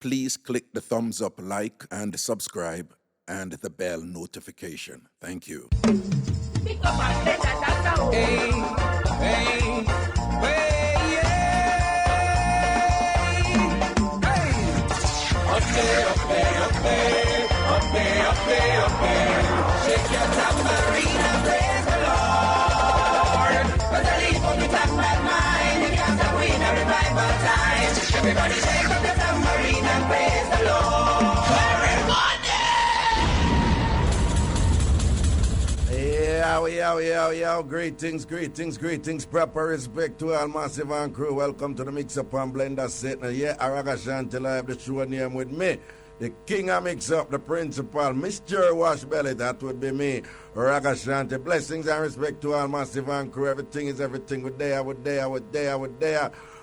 Please click the thumbs up, like, and subscribe, and the bell notification. Thank you. Hey, hey, hey, shake your tambourine and praise the Lord. But the leaf on the top of mine, you can't stop win a revival time. Everybody shake up your tambourine and praise the Lord. Yo. Greetings. Proper respect to all massive and crew. Welcome to the Mixup An Blenda set. Now, Ragashanti live the show name with me. The king of Mixup, the principal, Mr. Washbelly, that would be me, Ragashanti. Blessings and respect to all massive and crew. Everything is everything. We're there.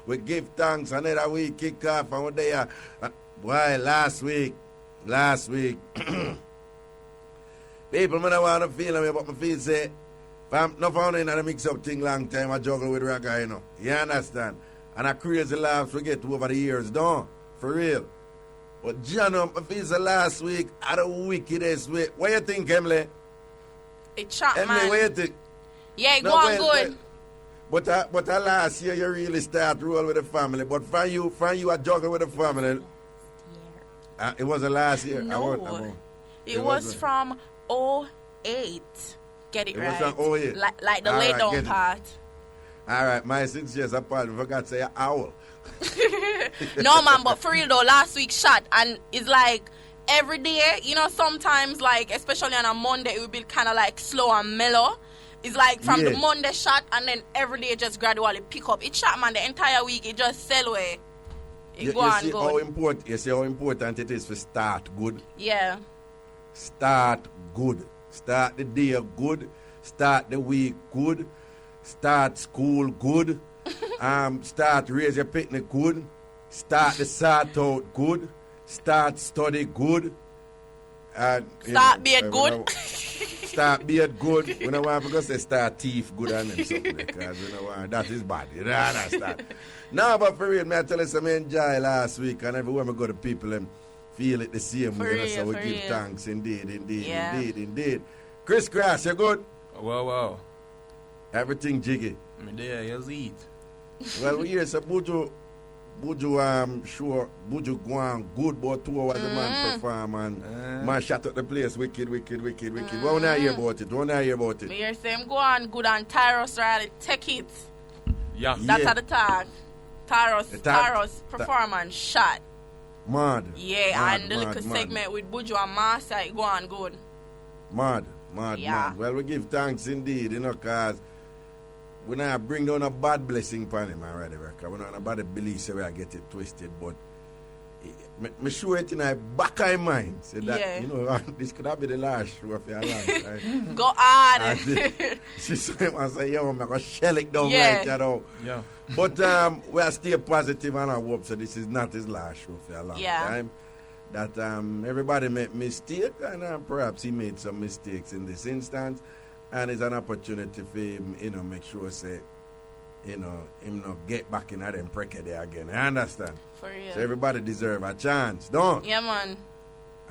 We give thanks. Another week kick off and we're there. Why, last week. People, I don't want to feel me, but I feel say, if I'm not found in the mix-up thing long time, I juggle with Reggae, you know. You understand? And I crazy laughs we get over the years, don't? For real. But John, I feel say last week, at the wickedest way. What you think, Emily? It shot, Emily, man. what you think? Yeah, it go on good. But last year, you really start roll with the family. But from you, I juggle with the family. It wasn't last year. No. It was from 08. Get it right. Was from 08. Like the lay down part. All right, my 6 years apart, I forgot to say owl. No, man, but for real though, last week shot, and it's like every day, you know, sometimes like, especially on a Monday, it will be kind of like slow and mellow. It's like from the Monday shot, and then every day just gradually pick up. It shot, man, the entire week, it just sell away. You see how important it is to start good? Yeah. Start good. Start the day good. Start the week good. Start school good. Start raise your picnic good. Start the sort out good. Start study good. Start being good. Start being good. We don't want to say start thief good and then something because you know that is bad. You don't understand. No, but for real, man, I tell you some enjoy last week and everywhere we go to people and feel it the same way. So we give thanks indeed. Chris Grass, you good? Wow. Everything jiggy. Me there, you eat. Well, we hear so Buju Waan good, but 2 hours the man perform and man shut up the place wicked. What want to hear about it? Me hear say him go on good and Tyros Riley take it. Yeah. That's at the tag. Tyros performance shot. Mad. Yeah, and the little segment with Buju and Master, it go on good. Mad. Yeah. Well, we give thanks indeed, you know, because we not bring down a bad blessing upon him already, because we not a bad belief so we get it twisted, but me sure it in my back of my mind, say that, you know, this could have been the last show of your life, right? Go on. She saw him and say, yo, I'm going to shell it down right now. Yeah. But we are still positive and I hope so this is not his last show for a long time. That everybody made mistake and perhaps he made some mistakes in this instance, and it's an opportunity for him, you know, make sure say, you know, him not get back in them precca there again. I understand. For real. So everybody deserve a chance, don't? Yeah, man.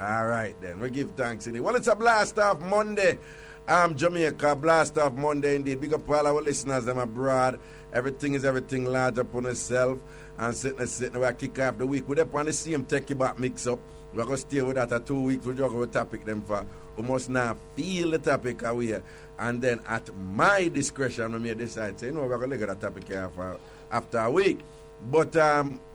All right then, we give thanks indeed. Well, it's a blast off Monday. Jamaica, blast off Monday indeed. Big up all our listeners them abroad. Everything is everything large upon itself. And sitting, we kick off the week. We're up on the same Techie Back mix up. We're going to stay with that for 2 weeks. We're juggle with topic them for. We must now feel the topic away. And then at my discretion, we may decide, say, no, we're going to look at that topic after a week. But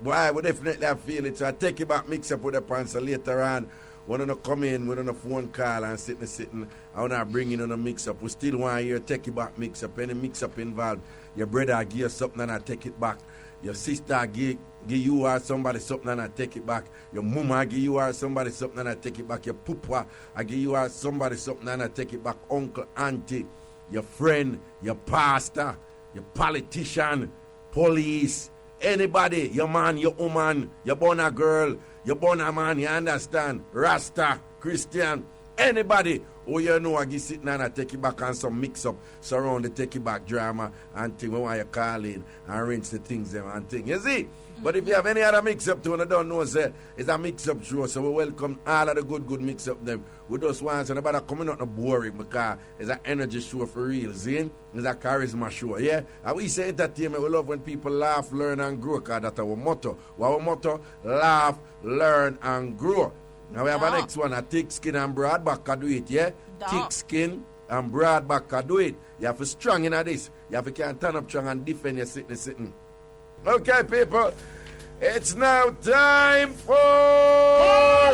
boy, we definitely have feel it. So I take it back, mix up with the pants. So later on, we don't come in with a phone call and sitting. I want to bring in on a mix up. We still want to hear take it back mix up. Any mix up involved. Your brother give you something and I take it back. Your sister give you or somebody something and I take it back. Your mama give you or somebody something and I take it back. Your papa I give you or somebody something and I take it back. Uncle, auntie, your friend, your pastor, your politician, police, anybody, your man, your woman, your born a girl, your born a man, you understand? Rasta, Christian, anybody Oh, you know, I get sitting and I take it back on some mix-up, surround the take it back drama and thing. When you call in and arrange the things them and thing. You see? But if you have any other mix-up too and I don't know, say, it's a mix-up show, so we welcome all of the good mix-up them. We just want to nobody coming out no boring because it's an energy show for real, see? It's a charisma show, yeah? And we say entertainment, we love when people laugh, learn and grow, because that's our motto. Our motto, laugh, learn and grow. Now we have a next one, a thick skin and broad back can do it, yeah? Thick skin and broad back can do it. You have to strong in this. You have to can turn up strong and defend your sitting. Okay, people, it's now time for... Let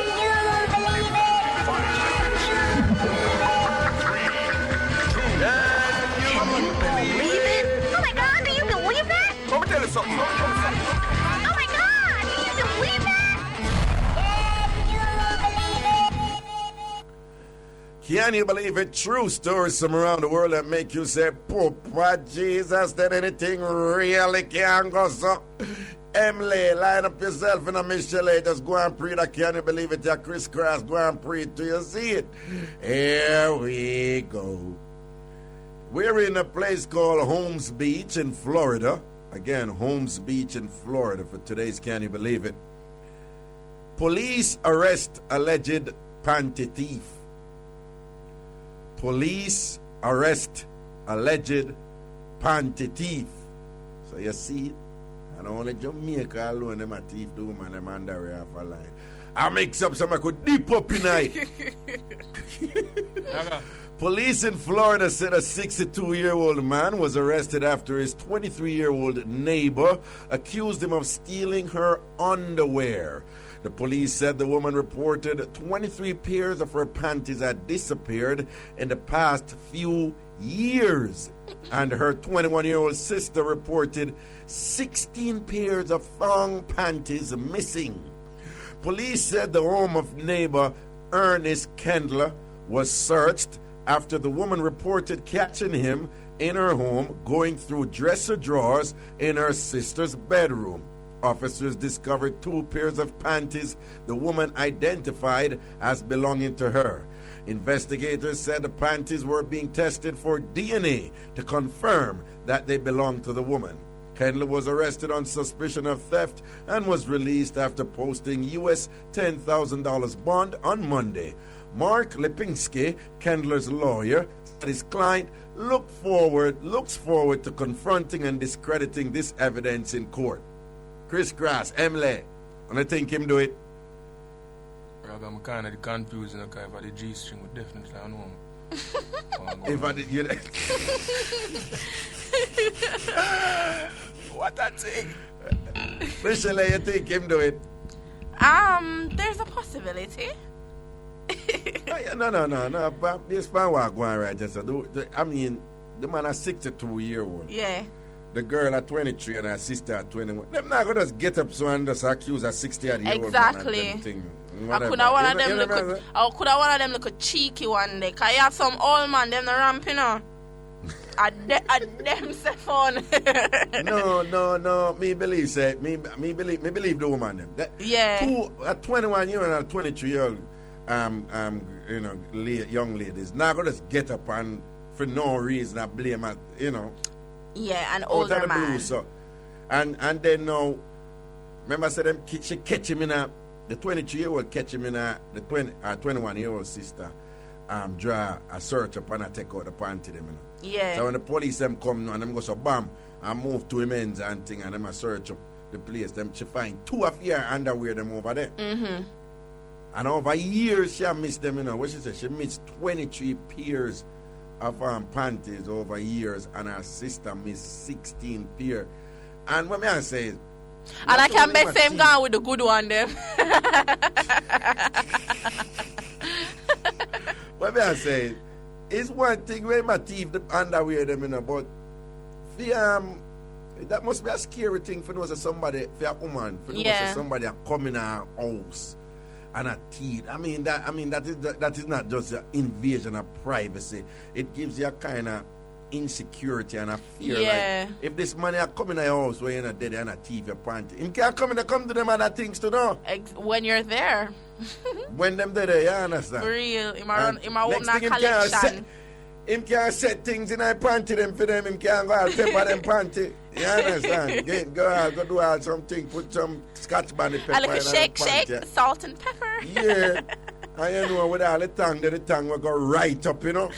me tell you something. Oh my God! Can you believe that? Can you believe it? True stories from around the world that make you say, Papa Jesus, that anything really can go so. Emily, line up yourself in a Michelle. Just go and pray that. Can you believe it? Your crisscross, go and pray till you see it. Here we go. We're in a place called Holmes Beach in Florida. Again, Holmes Beach in Florida for today's Can You Believe It? Police arrest alleged panty thief. Police arrest alleged panty thief. So you see, and only Jamaica alone, them a thief the woman, them under half a line. I mix up some I could deep up in night. Police in Florida said a 62-year-old man was arrested after his 23-year-old neighbor accused him of stealing her underwear. The police said the woman reported 23 pairs of her panties had disappeared in the past few years, and her 21-year-old sister reported 16 pairs of thong panties missing. Police said the home of neighbor Ernest Kendler was searched after the woman reported catching him in her home going through dresser drawers in her sister's bedroom. Officers discovered 2 pairs of panties the woman identified as belonging to her. Investigators said the panties were being tested for DNA to confirm that they belonged to the woman. Kendler was arrested on suspicion of theft and was released after posting U.S. $10,000 bond on Monday. Mark Lipinski, Kendler's lawyer, said his client looks forward to confronting and discrediting this evidence in court. Chris Grass, Emily, and I think him do it. I'm kind of confused, you know, because if I did G-string, would definitely I know. If I did, you know. What I think? Michelle, you think him do it? There's a possibility. No. But this man was going right. Just I mean, the man is 62-year-old. Yeah. The girl at 23 and her sister at 21. Them not gonna just get up so and just accuse a 60-year-old Exactly. I could have one of them look a cheeky one day. Cause you have some old man them the ramp, you know. A them say fun. No. Me believe the woman them. Yeah. A 21-year and a 23-year-old young ladies not gonna just get up and for no reason I blame her, you know. Yeah, an older man. Blue, so. And then now, remember I said them she catch him in the 23-year-old catch him in the 21-year-old sister draw a search up and I take out the panty them, you know. Yeah. So when the police them come now and them go so bam and move to him ends and thing and them a search up the place, them she find 2 of your underwear them over there. Mm-hmm. And over years she missed them, you know. What she said, she missed 23 pairs of panties over years, and her sister missed 16 pair. And what I say is, and I can bet same guy with the good one them. What I say is one thing when my teeth the underwear them, you know, but that must be a scary thing for those somebody, for a woman, for those somebody come in our house and a teeth. That is not just an invasion of privacy. It gives you a kind of insecurity and a fear. Yeah. Like, if this man come in your house where you're not dead and a thief your panty, him can't come to them other things to know. When you're there. When them there, you understand? For real. Him open Next a thing him can't set, collection. him can't set things in a panty them for them. Him can't go out pepper them panty. You understand? Go do all something. Put some Scotch bonnet pepper I like a in shake, panty. shake, salt and pepper. Yeah. And you know, with all the tongue will go right up, you know.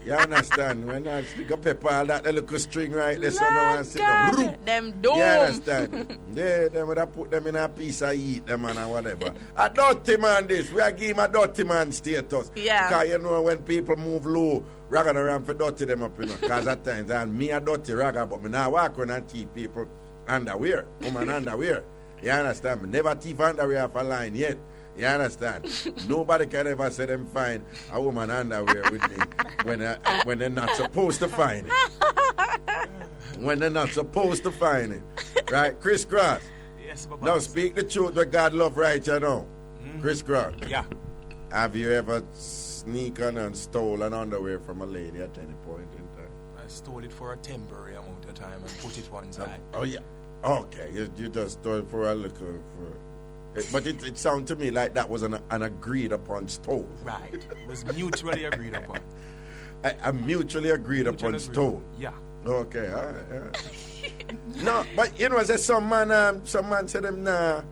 You understand? When I stick a pepper, all that little string right there, so no one sit down. Them doom. You understand? Yeah, them would have put them in a piece of eat them and whatever. A dirty man this. We are give him a dirty man status. Yeah. Because you know when people move low, ragga around for dirty them up, you know. Because at times, and me a dirty ragga, but me now walk around and teach people underwear. Woman underwear. You understand? Me never teach underwear off a line yet. You understand? Nobody can ever say them find a woman underwear with me when they're not supposed to find it. When they're not supposed to find it. Right? Chris Cross. Yes, Papa. Now speak the truth that God love right, you know. Chris Cross. Yeah. Have you ever sneak on and stole an underwear from a lady at any point in time? I stole it for a temporary amount of time and put it one side. Oh yeah. Okay. You just stole it for a little but it sounds to me like that was an agreed upon stole. Right. It was mutually agreed upon. A mutually agreed upon stole. Yeah. Okay, all right. No, but you know, there's some man said them nah,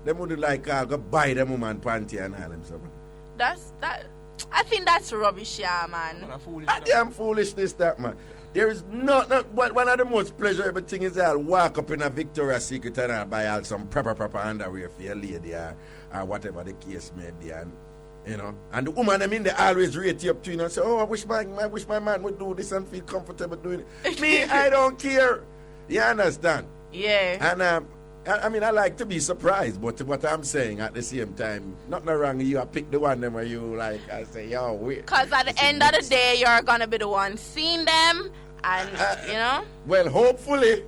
them would like go buy them woman panty and all them something. I think that's rubbish, yeah, man. Damn foolishness that man. There is not one of the most pleasurable things is I'll walk up in a Victoria's Secret and I'll buy out some proper underwear for your lady or whatever the case may be, and you know, and the woman they always rate you up to, you know, say, oh, I wish my man would do this and feel comfortable doing it. Me, I don't care. You understand? Yeah. And I mean, I like to be surprised, but what I'm saying at the same time, nothing wrong. You pick the one them where you like. I say, yo, weird. Because at the end of the day, you're gonna be the one seeing them, and you know. Well, hopefully,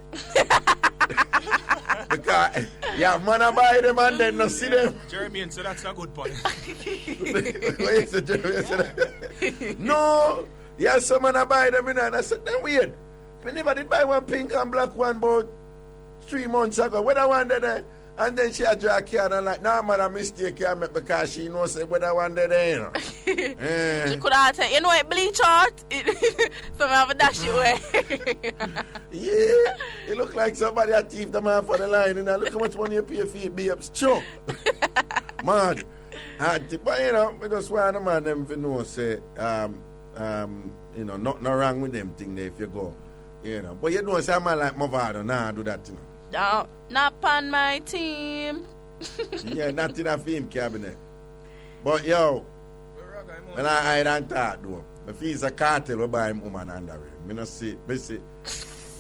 because yeah, man, I buy them and then not see them. Jeremy, so that's a good point. No, yeah, some man I buy them and I said, then weird. I never did buy one pink and black one, but 3 months ago, when I wanted there, and then she had draw a card and like, nah man, a mistake I make because she knows when I wanted there, you know. She could have said, you know it bleach out, so I have a dash it away. Yeah, it look like somebody had thief them off on the line, and look how much money you pay for it, be up choke. Man, but you know, we just want the man them to know, say, you know, nothing wrong with them thing there if you go, you know. But you don't say a man like Movado, nah, do that, you know. No, not on my team. Yeah, not in a film cabinet. But yo, when I hide and talk though, if he's a cartel, we buy him woman underwear. Me not see,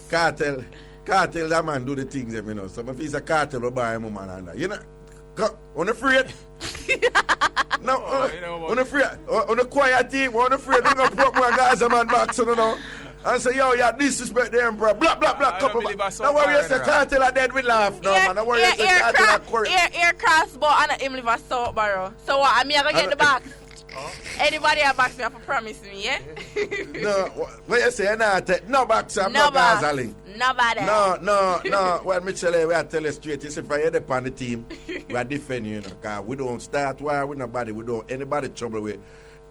cartel that man do the things, you know. So if he's a cartel, we buy him woman underwear. You know, unafraid. No, unafraid. On the quiet team, unafraid. They're going to put more guys on man back, so you know. And say, yo, you disrespect the emperor. Blah, blah, blah. Couple. Don't worry, you say cartel are dead with laugh. No, man. Don't worry, you say cartel are quarry. Air crossbow and him live a South Barrow. So what? I'm going to get the box. Anybody have box me have to promise me, yeah? No, what you say, no box, I'm no not box. Gazaling. Nobody. No. Well, Mitchell, we are telling you straight. You see, if I head up on the team, we are defending you, because we don't start war with nobody. We don't anybody trouble with.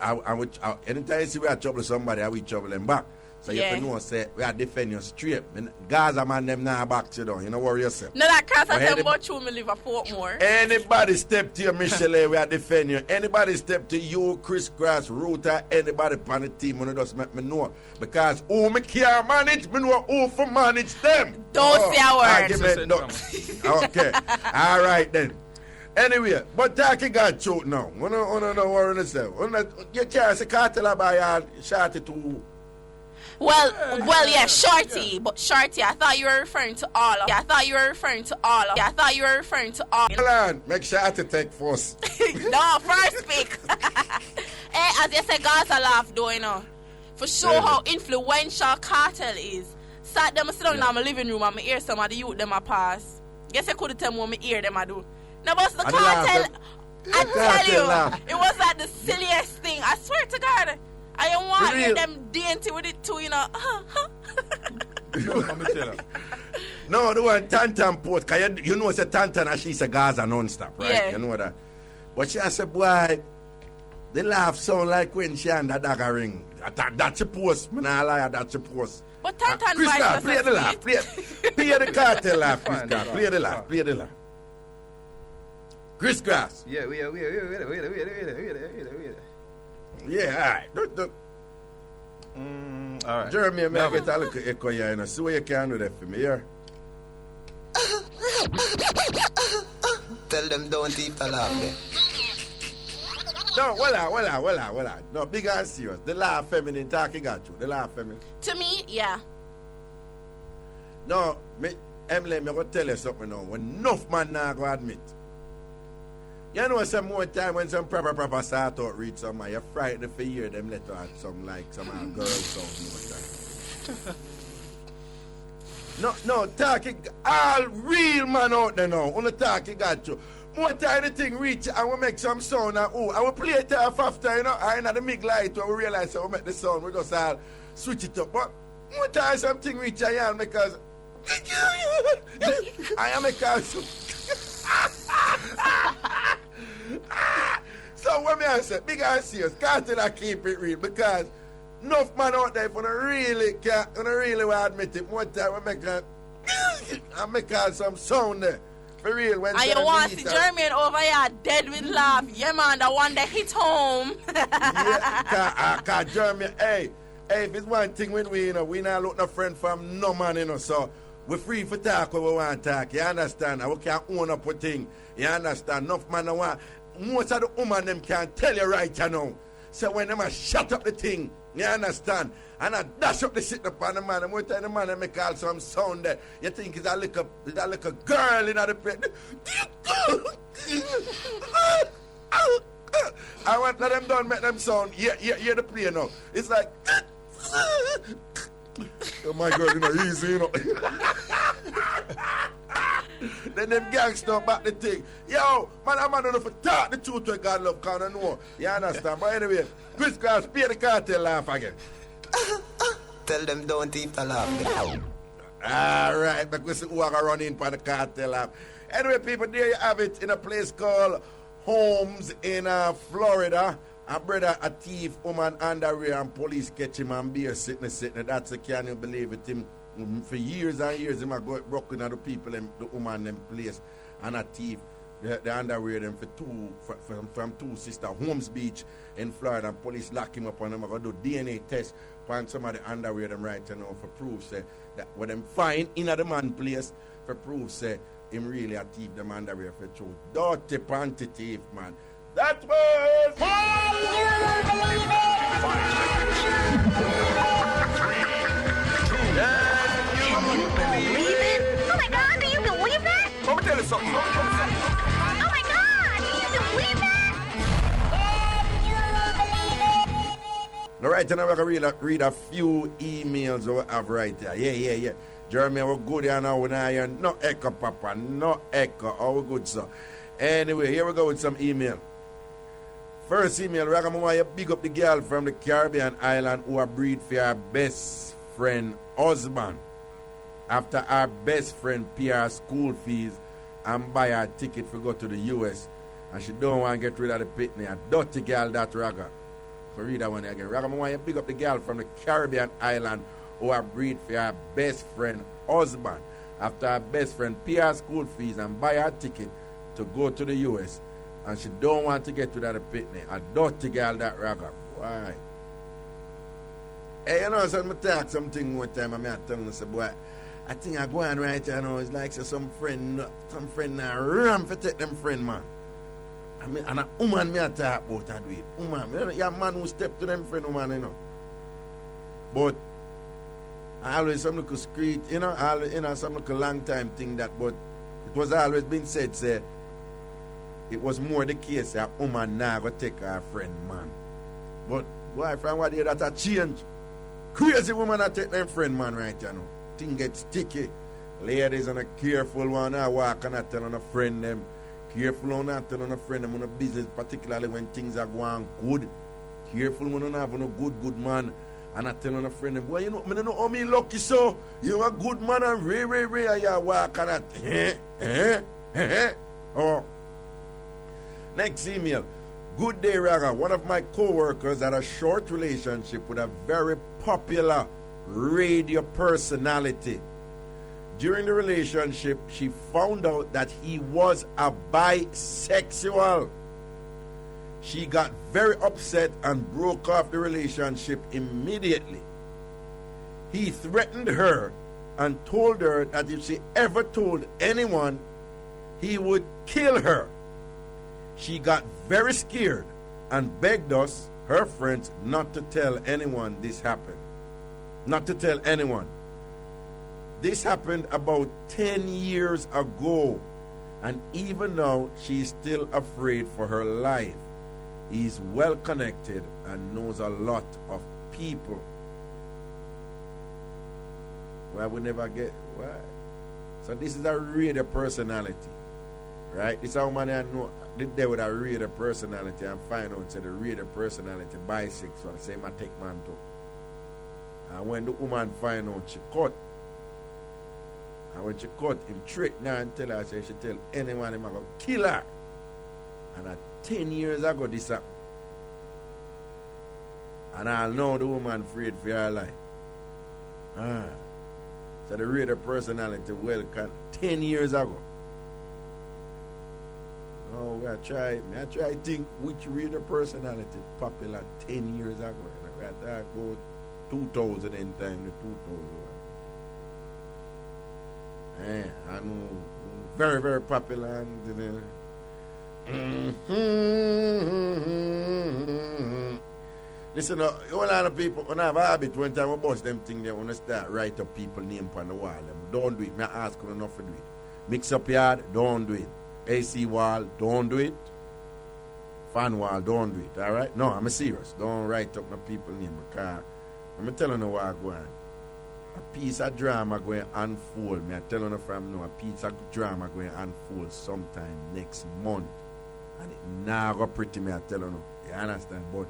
Anytime you see we are trouble somebody, we trouble them back. So you have to know, say, we are defending you straight. Gaza man, them now back you down. You know, worry yourself. No, that cross I tell about you, me live a Portmore. Anybody step to you, Michelle, we are defending you. Anybody step to you, Chris Cross, Router, anybody on the team, you just make me know. Because who me can't manage, me know who for manage them. Don't say a word. Okay. All right then. Anyway, but talking got choked now. You don't worry yourself. You can't say cartel about shorty to. Well, yeah, shorty, but shorty, I thought you were referring to all of. Hold on, make shorty take first. No, first pick. Hey, as you said, Gaza laugh though, you know. For sure how influential cartel is. Sit down in my living room and I hear some of the youth them a pass. Guess I couldn't tell me what I hear them I do. No, but the cartel, I tell you, it was like the silliest thing. I swear to God. I don't want to hear them dainty with it too, you know. No, the one Tantan post, because you know it's a Tantan and she's a Gaza non-stop, right? Yeah. You know that. But she said, boy, the laugh sound like when she and the dagger ring. That's your post, man. I lie, that's your post. But Tantan Chris, vice play the laugh. Play the cartel laugh, Chris Grass. Play the laugh. Play the laugh. Chris Grass. Yeah, wait. Yeah, all right. All right. Jeremy, may I get a little echo here, you know. See what you can do that for me here. Tell them don't eat the laugh there. No, well. No, big and serious. The laugh feminine talking at you. The laugh feminine. To me, yeah. No, Emily, I'm going to tell you something now. When enough man now go admit. You know some more time when some proper start out read something, you're frightened for hear them let out some like some girl song more time. No, talking all real man out there now. Only talking got you. More time the thing reach and we make some sound and I will play it off after, you know, I know the big light when we realize how we make the sound, we just all switch it up. But more time something reach I am because I am a council. So when I say big and serious, can't tell I keep it real because enough man out there for really want to admit it. One time I make some sound there. For real, when and you want to see Jeremy over here dead with laugh. Yeah, man, the one that hit home. Yeah, cause Jeremy, hey, if it's one thing when we, you know, we not look no friend from no man, you know, so we're free for talk when we want to talk, you understand? And we can't own up a thing, you understand? Enough man, want, most of the women, them can't tell you right, you know. So when them a shut up the thing, you understand? And I dash up the shit upon the man, and one time the man make all some sound there. You think it's a little girl in the place. I want to let them done, make them sound. Hear the play now. It's like, oh my God, you know, easy, you know. Then them gangster back the thing. Yo, man, I'm not enough to talk the truth to God love, can't know. You understand? But anyway, Chris Grass, pay the cartel laugh again. Tell them don't eat the laugh there. Alright, because we are running for the cartel laugh. Anyway, people, there you have it in a place called Holmes in Florida. A brother, a thief, woman underwear, and police catch him and beer sitting. That's a can you believe it? Him for years and years, him a go broken at the people, them, the woman, them place, and a thief. The underwear them from two Sista Holmes Beach in Florida, and police lock him up and them going to do DNA test find some of the underwear them right now for proof say that what them find in the man place for proof say him really a thief them underwear for truth. Dirty panty thief, man. That was Believe it? Oh my God, do you believe that? Let me tell you something. Oh my God, do you believe that? All right, now we're going to read a few emails we have right there. Yeah. Jeremy, we're good here now. No echo, Papa. No echo. Oh, good, sir. Anyway, here we go with some email. First email, we're going to big up the girl from the Caribbean island who breed for her best friend husband. After our best friend pay her school fees and buy her ticket for go to the US. And she don't want to get rid of the pitney. A dirty girl, that Raga. So read that one again. Raga, I want you to big up the girl from the Caribbean island who are breed for her best friend husband. After her best friend pay her school fees and buy her ticket to go to the US. And she don't want to get rid of the pitney. A dirty girl, that Raga. Why? Hey, you know, so I talk something one time and I tell them, say, boy, I think I go on right here now. It's like so some friend now ram for take them friend, man. I mean, and a woman me a talk about that way. Woman, you're a man who step to them friend, woman, you know. But I always some little screech, you know, some little long time thing that, but it was always been said, say, it was more the case that a woman now go take her friend, man. But boy, from what day that a change. Crazy woman that take them friend, man, right, you know. Thing gets sticky. Ladies and a careful one I walk and I tell on a friend them. Careful on that tell on a friend them on a business, particularly when things are going good. Careful when you have a good man. And I tell on a friend them, well, you know, I don't know how me lucky so. You're a good man and you walk and that. Oh. Next email. Good day, Raga. One of my co-workers had a short relationship with a very popular radio personality. During the relationship, she found out that he was a bisexual. She got very upset and broke off the relationship immediately. He threatened her and told her that if she ever told anyone, he would kill her. She got very scared and begged us, her friends, not to tell anyone this happened. Not to tell anyone. This happened about 10 years ago, and even now she is still afraid for her life. He is well connected and knows a lot of people. Why we never get why? So this is a radio personality, right? This is how man I know the day with a radio personality and find out say the radio personality bisexual. Say my take man too. And when the woman find out, she cut. And when she cut, him threaten her and tell her, say she tell anyone him gonna kill her. And 10 years ago this happened. And I know the woman afraid for her life. So the radio personality well 10 years ago. Oh, I try to think which radio personality popular 10 years ago. And I go 2000 in time, the 2000. I know very, very popular. Listen, a lot of people, when I have a habit, when time I bust them things, they want to start write up people name on the wall. Don't do it. I ask you enough to do it. Mix up yard, don't do it. AC wall, don't do it. Fan wall, don't do it. All right? No, I'm serious. Don't write up my people name because I'm telling you what I go on. A piece of drama going to unfold. I'm telling you from now, a piece of drama going to unfold sometime next month. And it now go pretty, I'm telling you. You understand? But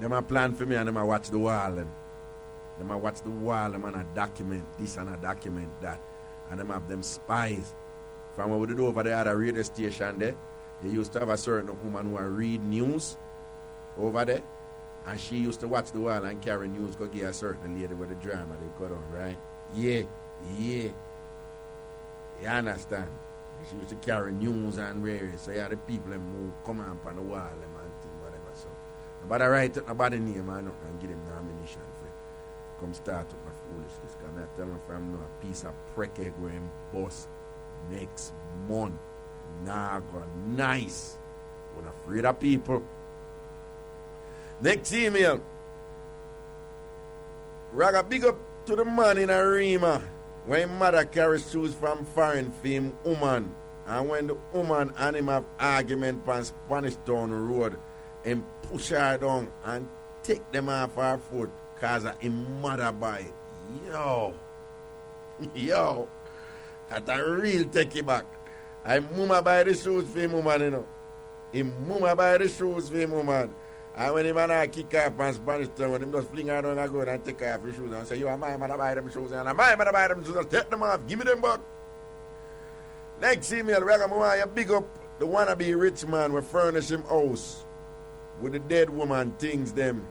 them a plan for me and them a watch the wall. And them a watch the wall and a document this and a document that. And them have them spies. From what we do over there at a radio station there, they used to have a certain woman who read news over there. And she used to watch the wall and carry news, go get a certain lady with the drama they got on, right? Yeah. You understand? She used to carry news and various. So yeah, the people them move come on the wall and thing, whatever. So nobody write up nobody name and give them nomination for come start up my foolishness. Because I tell them from now a piece of precke going bust next month. Nah go nice. We're not afraid of people. Next email. Raga, big up to the man in Arima when mother carries shoes from foreign fame woman. And when the woman and him have argument on Spanish Town Road, and push her down and take them off her foot because him mother buy it. Yo. That's a real take it back. I mama buy the shoes for him woman, you know. Him mama buy the shoes for him woman. And when the man kick off on Spanish Town, when him just fling her down and go and take off his shoes and say, you are my mother buy them shoes, and my mother buy them shoes, take them off, give me them back. Next email, Raga, you big up the wannabe rich man will furnish him house with the dead woman things them.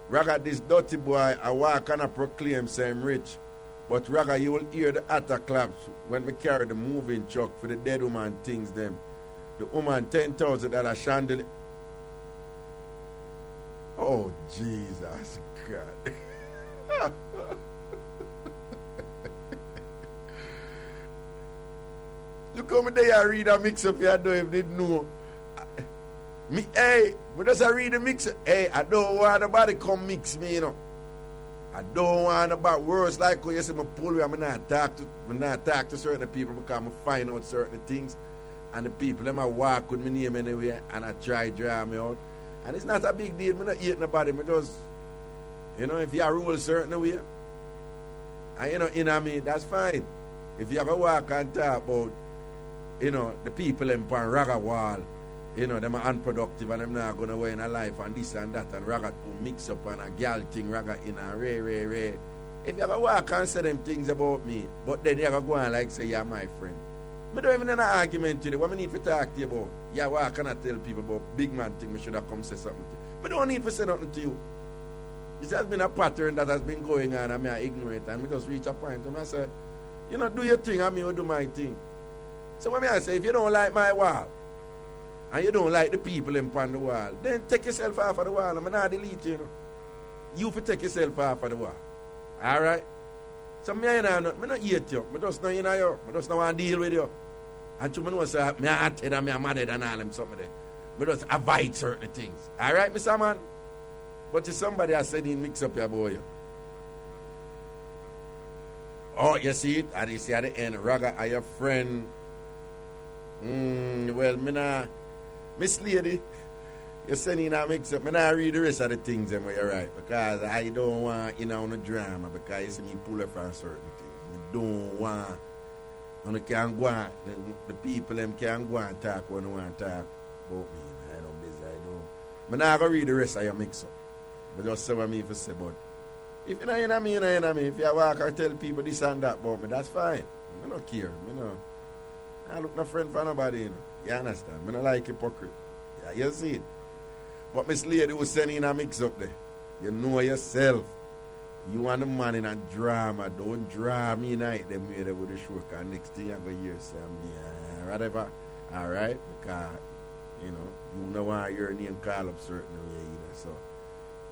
Raga, this dirty boy, I walk and I proclaim say I'm rich. But Raga, you will hear the utter claps when we carry the moving truck for the dead woman things them. The woman $10,000 chandelier. Oh, Jesus God. Look how me I read a mix-up here, I don't even know. Me, hey, but just I read the mix-up. Hey, I don't want nobody come mix me, you know. I don't want nobody worse like when you see me pull away, I'm not talk to certain people because I find out certain things. And the people, them I walk with my name anyway, and I try to draw me out. And it's not a big deal. I'm not eating nobody. I just, you know, if you rule a certain way, and you know me, that's fine. If you ever walk and talk about, you know, the people in Raga wall, you know, them are unproductive and them not going to win a life and this and that and Raga to mix up and a girl thing, Raga in a ray. If you ever walk and say them things about me, but then you ever go and like say, you're my friend. I don't even have an argument today. What I need to talk to you about? Yeah, why can I tell people about big man thing? I should have come say something to you. I don't need to say nothing to you. It has been a pattern that has been going on and I'm ignorant and we just reach a point and I say, you know, do your thing and me will do my thing. So when I say, if you don't like my wall and you don't like the people in on the wall, then take yourself off of the wall. I'm not delete you, you know. You for take yourself off of the wall. Alright? So me not hate you. I just know you know you. I just don't want to deal with you. And to me know say me hearted and me mad and all them something there. I just avoid certain things. Alright, Mr. Man? But if somebody has said he mix up your boy. Oh, you see it? And you see at the end, Raga, are your friend? Well, Miss Lady, you're sending a mix up. I not read the rest of the things them where you're right. Because I don't want, you know, no drama. Because you see me pull up on certain things. I don't want, and you can go on, the people them can go and talk when they want to talk about me. I don't busy, I don't. I'm not going to read the rest of your mix up. But just say what me for say, but if you know you know me, you know me. If you walk or tell people this and that about me, that's fine. I don't care. I look no friend for nobody, you know. You understand? I don't like hypocrite. Yeah, you see it. But Miss Lady was sending in a mix up there. You know yourself. You want the man in a drama. Don't draw me night them way there with the show. Because next thing you're going to hear say, whatever. Alright? Because, you don't want to hear your name call up certain way either. So,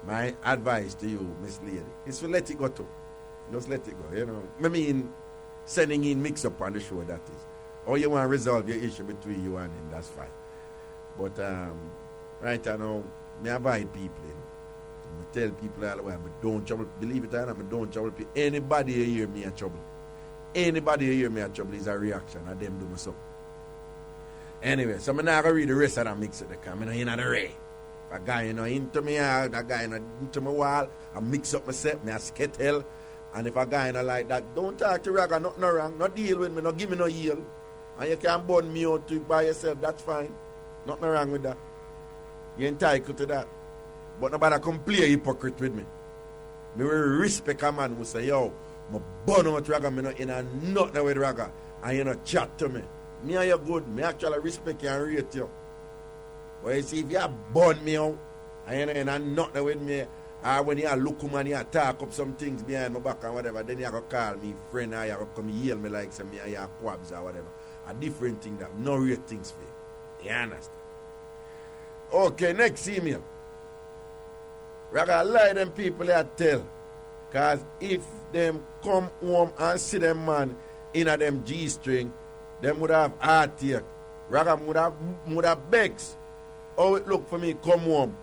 my advice to you, Miss Lady, is to let it go too. Just let it go, you know. I mean, sending in mix-up on the show, that is. Or you want to resolve your issue between you and him, that's fine. But right now, I avoid people, you know. I tell people all the way, but don't trouble, believe it or not, but don't trouble people. Anybody who hear me in trouble. Anybody who hear me in trouble is a reaction of them doing something. Anyway, so I'm not going to read the rest of that mix-up because I'm in the ray. A guy into me yard, a guy into my wall, I mix up myself, I skate hell. And if a guy like that, don't talk to Raga, nothing wrong, not deal with me, not give me no yield. And you can burn me out by yourself, that's fine. Nothing wrong with that. You're entitled to that. But nobody come play a hypocrite with me. Me will respect a man who say, yo, I burn out Raga, me not in a nothing with Raga. And you not chat to me. Me and you good, me actually respect you and rate you. But you see, if you burn me out, and you're not with me, or when you look and you talk up some things behind my back and whatever, then you have to call me friend or you have to come yell me like some me and you have quabs or whatever. A different thing that no real things for you. You understand? Okay, next email. Raga lie them people that tell. Because if them come home and see them man in a them G-string, them would have heartache. Raga would have begs. How it look for me come home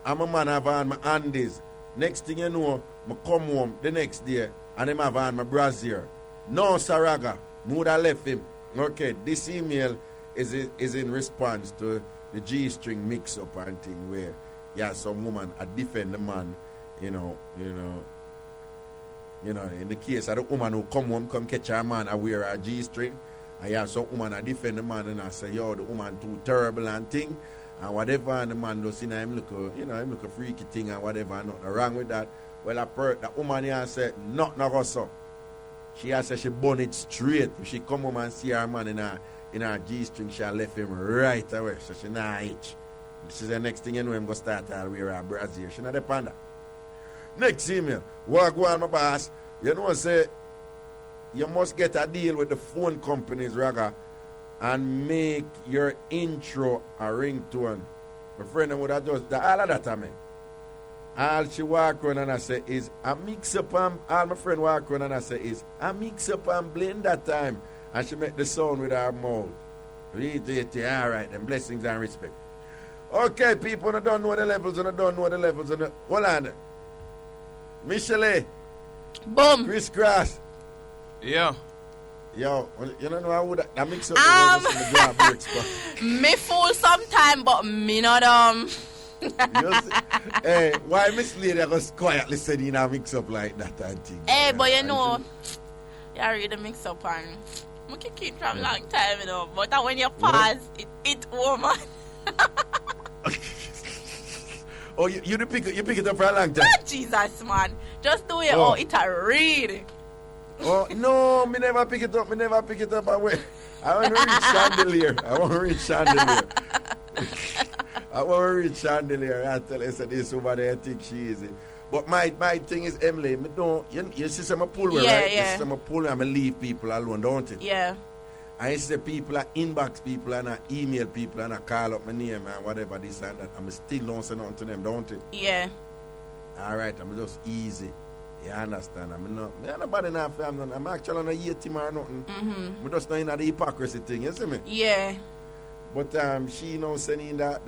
and my man have on my undies. Next thing you know, I come home the next day and him have on my brassiere. No, Saraga, I would have left him. Okay, this email is in response to the G-string mix-up and thing where some woman defend the man, in the case of the woman who come catch her man and wear a G-string, and some woman defend the man and I say, yo, the woman too terrible and thing. And whatever, and the man does, him look a freaky thing and whatever, and nothing wrong with that. Well, that woman here said, nothing go so. She has said she burn it straight. If she come home and see her man in her G-string, she left him right away. So she not itch. She said, next thing you know, I'm going to start to wear her brassiere. She not depend that. Next email. Walk on, my boss. You know, say, you must get a deal with the phone companies, Raga, and make your intro a ringtone. My friend would have just all of that I mean. All she walk around and I say is a mix up and all my friend walk around and I say is a mix up and blend that time. And she make the sound with her mouth. Alright, then blessings and respect. Okay, people, I don't know the levels and I don't know the levels and hold on. Michelle. Boom. Chris Cross. Yeah. Yo, you don't know how would that mix up the job breaks, but me fool sometime, but me not Hey, why Miss Lady was quietly saying you know mix up like that and thing? Hey, but you know, you read the mix up and I can keep from long time, you know. But when you pause, it woman. Oh, you pick it up for a long time? Oh, Jesus, man. Just do it. Oh, it a read. Oh, no, me never pick it up. Away. I want to reach chandelier. I want to reach chandelier. I want to reach chandelier. I tell her, this over there, I think she is it. But my thing is, Emily, me don't, you see some pull me, right? Yeah. You see some pull me, I leave people alone, don't it? Yeah. I see people that inbox people and I email people and I call up my name and whatever this and that. I'm still don't say nothing to them, don't it? Yeah. All right, I'm just easy. You understand? I'm not nobody now family. I'm actually not hate him or nothing. I'm just not in the hypocrisy thing, you see me? Yeah. But she sending that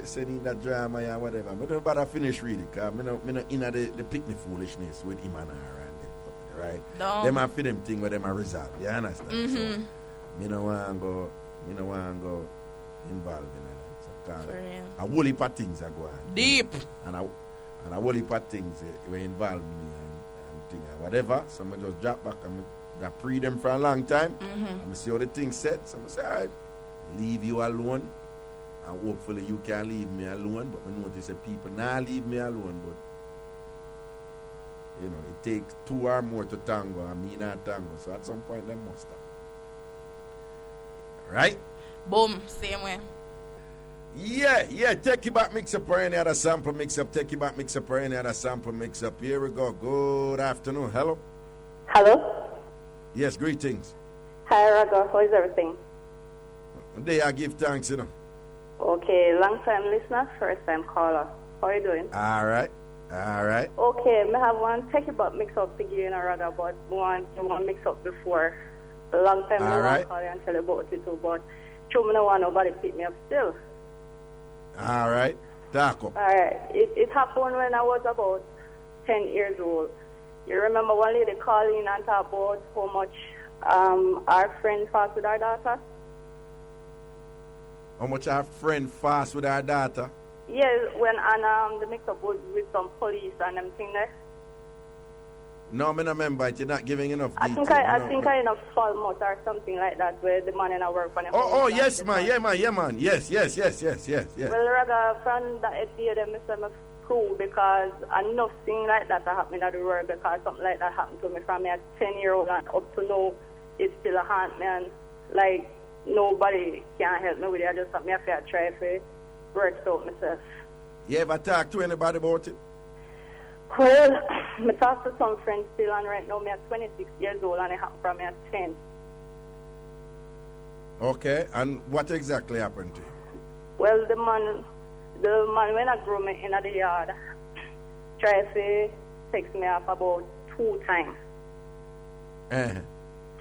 sending that drama and whatever. But don't bother finish reading, cause me not in the picnic foolishness with him and her and them, right? No. Them are for them thing where them are resolved. You understand? So me no want to go involved in that. So, For real. a whole heap of things are going on. Deep. And a whole heap of things were involved me and thing and whatever. So I just drop back and I pre them for a long time. And I see how the thing set. So I say, all right, leave you alone. And hopefully you can leave me alone. But I notice that people now leave me alone. But it takes two or more to tango and me not tango. So at some point they must stop. Right? Boom. Same way. Yeah, take you back Mixup or any other sample Mixup. Take you back Mixup or any other sample Mixup. Here we go. Good afternoon. Hello? Hello? Yes, greetings. Hi, Raga. How is everything? Day I give thanks, Okay, long time listener, first time caller. How are you doing? All right. Okay, I have one take about Mixup to give you, Raga, but one Mixup before. A long time All I right. want to call you and tell you about it too, but true, I don't want nobody pick me up still. All right. Talk up. All right. It happened when I was about 10 years old. You remember one lady calling and talk about how much our friend fast with our daughter? How much our friend fast with our daughter? Yes, when the Mixup was with some police and them thing there. No, I don't remember it. You're not giving enough I detail. think I in a Falmouth or something like that where the man in a work on the Oh, yes, man. Yeah, man. Yes. Well, rather from that day, they must have crew because nothing like that happened at the work because something like that happened to me from me at 10-year-old and up to now, it still haunt me and like nobody can help me with it. I just have to try to work it out myself. You ever talk to anybody about it? Well, I talk to some friends still and right now I'm 26 years old and it happened from me at 10. Okay, and what exactly happened to you? Well, the man when I grew me in the yard tried to text me off about 2 times.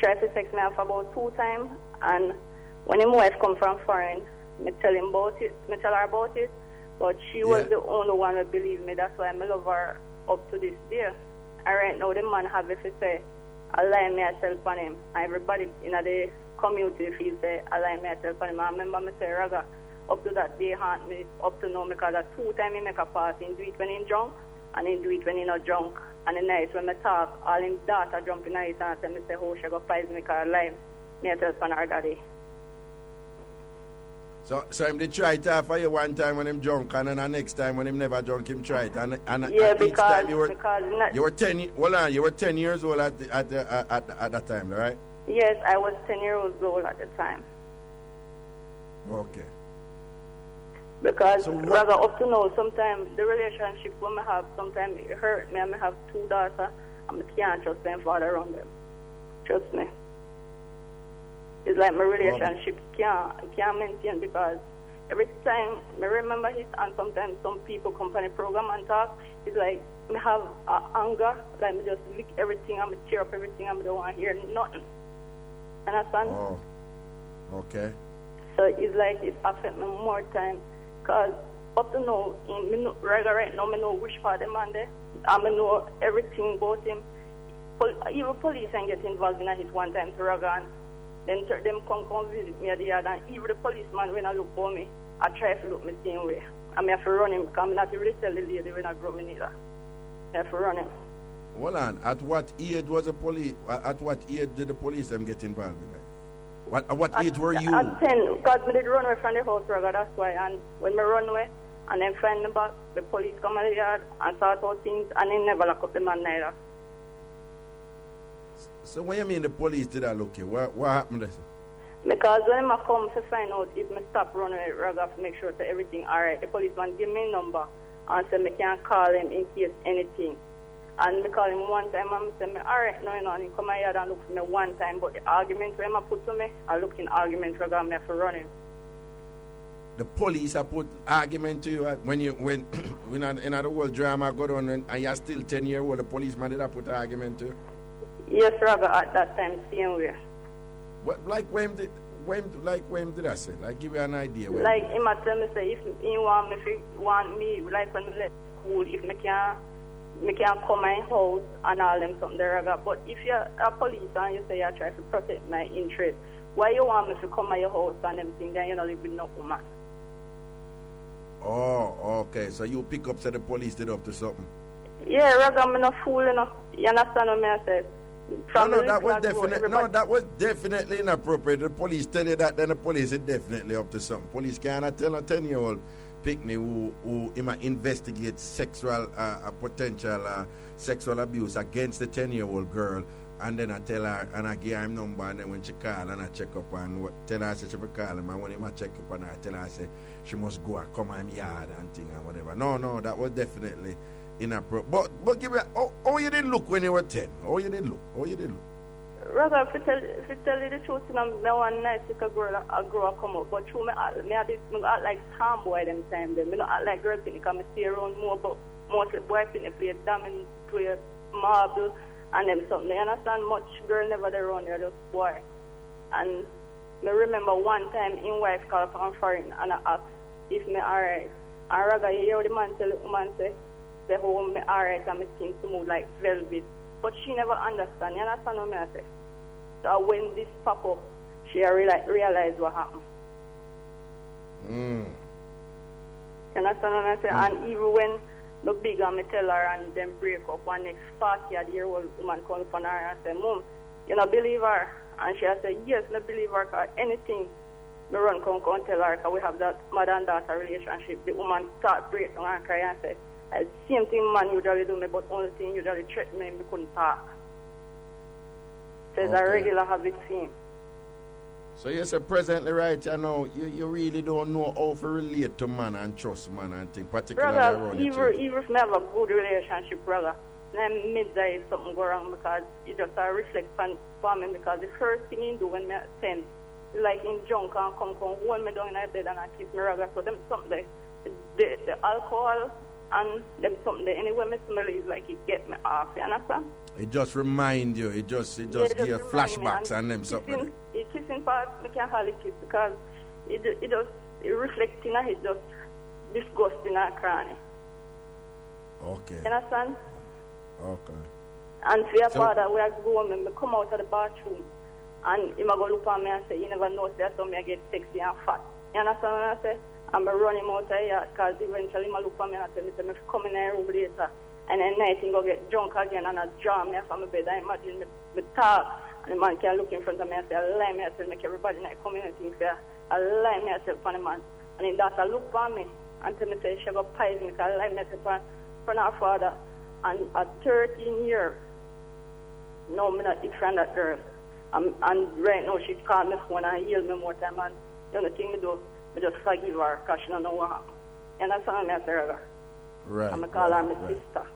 Tried to text me off about 2 times and when his wife come from foreign, me tell her about it, but she was the only one who believed me. That's why I love her up to this day. And right now the man have if he say, I lie myself on him. And everybody in the community feels say, I lie myself on him. I remember me say, Raga, up to that day haunt me up to now because that 2 times he make a pass. He do it when he's drunk and he do it when he's not drunk. And the night when I talk, all his daughter jump in the house and tell me say, oh, she go prize me because I lie myself on her daddy. So him they try it for you one time when him drunk and then the next time when him never drunk him try it and yeah, each time you were 10 years old at that time, right? Yes, I was 10 years old at the time. Okay. Because rather up to now, sometimes the relationship when I have, sometimes it hurt me. I have 2 daughters and I can't trust them father around them. Trust me. It's like my relationship can't maintain because every time I remember it and sometimes some people come on the program and talk, it's like I have anger, like I just lick everything, I'm tear up everything, I don't want to hear nothing. Understand? Oh, okay. So it's like it affects me more time because up to now, right now, I know which part of the man there, I know everything about him. Even police can get involved in it one time to Ragan. Then them come visit me at the yard and even the policeman when I look for me, I try to look the same way. I have to run him because I'm not really tell the lady when I grow me neither. I have to run him. Hold on, at what age did the police them get involved in it? What age were you? At 10, because I did run away from the house, Raga, that's why. And when I run away and then find them back, the police come at the yard and sort out things and they never lock up the man neither. So what you mean the police did that look here? What happened there? Because when I come to find out if I stop running with Raga to make sure that everything alright, the policeman give me a number and say I can call him in case anything. And I call him one time and I say, alright, no, and he come here and look for me one time, but the argument when I put to me, I look in argument Raga me for running. The police have put argument to you when in the whole drama go on and you're still 10-year-old, the policeman did have put argument to you? Yes, Raga, at that time, same way. What, like when did I say? Like give you an idea. Like he might tell me say if he want me like when I left school, if me can come my house and all them something there Raga. But if you're a police and you say you try to protect my interest, why you want me to come at your house and everything then you don't live with no woman? Oh, okay. So you pick up say the police did up to something. Yeah, Raga, I'm not fool enough. You understand what I say? No, that was definitely inappropriate. The police tell you that, then the police is definitely up to something. Police cannot tell a 10-year-old picnic who might investigate potential sexual abuse against the 10-year-old girl, and then I tell her and I give her number, and then when she call and I check up and tell her say she will call him, and when I check up and I tell her say she must go and come in yard and thing and whatever. No, that was definitely inappropriate. But give me how you didn't look when you were 10? How you didn't look? Rather, if you tell you the truth, you know, me one nice little girl a grow up come up, but through me act like tomboy them time then. Me not act like girl picnic, because I stay around more, but mostly boy picnic play diamond, play marble and them something. You understand? Much girl never there around there, just boy. And me remember one time in wife called from foreign and I asked if me alright. And rather you hear the man tell the woman say how me alright and my skin to move like velvet. But she never understand. You understand what I say? So when this pop up, she realized what happened. You understand what I say? And even when the big and me tell her and then break up, one next 40-year-old woman come upon her and say, Mom, you don't believe her? And she said, yes, I believe her, because anything me run come tell her, because we have that mother and daughter relationship. The woman start break down and cry and say, same thing man usually do me, but only thing usually threaten me couldn't talk. Says a regular habit thing. So you say presently right you know, you really don't know how to relate to man and trust man and things, particularly around even if I have a good relationship, brother, then midday something go wrong because it just reflect on me, because the first thing he do when me at 10, like in junk and come hold me down in the bed and I kiss me brother. So them something the alcohol and them something anyway me smell is like it get me off, you understand? It just remind you, it just give you flashbacks and them something. It kissing part, I can't hardly kiss because it reflects in it just disgusting and cranny. Okay. You understand? Okay. And for your father, we have to go home and come out of the bathroom and he might go look at me and say, you never know, that's how I get sexy and fat. You understand what I say? I'm running him out of here because eventually he might look at me and tell me, if I come in the room later, and then night he go get drunk again and I draw me from my bed. I imagine me talk and the man can look in front of me and say, I lie myself, make everybody night come in and think, I lie myself on the man. And then that I look for me and tell me, say, she go pies me because I lie myself on front of her father. And at 13 years, no, I'm not different that girl. And right now she called me phone and yelled me more time, and the only thing I do, I just forgive her because she don't know what happened. And that's how I say her. Right. And I call her my sister.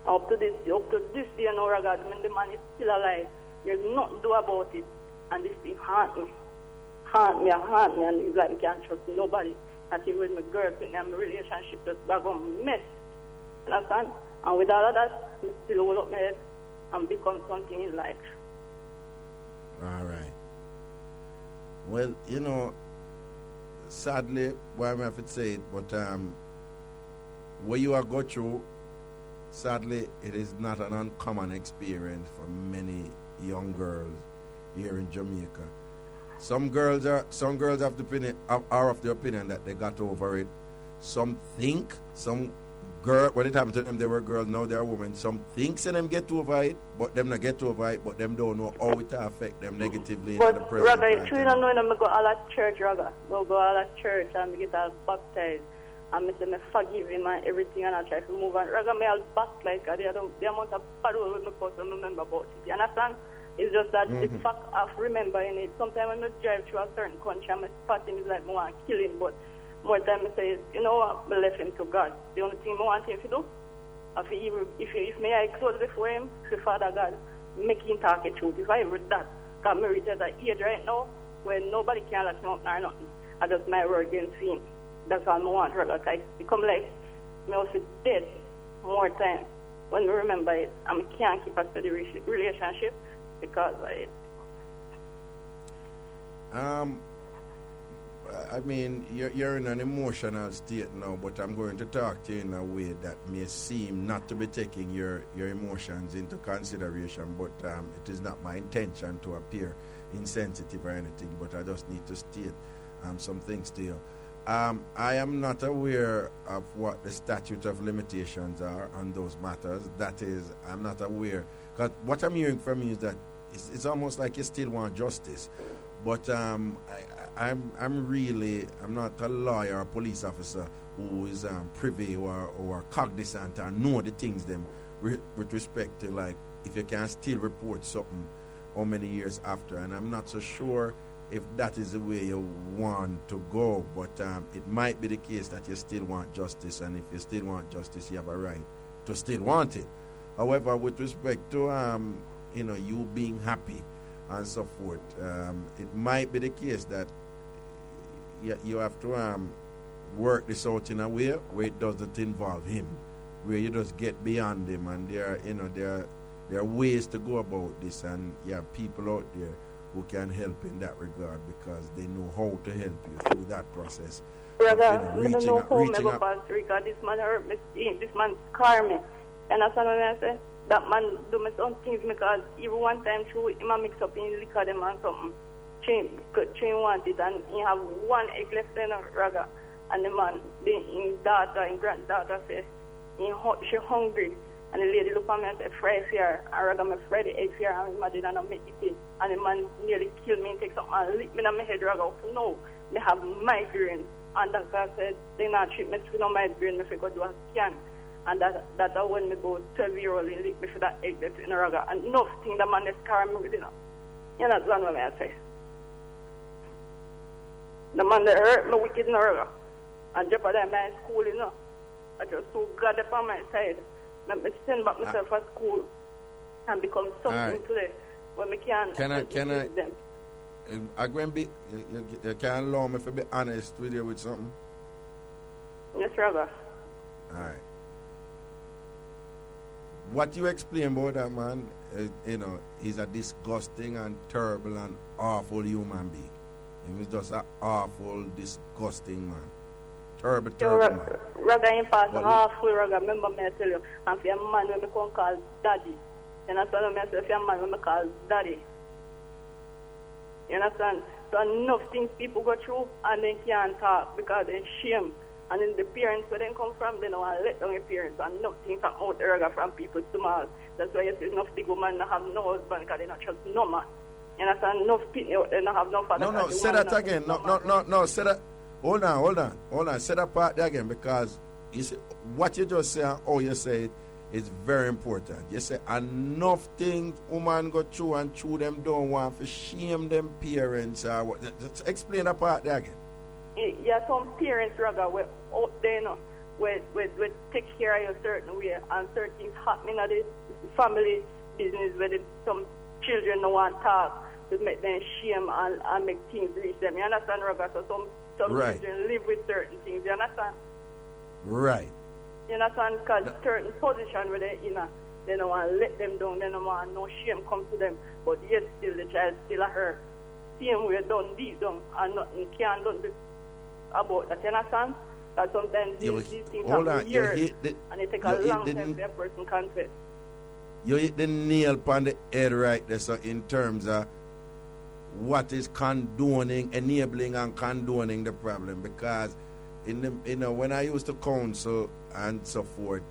Up to this day, you know, regard, when the man is still alive, there's nothing to do about it. And this thing haunt me, and it's like I can't trust nobody. That even with my girlfriend and my relationship just back on mess. You understand? And with all of that, I still hold up my head and become something in life. All right. Well, you know, sadly, well, I have to say it, but what you are go through, sadly, it is not an uncommon experience for many young girls here in Jamaica. Some girls are of the opinion that they got over it. Some think, some girl, when it happened to them, they were girls, now they're women. Some think them get over it, but them not get over it, but them don't know how it affect them negatively but in the present. But if you don't know, I go all at church, Raga. I go all at church and I get all baptized. And I say, I forgive him and everything, and I try to move on. Raga, I all back like the amount of parole with my person remember about it. You understand? It's just that the fact of remembering it. Sometimes when I drive through a certain country, I'm spot him, it's like I want to kill him, but more time I say, you know what, I left him to God. The only thing I want him to do, if me I close before him, to Father God, make him talk the truth. If I read that, because I reach at an age right now where nobody can let me up or nothing. I just my word against him. That's all I want her. Like I become like me also dead more time when we remember it. And I can't keep a steady relationship because of it. I mean, you're in an emotional state now, but I'm going to talk to you in a way that may seem not to be taking your emotions into consideration, but it is not my intention to appear insensitive or anything, but I just need to state some things to you. I am not aware of what the statute of limitations are on those matters. That is, I'm not aware. Because what I'm hearing from you is that it's almost like you still want justice. But I'm not a lawyer or police officer who is privy or cognizant and know the things them with respect to, like, if you can still report something how many years after. And I'm not so sure if that is the way you want to go, but it might be the case that you still want justice, and if you still want justice, you have a right to still want it. However, with respect to you being happy and so forth, it might be the case that you have to work this out in a way where it doesn't involve him, where you just get beyond him, and there are ways to go about this, and you have people out there who can help in that regard because they know how to help you through that process. Brother, I don't know how I go past because this man hurt me, this man scar me. And that's what I say. That man do me some things because even one time through him a mix up in liquor them and something. Chain wanted and he have one egg left in a Raga. And the man, his daughter and granddaughter say, she hungry. And the lady look at me and say, fry here. And Raga me fry the eggs here and imagine and I make it. And the man nearly killed me and take something and lick me in my head. Raga, no, they have migraine. And the doctor said, they not treat me for no migraine, I go do a scan. And that's when me go 12-year-old and lick me for that egg that's in a Raga. And enough thing the man is scar me with, You know, that's what I say. The man that hurt me wicked in a Raga. And jeopardize my school, I just so God up on my side. Let me send back myself at school and become something today when we can them. You can allow me to be honest with you with something? Yes, Raga. Alright. What you explain about that man, he's a disgusting and terrible and awful human being. He was just an awful, disgusting man. Terrible man. Raga ain't pass awful, Raga. Remember me I tell you, and for a man when me come call daddy. You understand me I say, for a man when me call daddy. You understand? So enough things people go through and they can't talk because they're shame. And then the parents where they come from, they don't want to let down their parents. And enough things come out there from people's mouths. That's why you see enough big women that have no husband because they not trust no man. You understand? Enough people out there don't have no father. No, say that again. No, say that. Hold on. Say that part there again because you see, what you just say and how you say it is very important. You say enough things women go through and through them don't want to shame them parents. Just explain that part there again. Yeah, some parents, Raga, were out there, where take care of you a certain way and certain things happening at the family business where some children don't want to talk to make them shame and make things reach them. You understand, Raga? So some right. children live with certain things. You understand? Right. You understand? Because certain position where they they don't want to let them down. They don't want no shame come to them. But yet still the child still a hurt. Same way done deep down and nothing can done about that. You understand? That sometimes these things happen years and it take a long time for a person confess. You hit the nail upon the head right there, so in terms of what is condoning, enabling and condoning the problem, because when I used to counsel and so forth,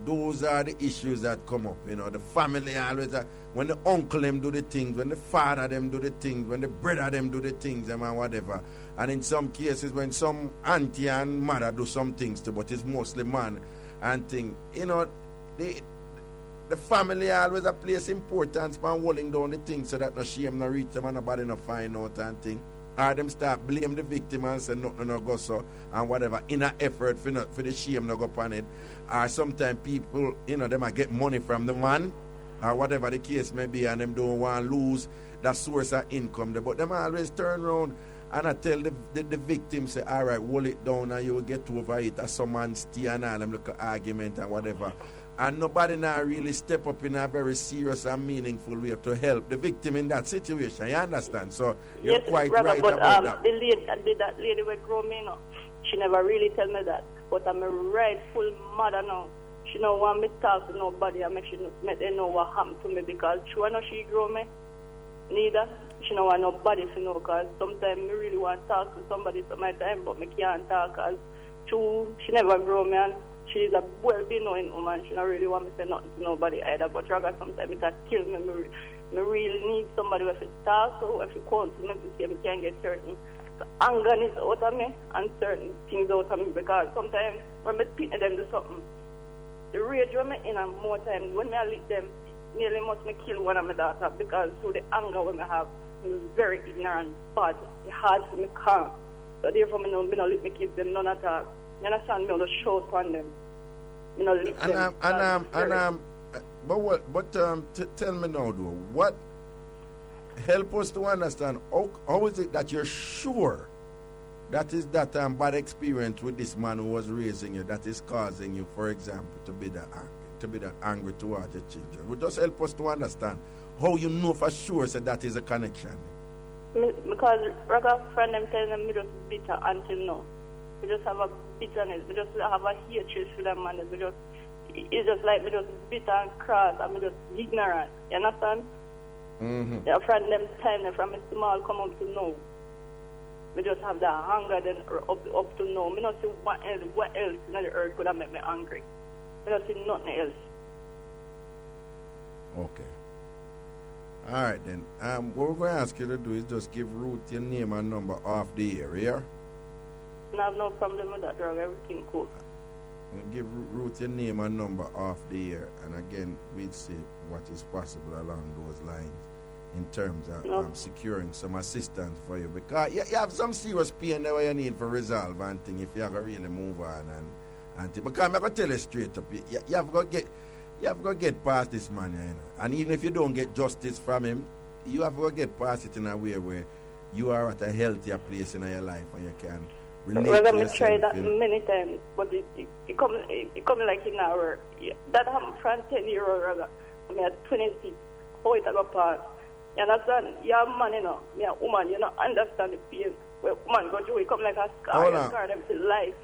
those are the issues that come up. The family always, when the uncle them do the things, when the father them do the things, when the brother them do the things, and whatever. And in some cases, when some auntie and mother do some things too, but it's mostly man and thing. the family always a place importance for holding down the thing so that no shame no reach them and nobody no find out and thing. Or them start blame the victim and say nothing no go so and whatever in an effort for the shame no go upon it. Or sometimes people, you know, them might get money from the man or whatever the case may be and them don't want to lose that source of income. But them always turn around and I tell the victim, say, all right, hold it down and you will get over it. As some man stay and all them look at argument and whatever. And nobody now really step up in a very serious and meaningful way to help the victim in that situation. You understand? So you're yes, quite brother, right but, about that. That lady will grow me, no. She never really tell me that. But I'm a rightful mother now. She don't want me to talk to nobody and make them know what happened to me because she know she grow me. Neither. She don't want nobody to know because sometimes I really want to talk to somebody sometimes, but I can't talk because she never grow me and she's a well-being knowing woman. She don't really want me to say nothing to nobody either. But rather sometimes it kill me. I really need somebody who to talk to, if you call to me to see if I can get certain anger is out of me and certain things out of me because sometimes when I speak to them do something, the rage when I in and more times when I lick them, nearly must me kill one of my daughters because through the anger when I have, I'm very ignorant, bad, it's hard for me calm. So therefore I don't let me keep them none at all. You understand me? I'll just shout upon them. You know, lick them. Tell me now though, what help us to understand how is it that you're sure that is that bad experience with this man who was raising you that is causing you, for example, to be that angry towards your children? Would just help us to understand how you know for sure that is a connection. Because Raga friend them telling them me just bitter until now. We just have a bitterness. We just have a hatred for them man. It's just like me just bitter and cross and me just ignorant. You understand? Mm-hmm. Yeah, friend them time from a small come up to know. We just have that hunger then up to know. Me not see what else in the earth could have made me angry. Me not see nothing else. Okay. All right then. What we're going to ask you to do is just give Ruth your name and number off the air, yeah? I have no problem with that, drug. Everything cool. We'll give Ruth your name and number off the air, and again, we'll see what is possible along those lines in terms of securing some assistance for you. Because you have some serious pain that you need for resolve and thing if you have to really move on and thing. Because I'm going to tell you straight up, you have to get past this man, you know. And even if you don't get justice from him, you have to get past it in a way where you are at a healthier place in your life and you can relate well, to I yourself. tried that many times, but it come like in an hour. That happened from 10 years old. I mean, at 26, how it got past. You understand? You're a man, you know. You're a woman, you don't understand the pain. Well, woman go through it, come like a scar. You scar them to life.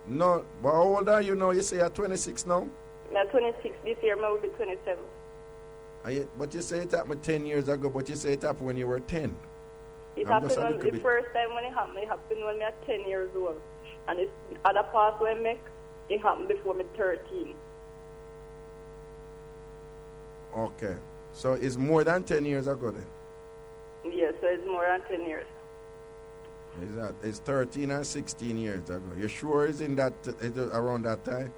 No, but how old are you now? You say you're 26 now? I'm 26 this year, I will be 27. But you say it happened 10 years ago, but you say it happened when you were 10. It happened when the first time when it happened when I was 10 years old. And it's other part when it happened before me 13. Okay. So it's more than 10 years ago then? Yes, so it's more than 10 years. It's 13 and 16 years ago. You sure it's in that around that time?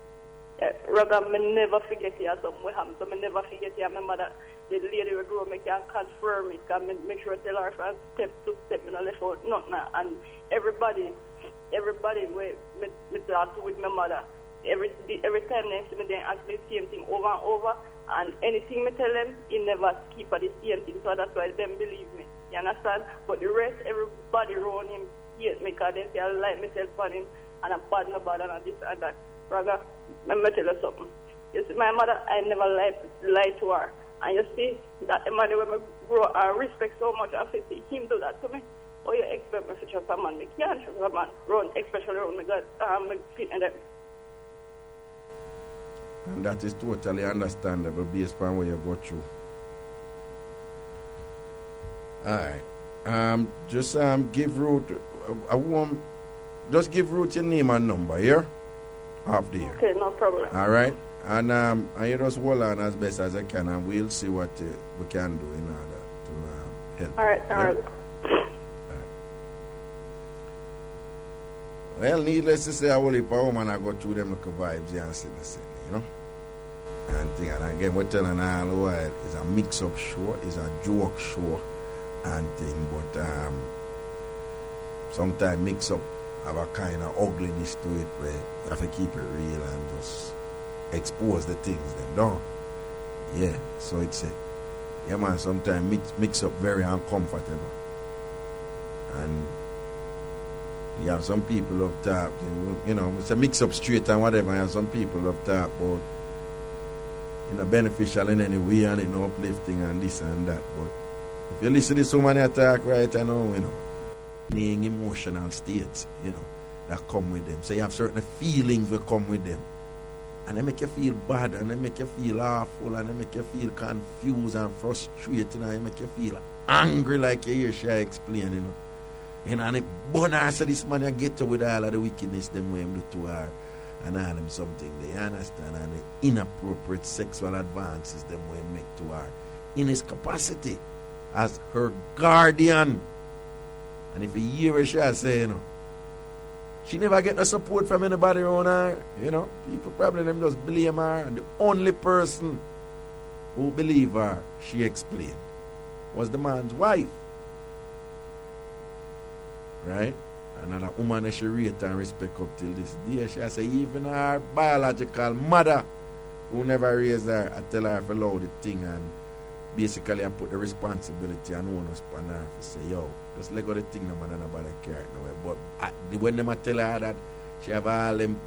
Rather, I never forget it something will happen. So I never forget it. I remember that the lady will grow, I can confirm it. I make sure I tell her from step to step, I left out nothing. And everybody with talk with my mother, every time they see me, they ask me the same thing over and over. And anything I tell them, he never skip at the same thing. So that's why they believe me. You understand? But the rest, everybody around him hate me because they say I like myself on him and I'm bad and this and that. Rather, let me tell you something. You see, my mother, I never lied to her. And you see, that the man when I grow, I respect so much, I see him do that to me. Oh, you expect me to trust a man? I can't trust a man. Especially around me, God, I'm fitting them. And that is totally understandable based on what you go through. Alright. Just give Ruth just give Ruth your name and number here. Off the air. Okay, no problem. Alright. And you just hold on as best as I can and we'll see what we can do in order to help. Alright. Well, needless to say, I will if a woman I go through them like vibes and see the same, you know. and thing. And again, we're telling all the while, it's a mix-up show, it's a joke show and thing. But sometimes mix-up have a kind of ugliness to it where you have to keep it real and just expose the things then, don't. Yeah, so it's a, yeah man, sometimes mix-up very uncomfortable. And you have some people who talk, you know, it's a mix-up straight and whatever, and some people who talk about, you know, beneficial in any way and you know, uplifting and this and that. But if you listen to this woman attack right I know, you know, being emotional states, you know, that come with them. So you have certain feelings that come with them. And they make you feel bad, and they make you feel awful, and they make you feel confused and frustrated, and they make you feel angry like you hear she explain, you know. You know, and it bonus so this man you get to with all of the wickedness them way him do to her and all them something they understand, and the inappropriate sexual advances them way make to her in his capacity as her guardian. And if you hear her she say, you know, she never get no support from anybody around her, you know. People probably them just blame her, and the only person who believe her, she explained, was the man's wife. Right? Another woman that she rate and respect up till this day. She say even her biological mother who never raised her, I tell her to allow the thing and basically I put the responsibility and onus on her to say, yo, just let go the thing no man and nobody care no way. But when them tell her that she have all them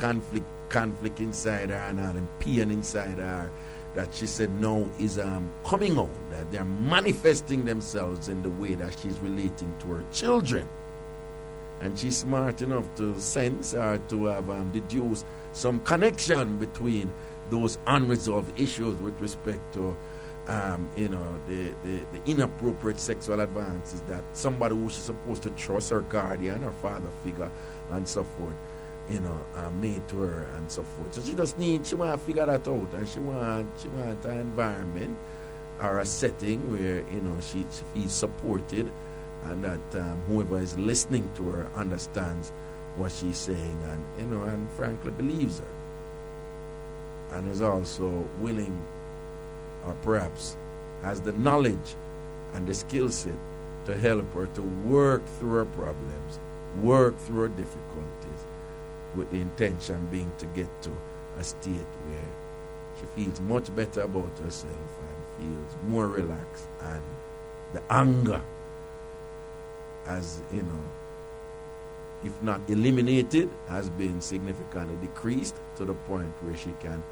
conflict inside her and all them pain inside her, that she said now is coming out, that they're manifesting themselves in the way that she's relating to her children. And she's smart enough to sense or to have deduced some connection between those unresolved issues with respect to, you know, the inappropriate sexual advances that somebody who she's supposed to trust, her guardian, her father figure, and so forth, you know, made to her and so forth. So she just she want to figure that out, and she want an environment or a setting where, you know, she feels supported, and that whoever is listening to her understands what she's saying, and you know, and frankly believes her, and is also willing, or perhaps has the knowledge and the skill set to help her to work through her problems, work through her difficulties, with the intention being to get to a state where she feels much better about herself and feels more relaxed, and the anger has, you know, if not eliminated, has been significantly decreased to the point where she can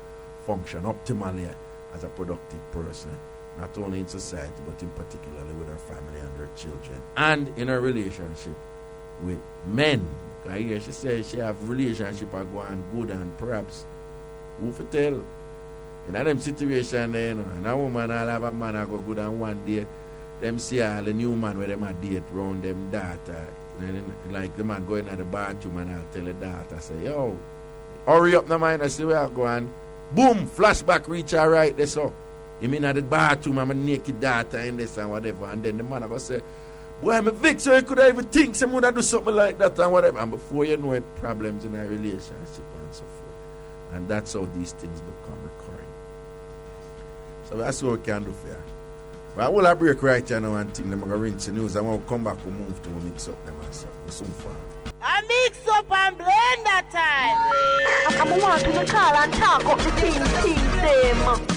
function optimally as a productive person, not only in society, but in particularly with her family and her children, and in her relationship with men. I hear she says she have relationship are going good, and perhaps, who for tell, in them situation there, you know, and a woman will have a man go good, and one day them see all the new man where them a date round them daughter. And then, like the man going to the bathroom and I'll tell the daughter, say, yo, hurry up, no mind, I see where I go, and boom, flashback reach her right there, so. You mean at the bathroom, I'm a naked daughter in this and whatever. And then the man will say, boy, I'm a Vic, so you could even think someone would do something like that and whatever. And before you know it, problems in a relationship and so forth. And that's how these things become recurring. So that's what we can do for you. But I will have a break right here now and think them are going to rinse the news. I want to come back and move to mix up them and stuff. We're soon far. I mix up and blend that time. I'm want to call and talk up the things them.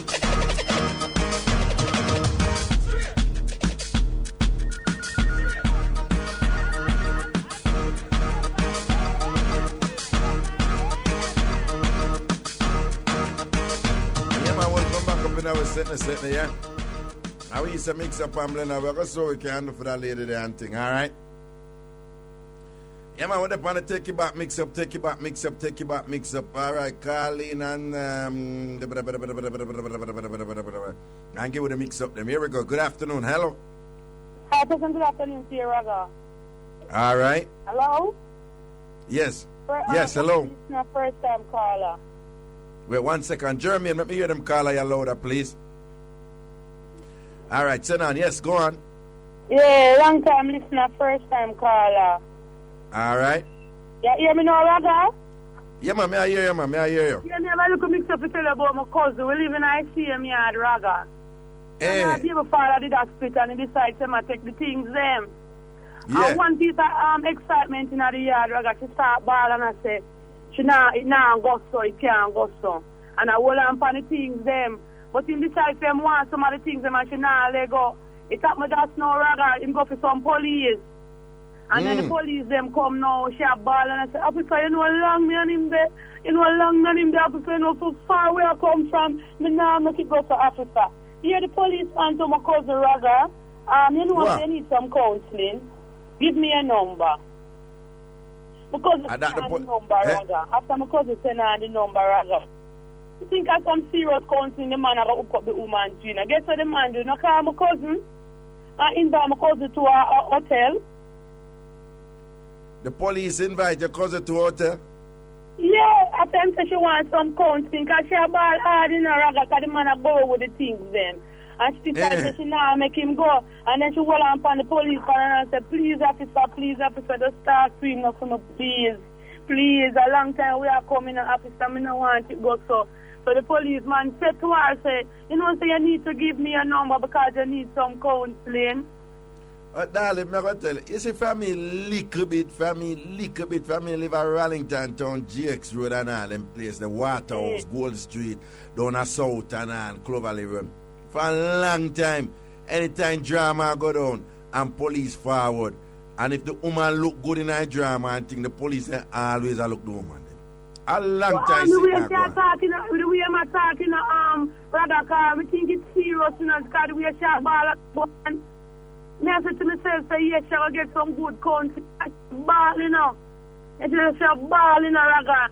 Yeah, man, we'll come back up in our setting, yeah? Now we used to mix up and blend. We're going to so we can do for that lady there and thing, all right? Yeah, man, what the plan to take you back, mix up, take you back, mix up, take you back, mix up. All right, Carlene and give you the mix up them. Here we go. Good afternoon. Hello. Hi, person. Good afternoon to you, Raga. All right. Hello? Yes. Yes, hello. It's my first time caller. Wait 1 second. Jermaine, let me hear them caller you louder, please. All right, sit down. Yes, go on. Yeah, long time listener, first time caller. All right. Yeah, hear me now, Raga? Yeah, man, I hear you, man. I hear you. You never I look mix up to tell you about my cousin. We live in ICM yard, Raga. And my father did a split and he decided to take the things them. Yeah. And one piece of excitement in the yard, Raga, she start bawling and I say, it now go so, it can't go so. And I hold on for the things them. But in decide them want some of the things them and she now let go. It happened just now, Raga, him go for some police. And then the police them come now, she a ball and I say, Officer, you know how long me and him there? You know how long me and him there, Officer, you know so far where I come from, me now make it go to Officer. Here the police man to my cousin Raga, you know if you need some counseling, give me a number. Because it's the number, Raga. After my cousin send her the number, Raga. You think I some serious counseling, the man I got hook up the woman to. I guess what the man do? I call my cousin, I invite my cousin to a hotel. The police invite your cousin to hotel? Yeah, I think she wants some counseling because she a ball hard in her Raga because the man a go with the things then. And she decided she now make him go. And then she hold on upon the police and say, please officer, just start screaming up for me, please. Please, a long time we are coming, officer, me no want to go so. So the policeman said to her, say, you know, say you need to give me a number because you need some counseling. Darling, I'm going to tell you, you see, family little bit, family live at Rallington Town, GX Road and all them place, the Waterhouse, Gold Street, down at South and all, Cloverly Road. For a long time, anytime drama go down and police forward, and if the woman look good in a drama and think the police always look the woman. A long time the way I'm talking, Raga, we think it's serious, you know, because the way she ball at one. I said to myself, say, yes, she will get some good country. Ball, you know. And she said, ball, you know, Raga.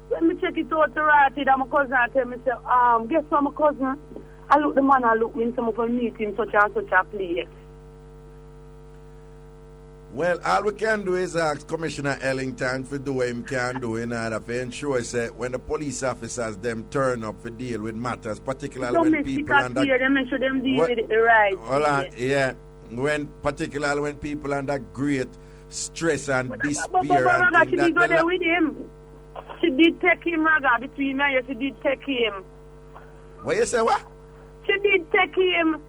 Let me check it out to right it. And my cousin tell me, say, guess what, my cousin? I look the man, I look me in some of a meeting, such and such a place. Well, all we can do is ask Commissioner Ellington to do what he can do in order to ensure that when the police officers them turn up to deal with matters, particularly when people under them should them deal with it the right. Hold on, yeah. Particularly when people under great stress and despair Raga, she did go there with him. She did take him, Raga, between me and you, she did take him. What you say, what? She did take him.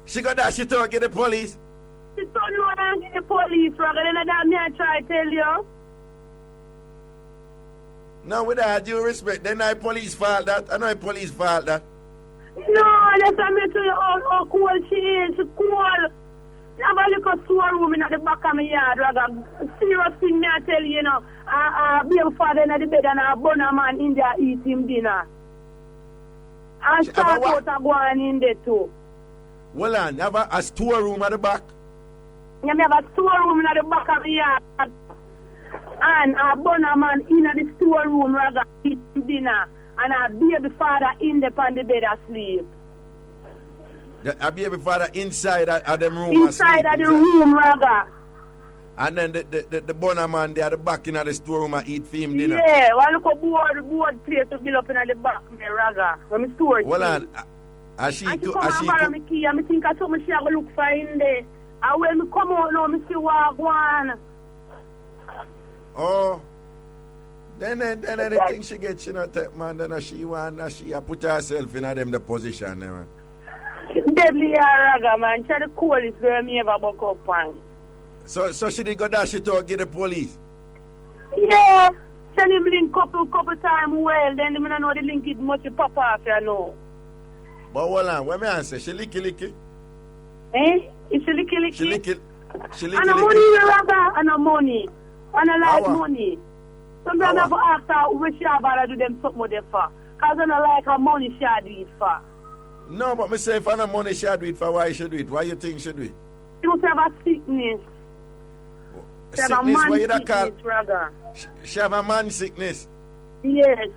She got that she told get the police? She told no one get the police, Raga, then that me I try to tell you. No, with all due respect, then I police fault that. I know I police fault that. No, let's admit to you how cool she is. She's cool. Have a little storeroom in the back of my yard, Raga. Serious thing me I tell you, you know. Be a father in the bed and a bunner man in there eat him dinner. And start out a go on in there too. Well, on, you have a storeroom at the back? You have a storeroom in the back of the yard. And a bunner man in the storeroom, Raga, eat him dinner. And a baby father in the bed asleep. A baby father inside of them room inside of the room, Raga. And then the bunner man there at the back in the storeroom and eat for him dinner. Yeah, well, look at board place to build up in the back, me, Raga. When me store it. Well, and she come and borrow me key, and me think I something she have to look for in there. And when me come out now, me see what Waan. Oh. Then anything she gets, you know, take man, then she put herself in the position, man. Deadly Raga, man. She's the coolest girl me ever buck up on. So she did go dash it out, get the police? Yeah. She did link couple times well, then I don't know the link is much pop off, you know. But hold on, what me answer? She licky? Eh? Is she licky? She licky. And a money, Raga, and a money. And I like money. Sometimes I have to ask her what she about to do them something with them for. Because I don't like her money she do it for. No, but me say if I have money she do it for, why she do it? Why you think she do it? She must have a sickness. She have a man sickness, Raga. She have a man sickness? Yes.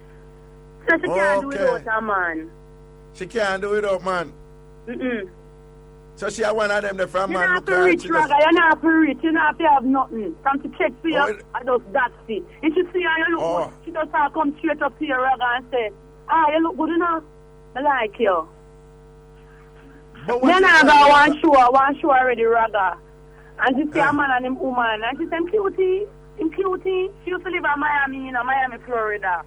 So she can't do it without a man. She can't do it without man? Mm-mm. So she have one of them the from man look at rich, Raga. You're not for rich. You're not to have nothing. Come to check for you, I just that's it. If she see her, you look good, she just come straight up to you, Raga, and say, you look good enough. I like you. Then I got one show already, Raga. And she see a man and him woman. And she said, him cutie. She used to live in Miami, Miami, Florida.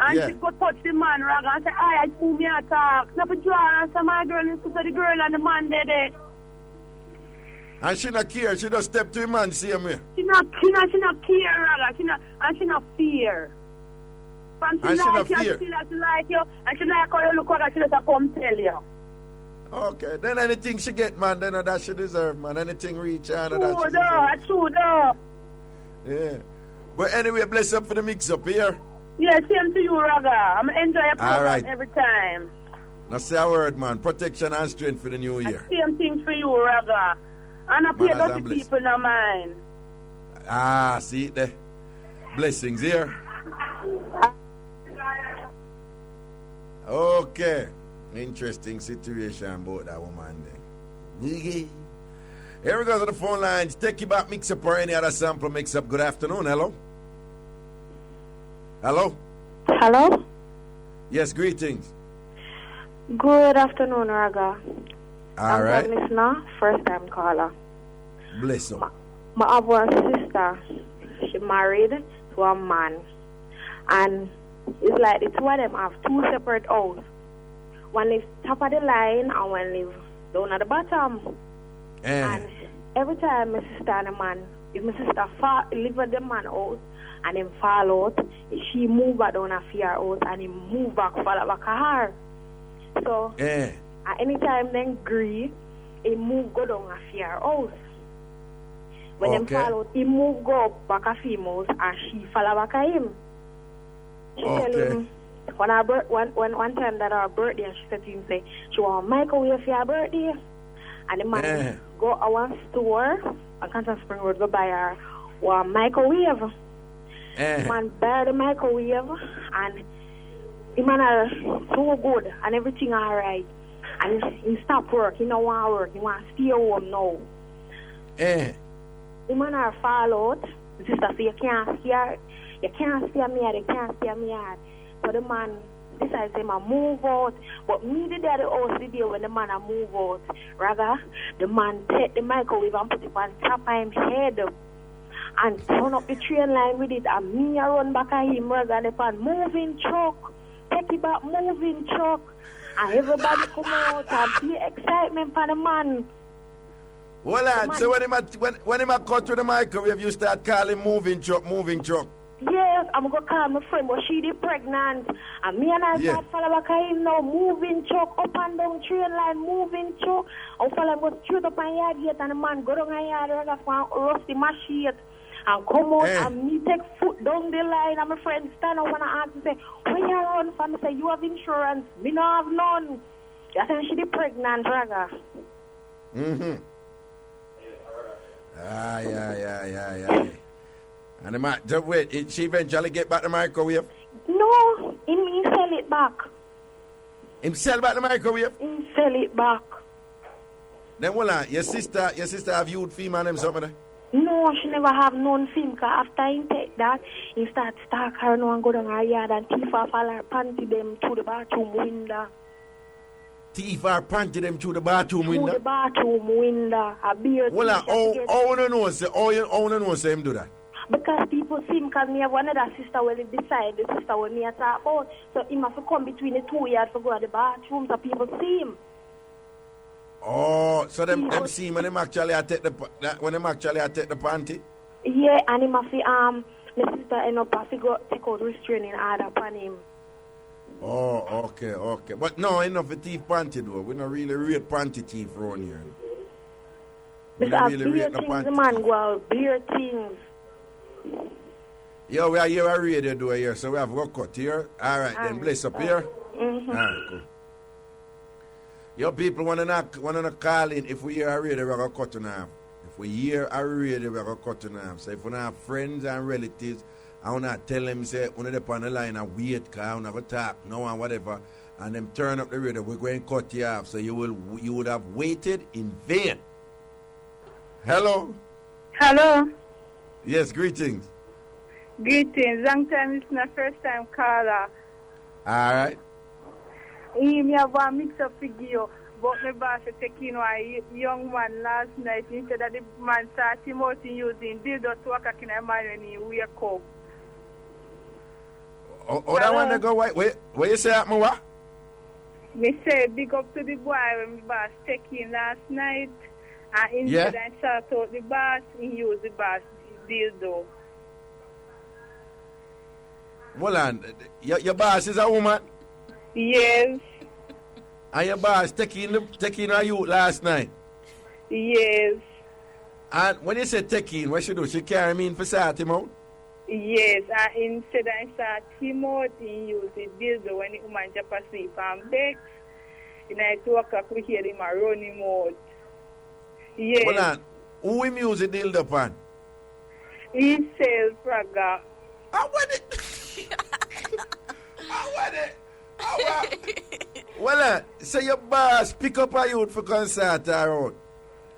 And she go touch the man, Raga, and say, I do me attack. Now for draw and say, my girl is to the girl and the man there. And she not care, she just step to him and see him here. She not care, Raga. She not fear. And she not fear. She like you, and she like how you look like she just come tell you. Okay, then anything she get, man, then that she deserve, man. Anything reach her, that she deserve. True, though. Yeah. But anyway, bless up for the mix-up here. Yeah, same to you, Raga. I'm enjoy your program every time. Now say a word, man. Protection and strength for the new year. Same thing for you, Raga. And I pray that the people in mind. Ah, see it there. Blessings here. Okay. Interesting situation about that woman there. Here we go to the phone lines. Take you back, Mixup or any other sample Mixup. Good afternoon. Hello? Hello? Hello? Yes, greetings. Good afternoon, Raga. All right. I'm a listener, first time caller. Bless you. My have a sister. She married to a man. And it's like the two of them have two separate houses. One lives top of the line and one lives down at the bottom. And every time my sister and the man, if my sister live at the man house and him fall out, she move back down a fear house and he move back, fall back a her. So at any time then agree, he move go down a fear house. When him fall out, he move go up back a female and she fall back a him. She tell him one time that her birthday, she said to him, say, she want microwave for her birthday. And the man go to one store, I can't Spring Road, go buy her one microwave. Man buy the microwave and the man are so good and everything alright. And he stop work, he don't want to work, he want to stay home now. The man are fall out. The sister say, you can't stay me out, you can't stay me out. So the man decides to move out. But me the daddy house the day when the man move out. Rather, the man take the microwave and put it on top of his head and turn up the train line with it. And me I run back at him rather than moving truck. Take it back, moving truck. And everybody come out and be excitement for the man. Well, so when him cut to the microwave, you start calling moving truck. Yes, I'm going to call my friend, but she is pregnant. And me and I start follow back him now, moving truck, up and down train line, moving truck. I follow him, go straight up my yard gate, and the man go down my yard, and that's one rusty machine. And come out, and me take foot down the line, and my friend stand up and I ask him, say, where you run from? I say, you have insurance. Me no have none. I say, she is pregnant, Raga. Yeah. And the man, just wait, she eventually get back the microwave? No, he sell it back. Him sell back the microwave? He sell it back. Then hold on, your sister have viewed film and them something there? No, she never have known film, because after he take that, he start stalk her now and go down her yard and thief off all her panty them through the bathroom window. Thief her panty them through the bathroom window? Through the bathroom window. A beard. Hold on, how you know say him do that? Because people see him, because me have one other sister where they decide the sister when me talk about. So he must come between the two yards to go to the bathroom so people see him. Oh, so them see him when them actually take the panty? Yeah, and he must my sister end up have to go take out restraining order upon him. Oh, okay. But no, enough for thief panty though. We not really rate panty thief around here. Because beer things, the man go out, beer things. Yo, we are here a radio do here, so we have work cut here. Alright then, bless up here. Alright, cool. Yo, people wanna call in. If we hear a radio, we're gonna cut in half. If we hear a radio, we're gonna cut in half. So if we have friends and relatives, I wanna tell them, say, when they're on the line and wait, cause I wanna go talk, no and whatever, and them turn up the radio, we're going to cut you off. So you would have waited in vain. Hello? Yes, greetings. Long time listener, first time caller. Alright. Me have one mix-up figure, but my boss taking a young man last night. Instead of the man started him out using dildo to work in a man when he wake up. Oh, that one they go white. Wait, you say that, what? Me say big up to the boy when the boss check in last night. And instead I shout out the boss, he used the boss dildo. Hold on. Your boss is a woman? Yes. And your boss taking a youth last night? Yes. And when you say taking, what she do? She carry me in for sort him out? Yes, and instead I start him out, he used the dildo when the woman jump asleep and beg. And at 2 o'clock we hear him and run him out. Yes. Hold on. Who him use the dildo pan? He sells Praga. I want it. Well, so your boss pick up a youth for concert her out.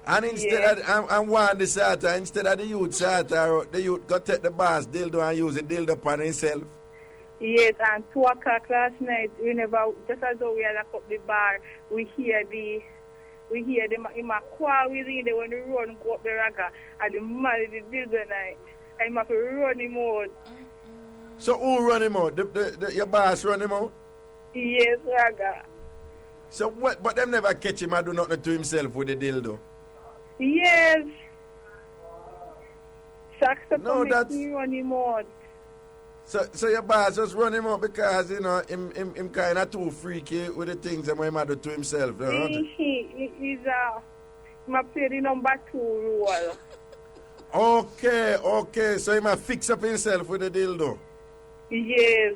And instead of and Waan the sort instead of the youth sort her out, the youth go take the boss dildo and use the dildo pan himself. Yes, and 2 o'clock last night, just as though we had locked up the bar, we hear them in my quarrel with him when they run go up the Raga and the man in the dildo night. And have to run him out. So who run him out? Your boss run him out? Yes, Raga. So what? But them never catch him and do nothing to himself with the dildo. Yes. Shaksa no, that's run him out. So your boss just run him out because him kind of too freaky with the things that he might do to himself. He's play the number 2 role. Okay. So he might fix up himself with the dildo. Yes.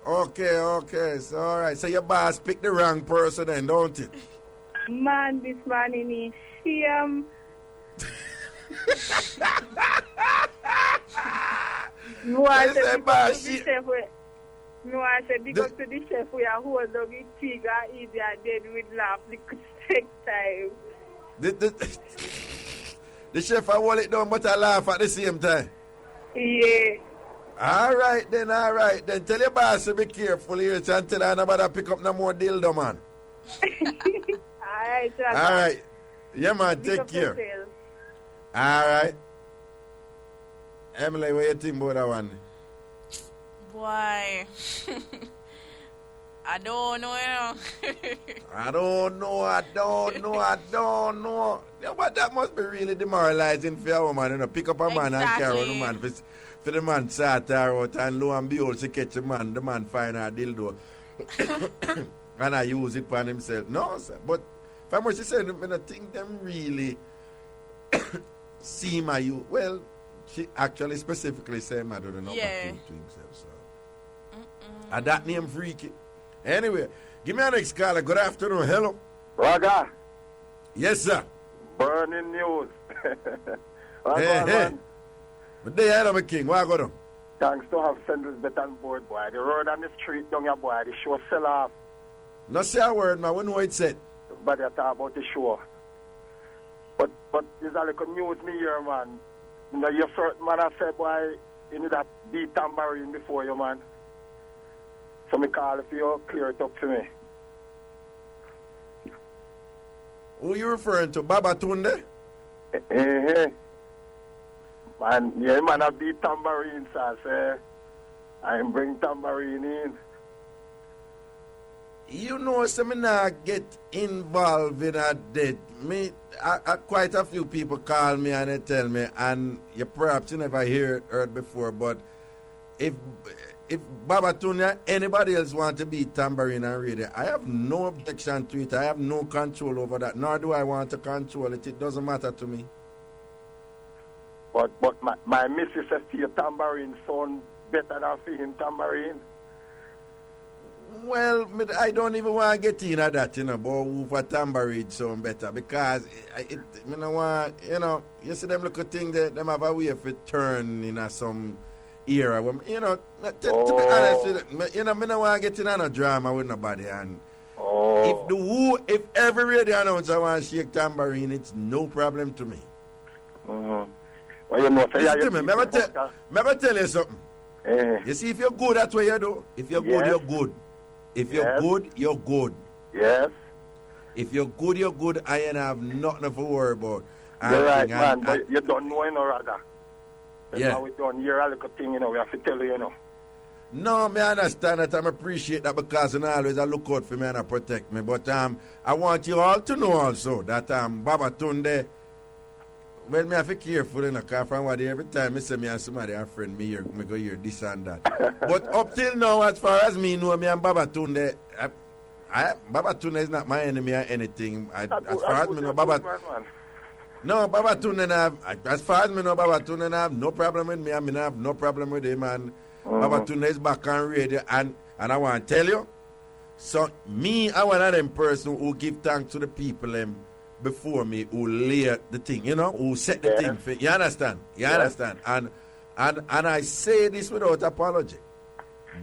Okay. So all right. So your boss picked the wrong person then, don't it? Man, this man in him. No, I said because to the chef. No, I said because to the chef we are hold up the pig and eat and then we laugh the next time. The chef I hold it down but I laugh at the same time. Yeah. All right then. Tell your boss to be careful here until I never pick up no more dildo, man. All right. Yeah, man, take care. All right. Emily, what you think about that one? Boy. I don't know, I don't know. Yeah, but that must be really demoralizing for a woman, Pick up a man and carry on the man for the man sat her out and lo and behold, she catch the man find her dildo. And I use it for himself. No, sir. But for much she said, I think them really see my you. Well, she actually specifically said I don't know what to himself. So. And that name freaky. Anyway, give me an next caller. Good afternoon. Hello. Raga. Yes, sir. Burning news. Hey. But they had a king. Why go down? Thanks to have Sanders bet on board, boy. The road on the street down here, boy. The show sell off. No say a word, man. We know what it said. But they talk about the show. But there's a little news me here, man. You know, your first man I said, boy, you need that beat Tambourine before you, man. So me call if you clear it up to me. Who you referring to? Baba Tunde? Man, yeah, man, I beat Tambourine, so I say, I bring Tambourine in. You know, so me not get involved in that. Quite a few people call me and they tell me, and you perhaps you never heard before, but if Baba Tunya, anybody else want to beat Tambourine and Reggae, I have no objection to it. I have no control over that, nor do I want to control it. It doesn't matter to me. But my missus says to your Tambourine sound better than for him Tambourine. Well, I don't even want to get into that, but who for Tambourine sound better, because I don't want, you see them little things that them have a way of it turn in some era. To be honest with you, I don't want to get in no drama with nobody. And if every radio announcer want to shake Tambourine, it's no problem to me. Well, you know, listen to me. Never tell you something. You see, if you're good at what you do, if you're good, you're good. If you're good, you're good. Yes. If you're good, you're good. I ain't have nothing to worry about. You're right, man. But you don't know, Raga. Yeah. Now we don't hear a little thing, we have to tell you, No, me understand that. I appreciate that because you always I look out for me and I protect me. But I want you all to know also that Baba Tunde, well, me have to be careful in the car from what every time I say me and somebody a friend me go hear this and that. But up till now, as far as me know, me and Baba Tunde, Baba Tunde is not my enemy or anything. As far as me know, Baba Tunde, as far as me know, Baba Tunde have no problem with me. I mean, I have no problem with him. And Baba Tunde is back on radio. And I want to tell you, so me, I one of them person who give thanks to the people before me who lay the thing, who set the thing for you understand? You understand? And I say this without apology.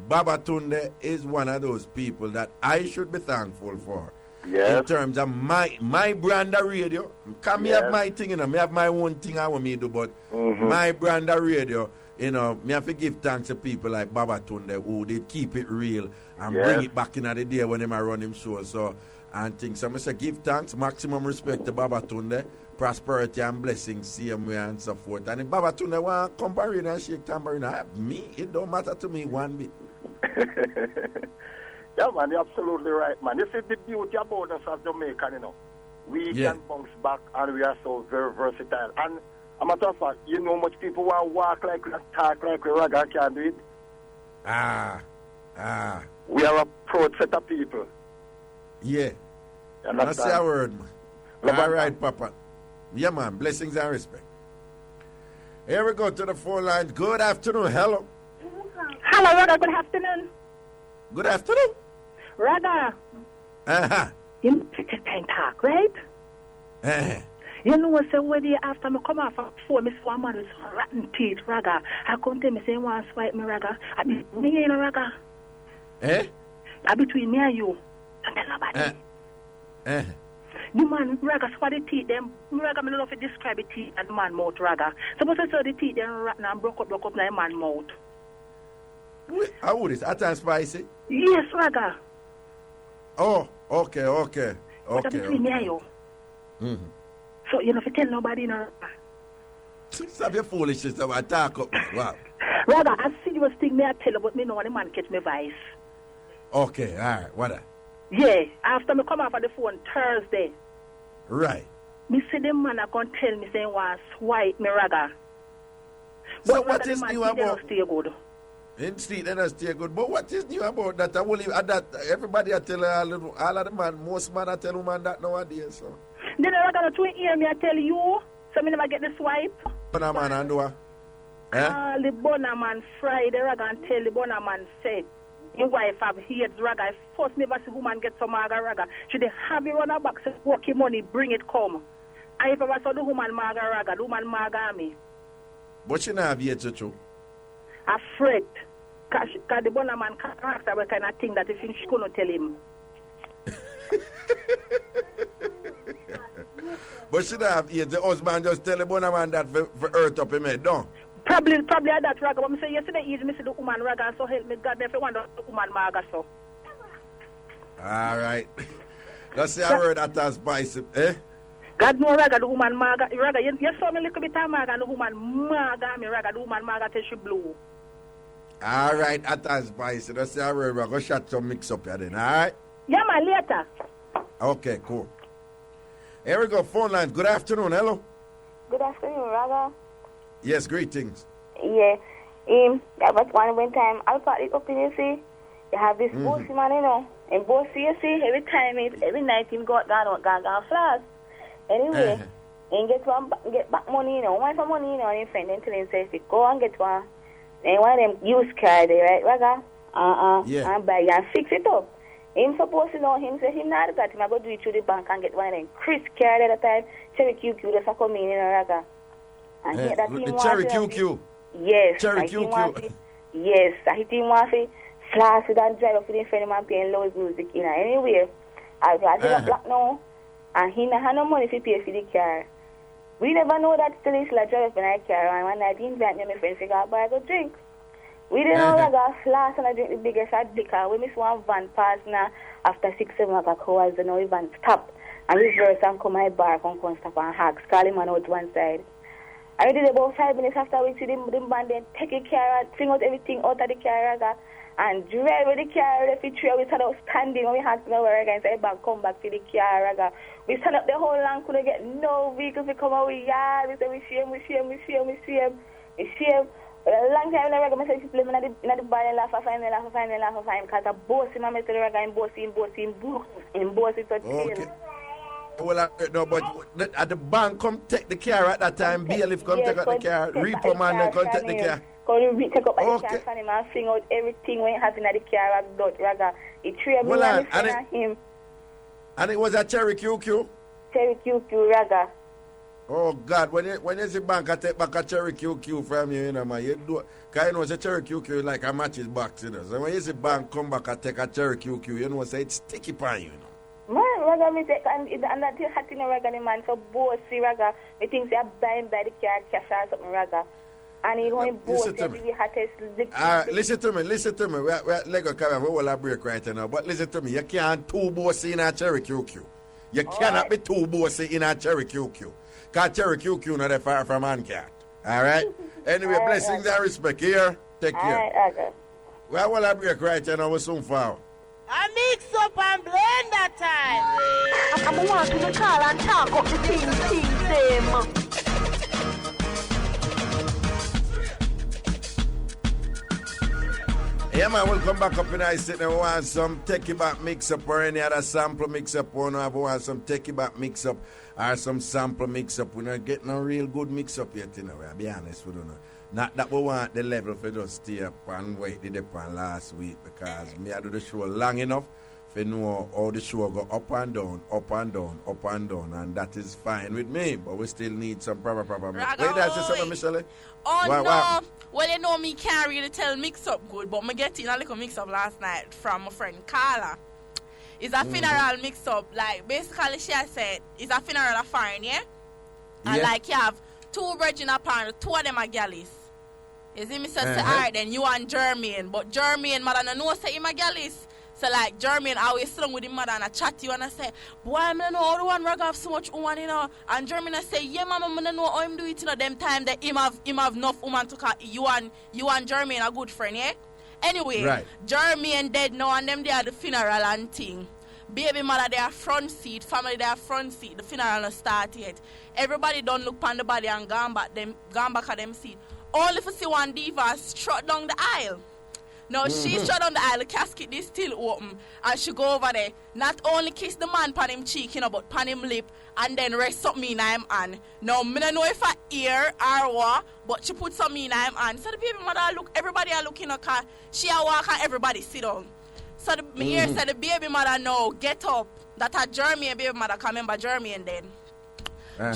Baba Tunde is one of those people that I should be thankful for. In terms of my brand of radio. Because me have my thing, me have my own thing I want me to do, but my brand of radio, me have to give thanks to people like Baba Tunde who did keep it real and bring it back in the day when him run him show. So and things. So I say give thanks, maximum respect to Baba Tunde, prosperity and blessings, same way and so forth. And if Baba Tunde want to come Tambourine and shake Tambourine, me, it don't matter to me one bit. Yeah, man, you're absolutely right, man. This is the beauty about us as Jamaican, We can bounce back and we are so very versatile. And a matter of fact, much people want to walk like we, talk like we, Raga can do it. We are a proud set of people. Yeah. That's a word, man. All right, Papa. Yeah, man. Blessings and respect. Here we go to the phone lines. Good afternoon. Hello. Hello, Raga. Good afternoon. Good afternoon. Raga. You take time talk, right? You know what, so when after me come off of phone, me saw a man with rotten teeth, Raga. I come tell me, say, want to swipe me, Raga. I be me, Raga. I between me and you. Don't tell nobody. The man, Raga, swallow the teeth, them, Raga, I don't know if you describe the teeth and the man mouth, Raga. Suppose I saw the teeth, them rotten and broke up now the man mouth. How would it? That spicy? Yes, Raga. Oh, okay. But between me and you. So, if you tell nobody, Stop your foolishness about talk up. Wow. Raga, I see you thing me I tell you, but me know when the man catch me voice. Okay, all right. What that? Yeah, after me come off of the phone Thursday. Right. Me see the man I can tell me saying was swipe me, Raga. So what is new about? Stay good. In street they don't stay good. But what is new about that? I will that everybody I tell all of the man, most man I tell woman that nowadays. So. Then I got to hear me I tell you, so me never get the swipe. Bonner man and do the Bonner man Friday, Raga, and tell the Bonner man say, your wife have heard Raga. If first never see woman get some Raga, should they have you run her back, say, work your money, bring it come. And if I saw the woman Raga, the woman me. But she not have yet to true. Afraid. Because the Bonner man character was kind of thing that if she couldn't tell him. But she not have yet. The husband just tell the Bonner man that for earth up him head, don't? Probably at that, Raga. But I say yesterday evening, I see the woman Raga, so help me God, if you want the woman Marga, so. All right. Let's say I heard that as spicy, God know Raga, the woman Marga. Raga, you saw me a little bit of Marga, and the woman Marga me, Raga, the woman Marga till she blew. All right, that as spicy. Let's say I heard we're going to shot some mix up here then, all right? Yeah, man, later. Okay, cool. Here we go, phone line. Good afternoon, hello. Good afternoon, Raga. Yes, greetings. Yeah. That was one time I thought it up in you see. You have this bossy man, And bossy you see, every night him go flash. Anyway, and get back money, want some money, and your friend and tell him say go and get one. And one of them use card, right, Raga? Yeah. And buy and fix it up. Him supposed to know him say him not that him I go do it through the bank and get one of them Chris card at the time, Cherry QQ that's come in, Raga. And get that the Cherry QQ. Yes. Cherry QQ. Yes, I hit him one for flash with and drive up with him friend man playing loud music, Anyway, I did black now, and he not have no money to pay for the car. We never know that still is like drive up in a car, and one night he invite me and my friend to go buy a drink. We didn't know that I flash and I drink the biggest liquor. We miss one van pass now after 6-7 o'clock hours, and now even stop. And reverse and come my bar, come stop and hacks. Call him on out one side. And we did about 5 minutes after we see the man then take the car, fling out everything out of the car, Raga, and drive with the car, the feature, we started standing, and we had to know where Raga and say, back, come back to the car, Raga. We stand up the whole long, couldn't get no vehicles to come out with yard. We said, we see him. A long time, Raga, I said, she play in the bar and laugh, I find because I boss him, I met the Raga and boss him to okay. Well, no, but at the bank come take the car at that time. Bailiff come take out the car. Reaper man come take the car. Come take up the car from him and fling out everything when it has in the car. Raga, it treated me and him. And it was a Cherry QQ? Cherry QQ, Raga. Oh, God, when you see bank, I take back a Cherry QQ from you, you know, man. You do, because you know, it's a Cherry QQ like a matches box, you know. So when you see bank come back, I take a Cherry QQ, you know, say it's sticky pan, you know. Man, Raga, me take, and that is hot in the Raga, the man, so bossy, Raga. Me think they are buying by the car, cash or something, Raga. And he going bossy, the hottest. Listen to me. We're Lego Carver, we will have break right now. But listen to me, you can't too bossy in a Cherry QQ. You cannot be too bossy in a Cherry QQ. Because Cherry QQ not that far from Ancat. All right? Anyway, all blessings and respect here. Take care. All right, okay. Well, we'll have break right now. We're soon far. I mix up and blend that time. I'm want to call and talk up the things them. Yeah, man, we'll come back up in I sit and want some Techie Back Mix-Up or any other sample mix-up. Or no, want some Techie Back Mix-Up or some sample mix-up. We're not getting a real good mix-up yet, you know. I'll be honest with you. Not that we want the level for just stay up and wait the upon last week, because me I do the show long enough for know how the show go up and down, and that is fine with me. But we still need some proper mix. Wait, that's something, Michelle? Oh, no. Well, you know me can't really tell mix-up good, but me get in a little mix-up last night from my friend Carla. It's a funeral mix-up. Like, basically, she has said, it's a funeral of foreign, yeah? And, like, you have 2 virgin upon, 2 of them are galleys. You see me say, alright, then you and Jermaine. But Jermaine, mother, no know say him a galleys. So, like, Jermaine always strong with him mother and I chat to you and I say, boy, I don't know how the one Raga have so much woman, you know. And Jermaine I say, yeah, mama, I don't know how him do it, you know, them time that him have enough woman to call you and Jermaine a good friend, yeah? Anyway, Jermaine dead now and them they are the funeral and thing. Baby mother they are front seat, family they are front seat, the funeral not start yet. Everybody don't look on the body and gone back at them seat. Only for see one diva strut down the aisle. Now she strut down the aisle, the casket is still open, and she go over there. Not only kiss the man pan him cheek, you know, but pan him lip, and then rest up me in him hand. Now me don't know if I ear or what, but she put some in him hand. So the baby mother look, everybody are looking at her. She a walk and everybody sit down. So the ear said the baby mother no get up. That a Jermaine baby mother come remember Jermaine then.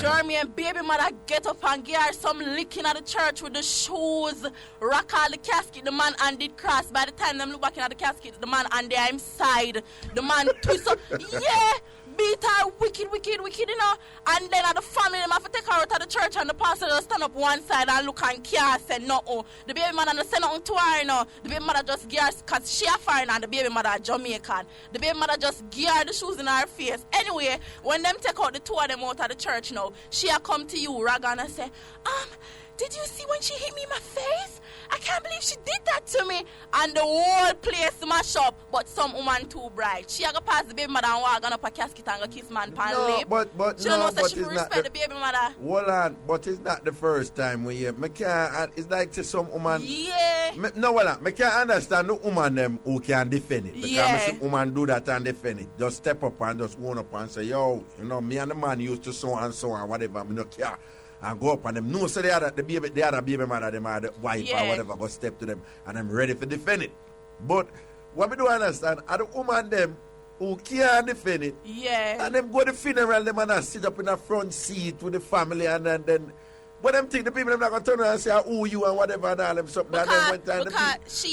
Jeremy and baby mother get up and give her some licking at the church with the shoes, rock all the casket, the man and did cross. By the time them look back at the casket, the man and they are inside. The man twist up, yeah, beat her wicked, you know. And then at the family, them have to take her out of the church and the pastor just stand up one side and look and care, say no. The baby mother don't say nothing to her, you know. The baby mother just give her, because she a foreigner and the baby mother a Jamaican. The baby mother just give her the shoes in her face. Anyway, when them take out the 2 of them out of the church now, she a come to you, Raga, and say, did you see when she hit me in my face? I can't believe she did that to me. And the whole place smash up, but some woman too bright. She a go pass the baby mother and walk up a casket and go kiss man pan lip. But she don't know that she respect the baby mother. Hold on, but it's not the first time we hear. Me can't, it's like to some woman. Yeah. Me can't understand the woman them who can defend it. Because me see woman do that and defend it. Just step up and just warn up and say, yo, you know, me and the man used to so and whatever, me no care. And go up and them know so the other baby mother, them are the wife or whatever, go step to them and I'm ready for defend it. But what we do understand are the woman them who can't defend it. Yeah. And them go to the funeral, them and sit up in the front seat with the family and then but them think the people them not gonna turn around and say who you and whatever and all them something.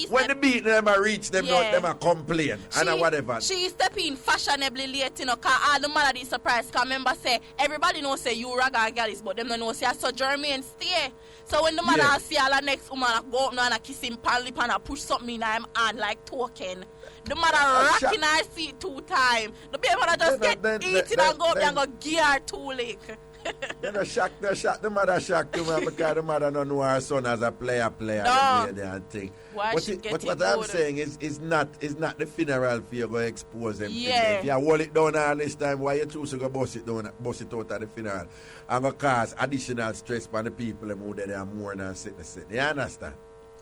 When the beat them a reach them them a complain and whatever. She step in fashionably late, you know, cause all the mother is surprised. Cause remember say everybody know say you Raga and Gallis, but them don't know say so Jermaine stay. So when the mother see all the next woman go up now and kiss him pan lip and push something in him hand like token. The mother rocking her seat 2 times. The baby mother just get eating and go up and go gear 2 lick. They shock the mother shock too, man, because the mother don't know her son as a player No. and thing. Why she But get what it I'm older? saying is not the funeral for you go expose them. Yeah. If you hold it down all this time, why you choose to go bust it out at the funeral? And go cause additional stress for the people who they are mourn and sit. You understand?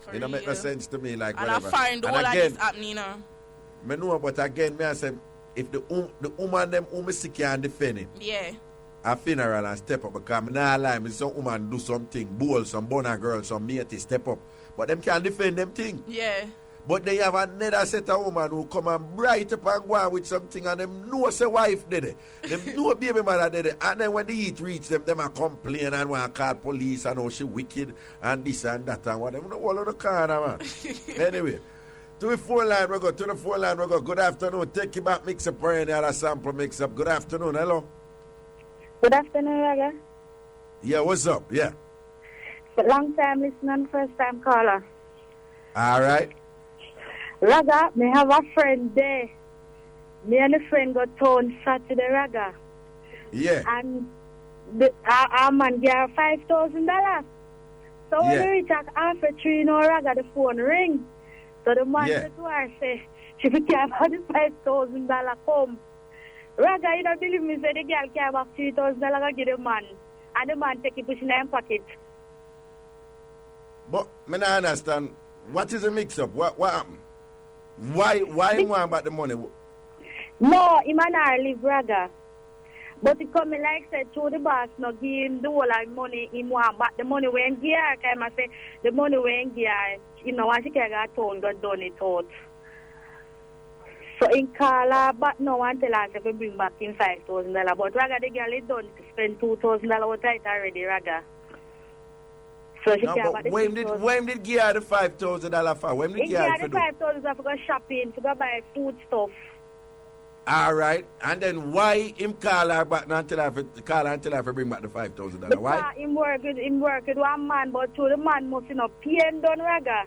For It don't make no real. sense to me, like And whatever. I find all of this happening, you know. Me know, but again, me I say, if the woman them who me sick can defend it, Yeah. a funeral and step up, because me nah lie, me some woman do something, bowl, some bonner girl, some matey step up, but them can defend them thing. Yeah. But they have another set of woman who come and bright up and go on with something, and them know say wife did it. Them know baby mother did it. And then when the heat reach them a complain and want to call police and how she wicked and this and that and whatever. No all on the corner, man. Anyway, to the phone line we go. Good afternoon. Take you back, Mixup or any other sample Mixup. Good afternoon. Hello. Good afternoon, Raga. Yeah, what's up? Yeah. Long time listener, first time caller. All right. Raga, me have a friend there. Me and a friend got town Saturday, Raga. Yeah. And our man gave her $5,000. So when Yeah. we reach at half a tree, Raga, the phone ring. So the man Yeah. said to her, say, she can't have the $5,000 come. Raga, you don't believe me, say the girl can't have $3,000 to give the man. And the man take it push in her pocket. But me not understand. What is a mix-up? What happened? Why you want about the money? No, he man not live Raga. But he come like said to the boss, no give him the whole of money he want, but the money when give her, I say the money when give her, you know, once she can get town, got done it out. So in call her back now and tell her if we bring back in $5,000. But Raga the girl is done to spend $2,000 out right already, Raga. So she No, can't but buy the when did give her the $5,000 for? When did he give her give for her do? the $5,000 to go shopping, to go buy food stuff. All right. And then why him call her back and tell her to bring back the $5,000? Why? Because him work with one man, but to the man must not pay him done, Raga.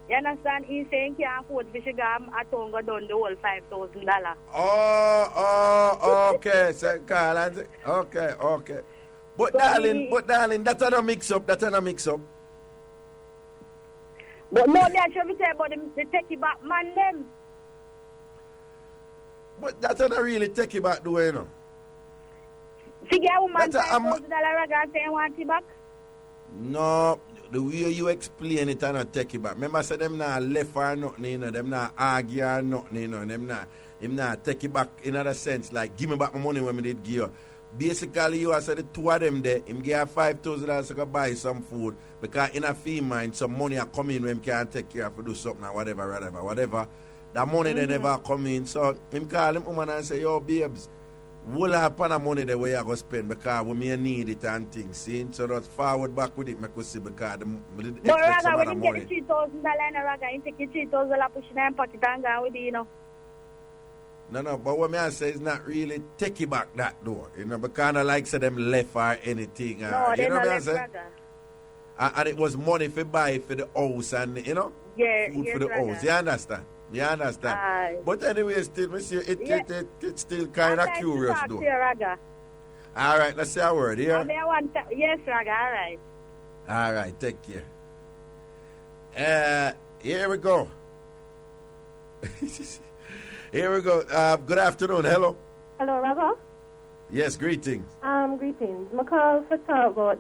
You understand? He saying he can't afford to go at home go down the whole $5,000. Oh, okay. So call and say, okay. But So darling, that's not a mix-up. But no, me should be tell about the take it back man them. But that's not really take it back the way, you know. Figure a woman That's a- $5,000 Raga saying want it back. No, the way you explain it and not take it back. Remember, say them not left or nothing, you know. Them not argue or nothing, you know. Them not take it back in other sense. Like, give me back my money when me did give you. Basically, you have said the two of them there. Him give her $5,000 to go buy some food. Because in a fee mind, some money are coming when him can't take care of to do something or whatever. That money they never come in. So, him call him woman and say, yo, babes, we'll have a money the way I go spend because we may need it and things. See? So that's forward back with it, make us see because the But Raga, when him get the $3,000 in a Raga, he take the $3,000 push in her pocket and go with it, you know. No, but what me I say is not really take it back that door. You know, but kind of like say them left or anything. No, you they know not what I left say? Raga. And it was money for buy for the house and, you know, Yeah, food yes, for the Raga. house. You understand? Aye. But anyway, still, me see, Yeah. it's still kind of I'd like to curious talk though. to you, Raga. All right, let's say a word here. And I want yes, Raga, all right. All right, take care. Here we go. Here we go. Good afternoon. Hello. Hello, Raga. Yes, greetings. Greetings. I call for talk about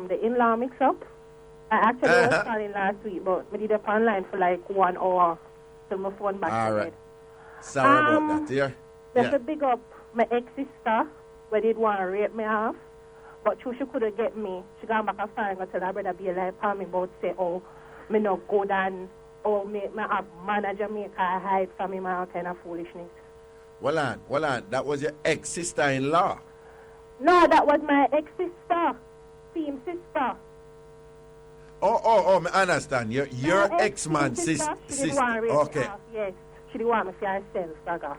the in-law mix-up. I actually was calling last week, but I did it online for like 1 hour till my phone back. All right. Sorry about that. Here. Just to big up my ex-sister, where did want to rape me off, but she couldn't get me. She got back and find and tell her brother be like, palm me about say, oh, me not good and oh, me a manager Jamaica hide from him and all kind of foolishness. Well on. That was your ex-sister-in-law. No, that was my ex-sister, team sister. Oh, I understand. Your My ex-man, sister. sister. She did want to rape me Okay. off, yes. She did want me for herself, Raga.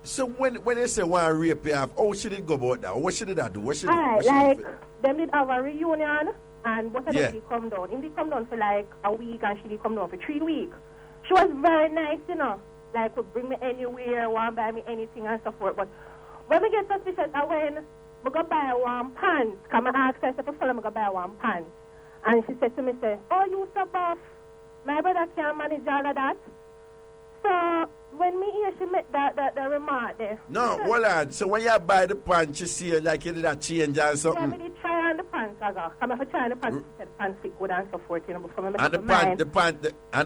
So when you say want to rape you off, oh, she did go about that. What should did that do? What should Alright, like, them did have a reunion, and both of Yeah. them did come down. Him did come down for like a week, and she did come down for 3 weeks. She was very nice, you know. Like, would bring me anywhere, want buy me anything and so forth. But when we get suspicious, I when I go buy one pants. Come and ask her, I said, follow, I go buy one pants. And she said to me, say, oh, you so buff. My brother can't manage all of that. So, when me hear she make the remark there. No, hold on. So when you buy the pants, you see like you did a change or something? Yeah, me did try on the pants, I go. Come if I try on the pants, she said the pants fit good and so forth, you know, before I make And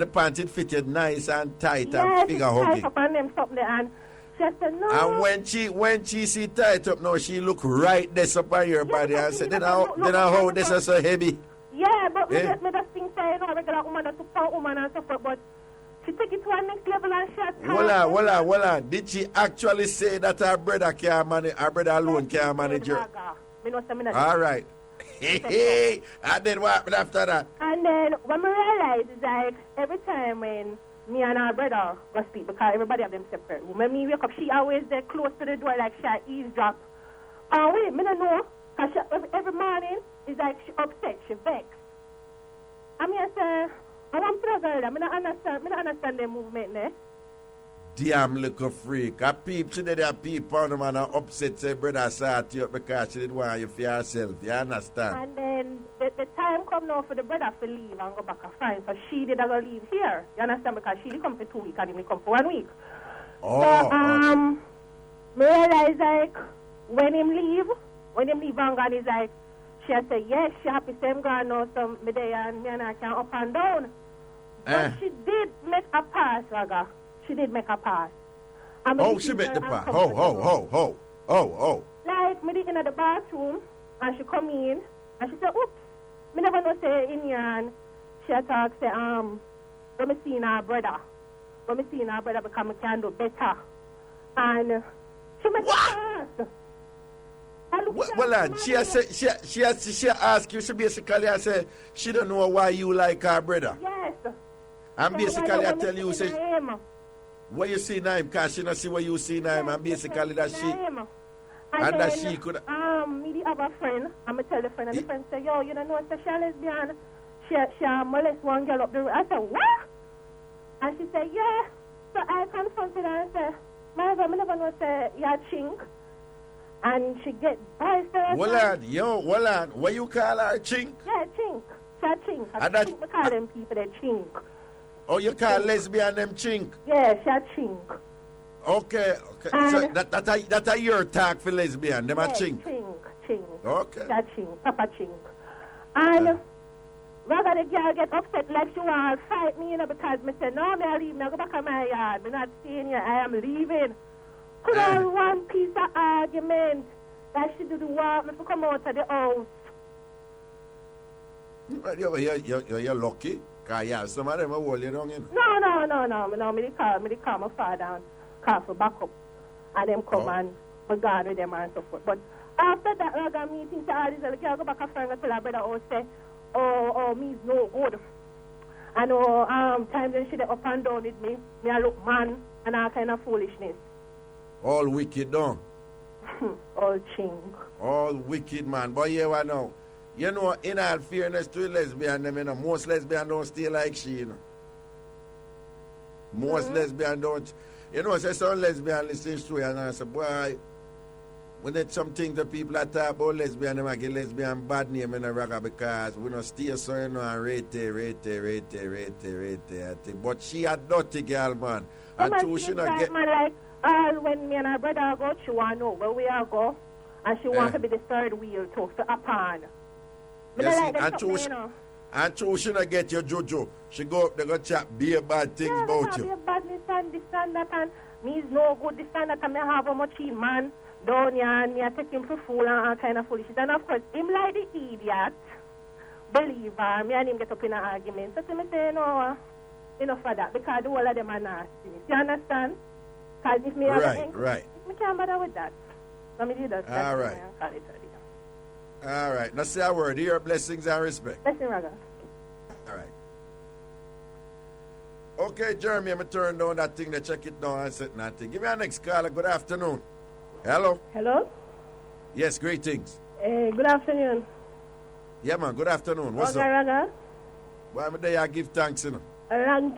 the pant, it fitted nice and tight and figure hugging. hugging. Up on them something there and she said, no. And when she see tight up now, she look right this up on your body and say, then how this is so heavy? Yeah, but me just think say, you know, a regular woman, that's a poor woman and so forth, but she take it to a next level and she had time. Hold on. Did she actually say that her brother can't manage, her brother alone can't manage her? All right. And then what happened after that? And then when we realized is like every time when me and our brother go sleep, because everybody have them separate room. When me wake up, she always there close to the door like she eavesdrop. And wait, me don't know, because every morning it's like she upset, she vexed. I mean, I say, I want to girl, I don't understand the movement there. Damn little freak. A peep, she did a peep on the man and upset say brother sat you up because she didn't want you for yourself. You understand? And then the time come now for the brother to leave and go back and find. So she did go leave here. You understand? Because she did come for 2 weeks and he come for 1 week. Oh, so, me realize like when him leave and gone, he's like, she say, yes, she happy same gone now, so me there and me and I can up and down. But she did make a pass, Raga. She did make a pass. She made the pass. Oh. Like, me did in the bathroom, and she come in, and she said, oops, me never know say in here, and she talk, say, when me see her brother because me can do better. And she made a pass. Well, she asked you, she basically said she don't know why you like her brother. Yes. And basically I tell you, say, what you see now, because she don't see what you see now, and basically that she, and that she could. Me the other friend, I'm going to tell the friend, and the friend say, yo, you don't know, she's a lesbian. She molest one girl up the road. I said, what? And she said, yeah. So I confronted her and said, my husband, I never know, say, you're chink. And she get boisterous. Hold on. What you call her, chink? Yeah, chink. She's chink. I call them people, they chink. Oh, you call lesbian them chink? Yeah, she's chink. Okay. So that's your tag for lesbian, them are chink? Chink. Okay. She's chink, Papa chink. And rather the girl get upset like she want to fight me, you know, because me say, no, I leave, I go back to my yard. I'm not staying here, I am leaving. Could have one piece of argument that she do the work me to come out of the house. You're lucky. Because yeah, some of them are holding on. No. Me call my father and call for backup. And them come and we guard with them and so forth. But after that, I got meeting to all these other girls, go back and friend and tell her brother, say, me's no good. And times when she up and down with me I look man and all kind of foolishness. All wicked, don't? All chink. All wicked, man. But yeah, now. You know, in all fairness to lesbian, them, you know, most lesbians don't stay like she, you know. Most lesbians don't. You know, say some lesbian listen to you and I say, boy, when it's something that people are talking about lesbian, them get lesbian bad name in the Raga because we don't stay so, you know, and rate. But she a dirty girl, man. And two, she not get... Man, like, when me and her brother go, she want to know where we are go, and she want to be the third wheel to upon. And true, she not get your jojo. She go up, they go chat be bad things about you. Yeah, badness and this and that, and me is no good, this and that, and I have a machine man down here, and me I take him for fool and all kind of foolishness. And of course, him like the idiot, believer, me and him get up in an argument. So me say, no, enough for that, because the whole of them are nasty. You understand? Because if me right. Me can't bother with that. So me do that. All right. All right. Now say a word. Here, blessings and respect. Blessing, Raga. All right. Okay, Jeremy, I'm going to turn down that thing to check it down and set nothing. Give me a next caller. Good afternoon. Hello? Hello? Yes, greetings. Good afternoon. Yeah, man, good afternoon. What's up? Raga? Why am I there? I give thanks, you know. A long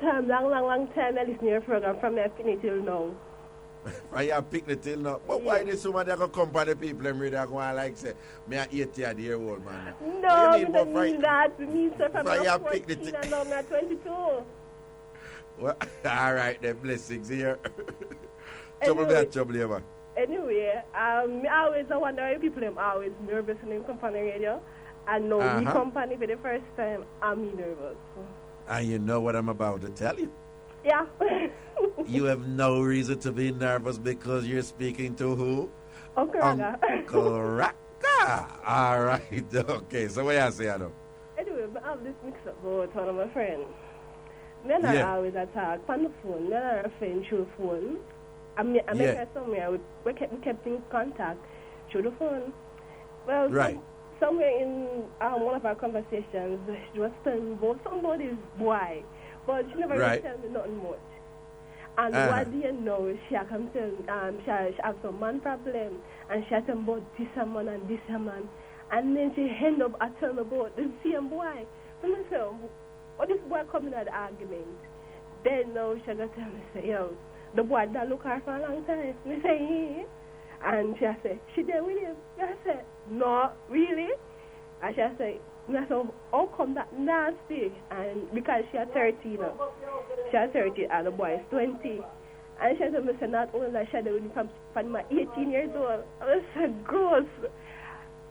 time I listen to your program from the afternoon till now. And you pick the till now. But why this woman that go come for the people and read that going like say, me a 80-year-old man? No, I don't mean that. Me, sir, from Why you 14 pick the and now I'm 22. Well, all right, then blessings here. Trouble Anyway. trouble here, man. Anyway, I wonder why people are always nervous when they come on the radio. And now we company for the first time, I'm nervous. And you know what I'm about to tell you. Yeah. You have no reason to be nervous because you're speaking to who? Uncle Raga. Uncle Raga. All right. Okay. So what you say, Adam? Anyway, I have this mix-up with one of my friends. Men are always attack on the phone. Men are friends through the phone. I met her somewhere. We kept in contact through the phone. Well, somewhere in one of our conversations, she was telling me about somebody's boy, but she never really tell me nothing much. And what do you know? She come tell she have some man problem, and she tell me about this man and this man, and then she end up telling me about the same boy. So I say, oh, this boy coming at the argument. Then now she got tell me say, yo, the boy that look her for a long time. I say, yeah. And she said, she there with him. I said, no, really? And she said, how come that nasty? And because she had 30 now. She had 30 and the boy is 20. And she said, Mr. Not only that she had with him from my 18 years old. I said, gross.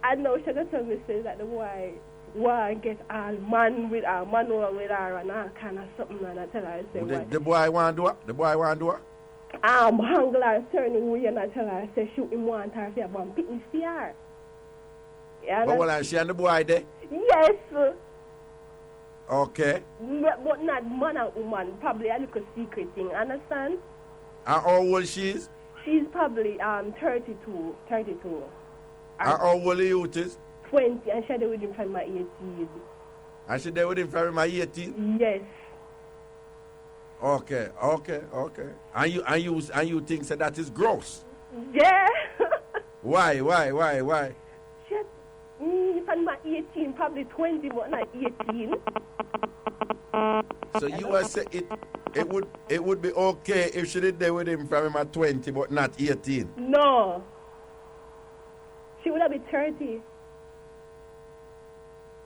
And now she got to me say that the boy want get all man with her, man over with her and all kind of something. And I tell her, I say, the boy want to do what? The boy want to do what? Handle her turning way and I tell her, I say, shoot him want her for one picnic for her. Yeah, but well, she and the boy there? Yes. Okay. But not man and woman, probably a little secret thing, understand? And how old she is? She's probably 32. And how old the youth is? 20, and she's there with him from my 18. And she's there with him from my 18? Yes. Okay. And you think so that is gross? Yeah. Why? She's from my 18, probably 20, but not 18. So you are saying it would be okay if she did there with him from him at 20, but not 18? No. She would have been 30.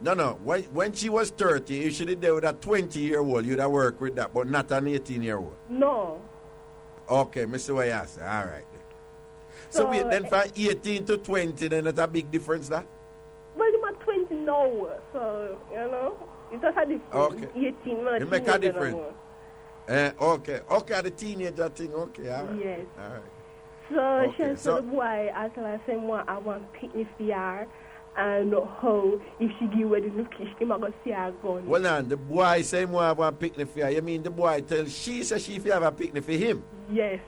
No. When she was 30, if she did there with a 20-year-old, you'd have worked with that, but not an 18-year-old? No. Okay, Mr. Wayasa, all right. So wait, then from 18 to 20, then that's a big difference, that? Well, I'm at 20 now, so, you know, it's just a difference. Okay. 18, man. It make a difference. Okay, the teenager thing, okay, all right. Yes. All right. So she said the boy, after I said, I want picnic for her. And how, if she give her the look, she might go see her gun. Well, now, the boy say I want picnic for her. You mean the boy tell she say she have a picnic for him? Yes.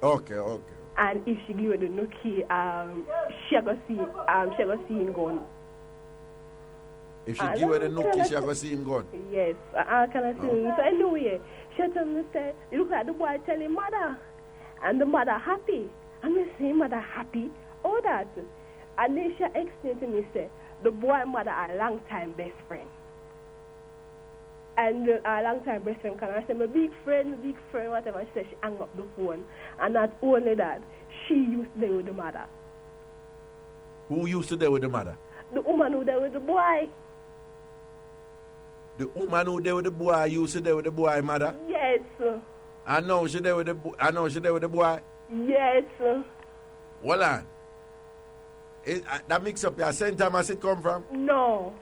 Okay. And if she give her the nookie, she go see him gun. If she give her the nookie, she go see him gun? Yes. I cannot see him. So anyway, she told me, say, you look like the boy tell him mother. And the mother happy. And we say, mother happy? All that. And then she explained to me, say, the boy and mother are long-time best friend. And a long-time best friend, can I say, my big friend, whatever. She said, she hung up the phone. And not only that, she used to there with the mother. Who used to there with the mother? The woman who there with the boy. The woman who there with the boy used to there with the boy mother? Yes. I know she there with the boy? Yes. Hold on. That mix up your St. Thomas it come from? No.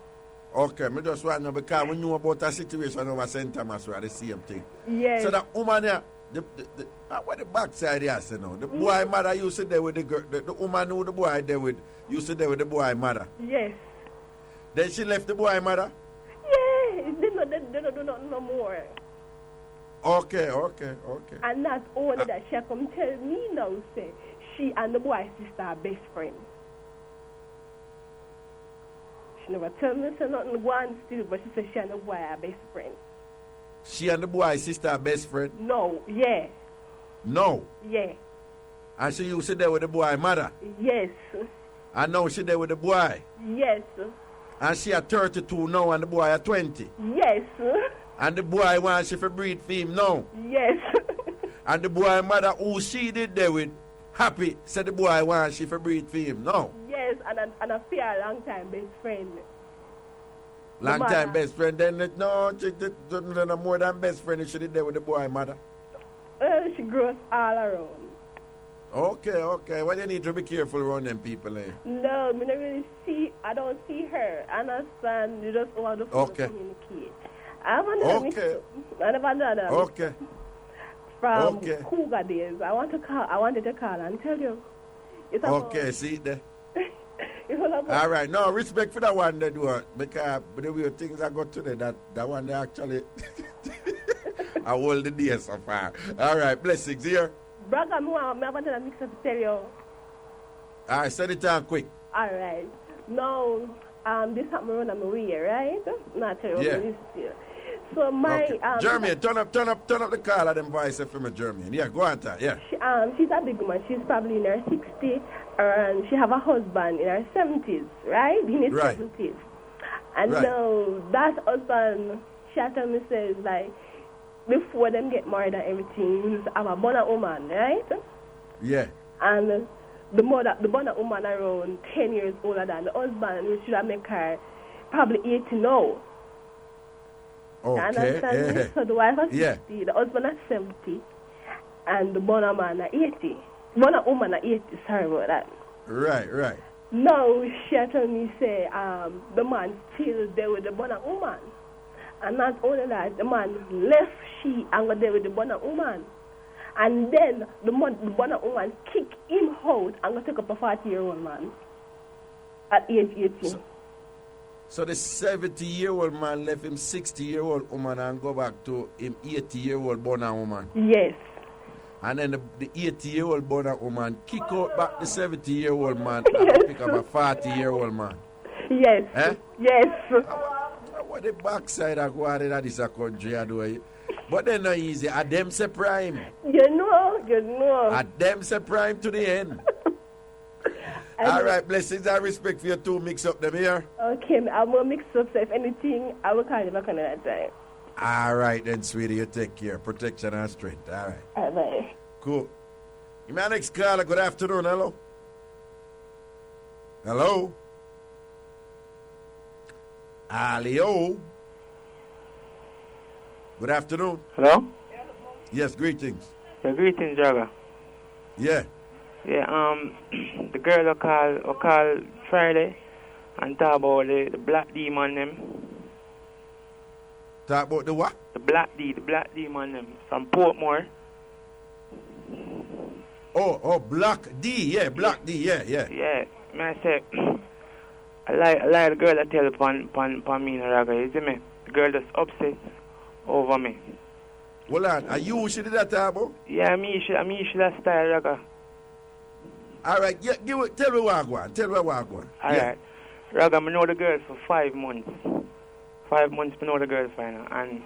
Okay, me just want to know because we know about a situation over St. Thomas where the same thing. Yes. So that woman there, what the backside here say now? The boy mother used to there with the girl, the woman who the boy there with used to there with the boy mother. Yes. Then she left the boy mother? Yeah, they don't do nothing no more. Okay. And not only that, she come tell me now, say, she and the boy's sister are best friends. She never tell me say nothing one still, but she said she and the boy are best friends. She and the boy's sister are best friends? No, yeah. No? Yeah. And she used to there with the boy mother? Yes. And now she there with the boy? Yes. And she at 32 now and the boy at 20? Yes. And the boy wants she to breed for him now? Yes. And the boy mother who she did there with happy said the boy want she for breathe for him. No. Yes, and I feel a long time best friend. Long time best friend. Then no, she did no more than best friend. She did there with the boy mother. She grows all around. Okay. Well, you need to be careful around them people. No, I don't see her. Understand? You just want to communicate. I want to mix-up. I never done that. Okay. From Cougar days, I wanted to call and tell you. Okay, see there. All right, no respect for that one they do because the way things I got today, that one they actually I hold the day so far. All right, blessings here. Brother, I want to mix up to tell you. All right, send it down quick. All right. Now, this happened around my way, right? Not tell you this here. So my Jermaine, turn up the call of them voice for me, Jermaine. Yeah, go on, yeah. She's a big woman. She's probably in her 60s, and she have a husband in her 70s, right? In his 70s. And now that husband, she told me says like before them get married and everything, he was have a bonnet woman, right? Yeah. And the bonnet woman around 10 years older than the husband, which should have make her probably 80 now. Okay. Understand me? So the wife is 60, the husband is 70, and the bonnet man is 80. Bonnet woman is 80, sorry about that. Right. Now, she told me, say, the man still there with the bonnet woman. And not only that, the man left she and got there with the bonnet woman. And then the bonnet woman kicked him out and got take up a 40-year-old man at age 18. So the 70-year-old man left him 60-year-old woman and go back to him 80-year-old bonnet woman. Yes. And then the 80-year-old bonnet woman kick out back the 70-year-old man and pick up a 40-year-old man. Yes. Eh? Yes. What the backside of what that is a country I do. But they're not easy. Are them say prime? You know. Are them say prime to the end? All right, blessings and respect for you two. Mix up them here. Okay, I'm going to mix up, so if anything, I will call you back another time. All right then, sweetie, you take care. Protection and strength. All right. All right. Cool. My next caller, good afternoon. Hello? Hello? Alio? Good afternoon. Hello? Yes, greetings. Yeah, greetings, Jaga. Yeah. Yeah, the girl will call Friday and talk about the black demon them. Talk about the what? The black demon them from Portmore. Oh, Black D, yeah, Black D, yeah. Yeah, I say, I like the girl that tell upon me in Raga, you see me? The girl that's obsessed over me. Hold on, are you she did that talk about? Yeah, me she that style Raga. All right, yeah, tell me what I want. All right. Raga, I know the girl for 5 months. 5 months I know the girl for now. And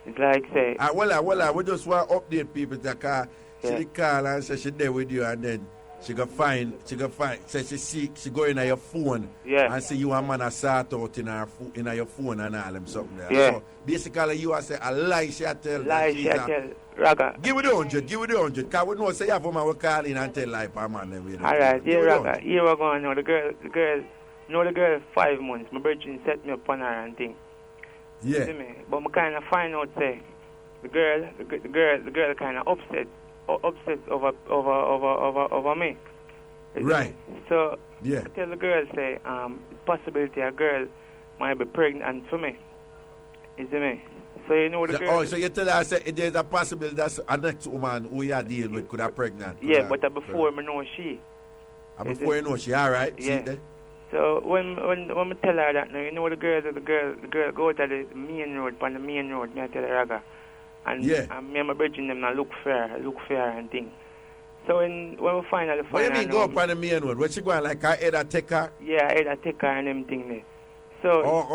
it's like say... Well, we just want to update people that she call and say she there with you and then she go find, say she go in your phone and see you a man a sort out in your phone and all them something there. Yeah. So basically you are say a lie she tell. Lie she tell. Raga. Give it the 100, because we know say you have a man will call in and tell lie per man. Alright, yeah, Raga. Here we're going now. The girl 5 months. My brother set me up on her and thing. Yeah. See me? But I kind of find out say the girl kind of obsessed over me. Right. So I tell the girl say possibility a girl might be pregnant for me. You see me? So you know the girl. Oh, so you tell her say there's a possibility that a next woman who you are dealing with could have pregnant. Yeah, but before me know she. Before you know she, all right. Yeah. See so when I tell her that now, you know the girl go to the main road, on the main road, me I tell her Raga. And me and my brethren them now look fair and things. So when we finally find her. What do you mean go up on the main road? Where she going, like her head a take her? Yeah, head a take her and everything there. So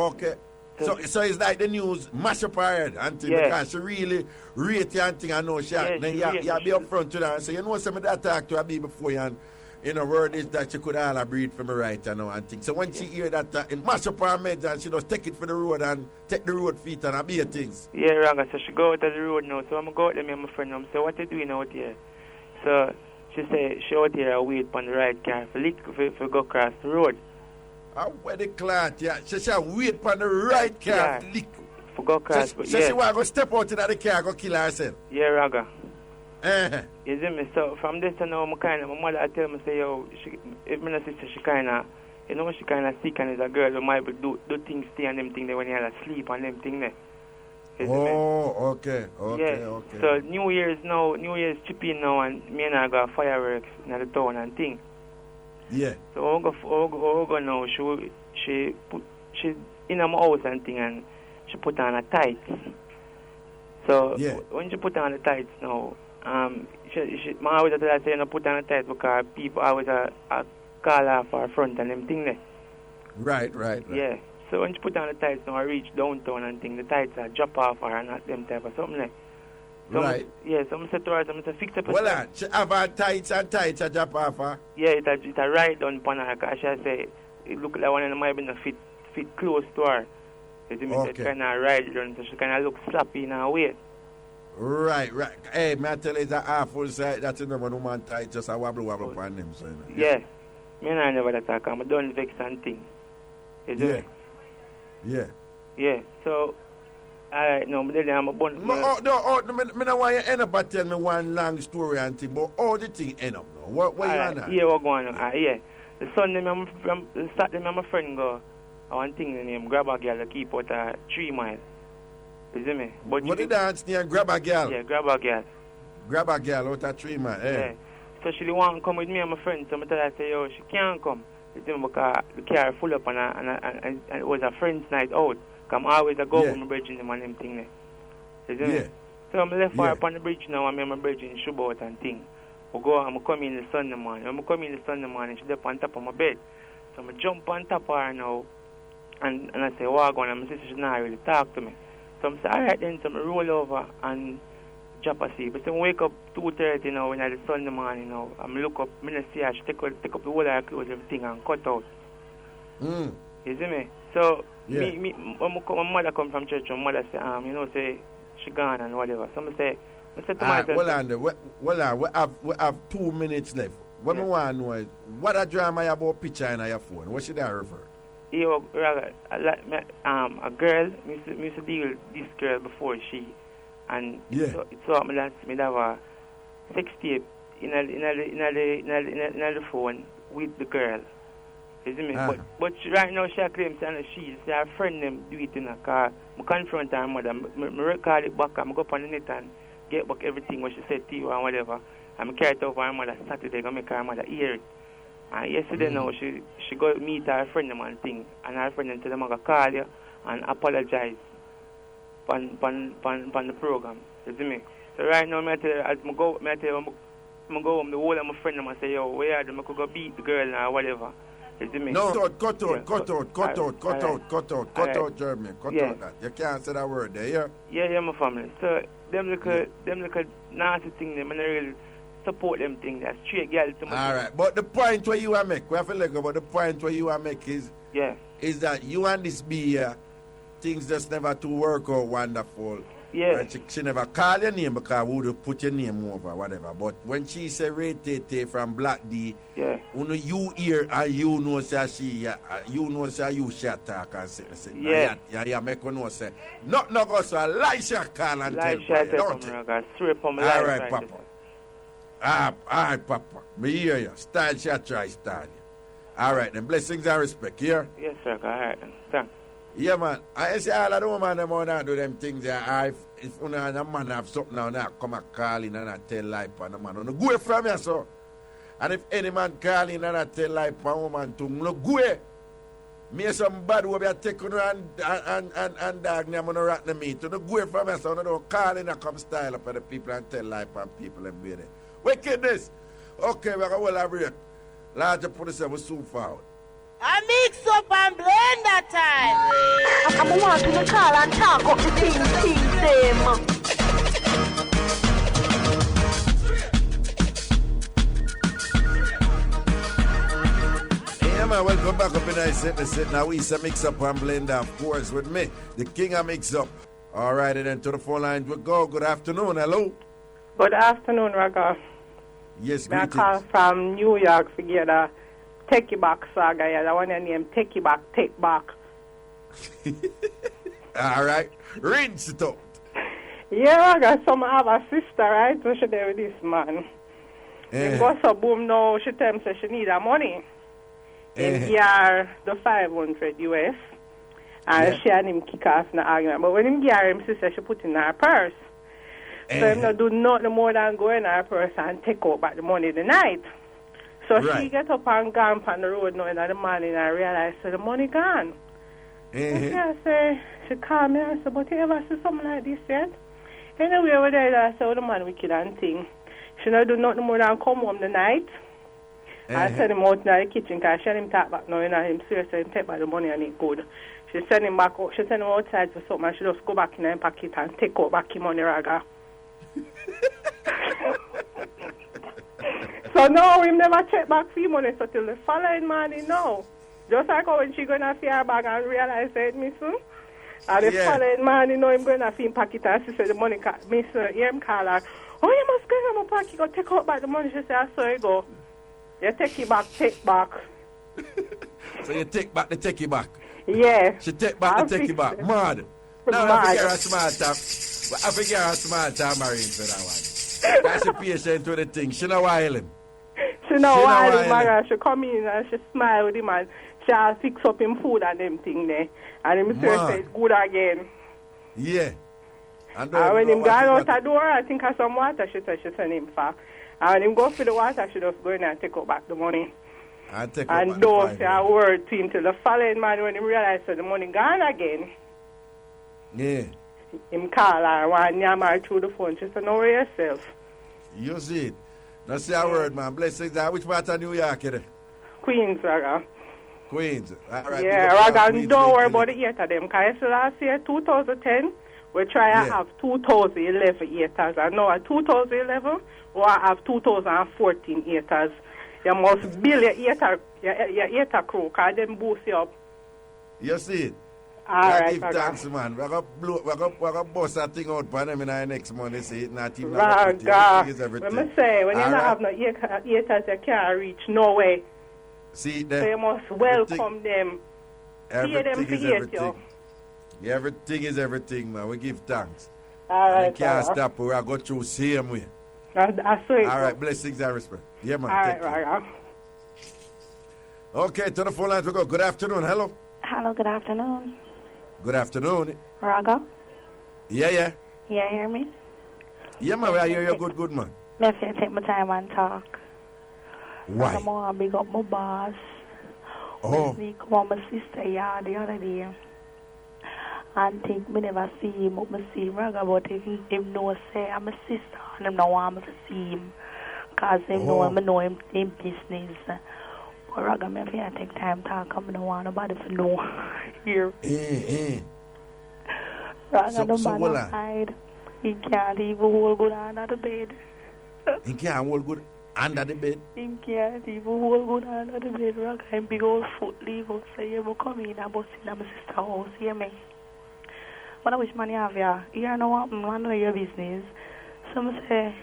okay. So it's like the news mash up her head and thing, because she really rate you and thing I know she then you be up front to her and say, you know something that I talk to her before you and in a word is that she could all breathe for me right now and things. So when she hear that, it mash up her meds and she just take it for the road and take the road feet and be things. Yeah, Raga, so she go out of the road now. So I'm go out there, me and my friend, I'm say, what you doing out here? So she say, she out here wait on the right car for go across the road. Where the clot, yeah. She shall wait on the right car for go across. So she want to go step out into the car go kill herself. Yeah, Raga. You see me? So from this to now, my mother tell me, say, yo, if my sister, she kind of, you know, she kind of sick and is a girl who might do things stay and them things there when you have sleep and them things there. Okay. Yeah. So New Year's chipping now and me and I got fireworks in the town and thing. Yeah. So I go now, she in my house and thing and she put on a tights. So when she put on the tights now, she always tell her say no put on the tights because people always call her for her front and them thing there. Right. Yeah. So when she put on the tights now, I reach downtown and thing, the tights are drop off her and not them type of something there. So right. So I said to her, I said fix up. Well, she have her tights and tights a drop off her. Yeah, it a right down upon her because she say it look like one of them might be fit close to her. It kind of right down, so she kind of look sloppy in her way. Right. Hey, man, tell you it's a half-full side. That's enough when woman tight, just a wobble upon them. So, yeah. Me and I never talk. I'm done vex and thing. Yeah. So, alright, no, but then I'm a bun. No, I don't want you end up and tell me one long story and thing, but all the thing end up now. What you on that? Yeah, what going on? Yeah. The Sunday, the Saturday, my friend go. One thing the name grab a girl to keep out 3 miles. You see me? But what the dance name? Grab a girl? Yeah, grab a girl. Grab a girl out 3 miles, Yeah. So she want to come with me and my friend. So I tell her, say, yo, she can't come. You see me? Because the car full up and it was a friend's night out. Because I always go with my bridge and them thing there. You see me? So I left her up on the bridge now and my bridge in Stewart and thing. I'm come in the Sunday morning. She's up on top of my bed. So I jump on top of her now. And I say, walk on, and my sister should not really talk to me. So I say, alright then, so I roll over and drop asleep. But then I wake up 2:30 now when I the Sunday morning now. I look up, I see her, she take up the whole of her clothes, everything, and cut out. You see me? So, my mother come from church, and my mother say, you know, say, she gone and whatever. So I say to myself, we have 2 minutes left. What I want to know is, what a drama about picture in your phone? What should I refer? A girl, me used to deal with this girl before she, and so me have a sex tape in the phone with the girl. You see me? But right now she claims that she her friend them do it in a car. I confront her mother. I record it back. I go up on the net and get back everything what she said to you and whatever. And I carry it over her mother Saturday. I make her mother hear it. And yesterday now she go meet her friend them and thing, and her friend them tell them I call you and apologize on the program. You see me? So right now I tell you, as I go home, the whole of my friend them I say, yo, where are them? I could go beat the girl or whatever. You see me? No, cut out, Jeremy. Cut out that. You can't say that word there, yeah, my family. So them little nasty thing them and I really support them things. That's straight girl to my Alright, but the point where you are make, we have to look about the point where you are make is that you and this be things just never to work out wonderful. Yeah. And she never call your name because we would put your name over, whatever. But when she say Ray from Black D, you hear and you know say she you know say you shall talk and say make you know say not go so lie she call and tell you, don't it? Alright, Papa. Alright, Papa. Me hear you. Style shall try style. Alright, then blessings and respect, here? Yes, sir. Alright, thanks. Yeah, man. I say all of the women them out there do them things there. If a man have something now, now come and call in and I tell lie upon the man. No go away from you, so. And if any man call in and I tell lie upon a woman too, no go away. Me some bad way I take on and dog name on the rat the meat. No go away from you, so. No don't call in and come style up on the people and tell lie upon people and be there. Wickedness. Okay, we're going to break. Larger put yourself soon forward. I mix up and blend that time. I'm want to call and talk up the things them. Welcome back up in the set. Now we say Mixup and Blenda, of course, with me, the king of Mixup. All right, and then to the phone lines we go. Good afternoon. Hello. Good afternoon, Raga. Yes, I greetings. call from New York to get a Take It Back saga. Yeah, the one named Take It Back, Take Back. All right. Rinse it out. Yeah, Raga, some have a sister, right? So she there with this man. He goes so boom now, she tell him say she need her money. And give her the 500 US. And she and him kick off in the argument. But when him give her him, she said she put in her purse. So him not do nothing more than go in her purse and take out back the money the night. So she get up and gone on the road now in the morning and realize so the money gone. And I say, she called me and said, but you ever see something like this yet? Anyway, over there, I said, oh, the man wicked and thing. She not do nothing more than come home the night. I send him out in the kitchen because she and him talk back now, and him seriously him take back the money and it good. She send him back out, she send him outside for something and she just go back in her pocket and take out back his money, Raga. So no, him never check back for money so till the following morning now. Just like how when she going to see her bag and realize that missing. And the following morning now him going to see him pocket and she said the money missing. Hear him call her, oh, you must go in my pocket, go take out back the money. She said, I saw you go. You take it back, take back. So you take back the take it back? Yeah. She take back the take it back. Mad. Now I figure a smart time. I figure a smart time marrying for that one. That's a patient with the thing. She know why him. She know why him, Mara. She come in and she smile with him and she'll fix up him food and them thing there. And him say it's good again. Yeah. And when him gone out the door, I think of some water she said she send him for. And when him go for the water, she just go in and take out back the money. And don't say a word to him till the following man when him realize that the money gone again. Yeah. Him call her and yam her through the phone. She said, no worry yourself. You see it. Don't say a word, man. Blessings. Which part of New York is it? Queens, Raga. Queens. All right. Yeah, Raga, don't worry about the 8 of them. Because last year, 2010, we try to have 2011 haters. And now at 2011, we have 2014 haters. You must build your hater crew because them boost you up. You see it? All right, give thanks, man. We're going to bust that thing out for them in our next month. You see it? Not even Raga, everything. Let me say, when you don't have no haters, you can't reach no way. See so you must welcome them. Hear them to hate you. Yeah, everything is everything, man. We give thanks. All right, we can't stop. We are going through same way. I swear. All right, blessings and respect. Yeah, man. All right, Raga. Okay, to the phone lines we go. Good afternoon. Hello. Hello, good afternoon. Good afternoon. Raga? Yeah. You hear me? Yeah, man. I hear you good, man. Maybe I take my time and talk. Why? I'm going to big up my boss. Oh. He come on my sister yard the other day. And think me never see him, but me see him, Raga, but him know say I'm a sister and him don't want me to see him. Because him know him business. But Raga, me if I take time to talk, I don't want nobody to know here. Raga, the man outside, he can't even hold good under the bed. He can't hold good under the bed? He can't even hold good under the bed, Raga. Him big old foot leave out, say, you will come in and bust in my sister's house, hear me? But I wish money have ya. You know what, man, know your business. So I say,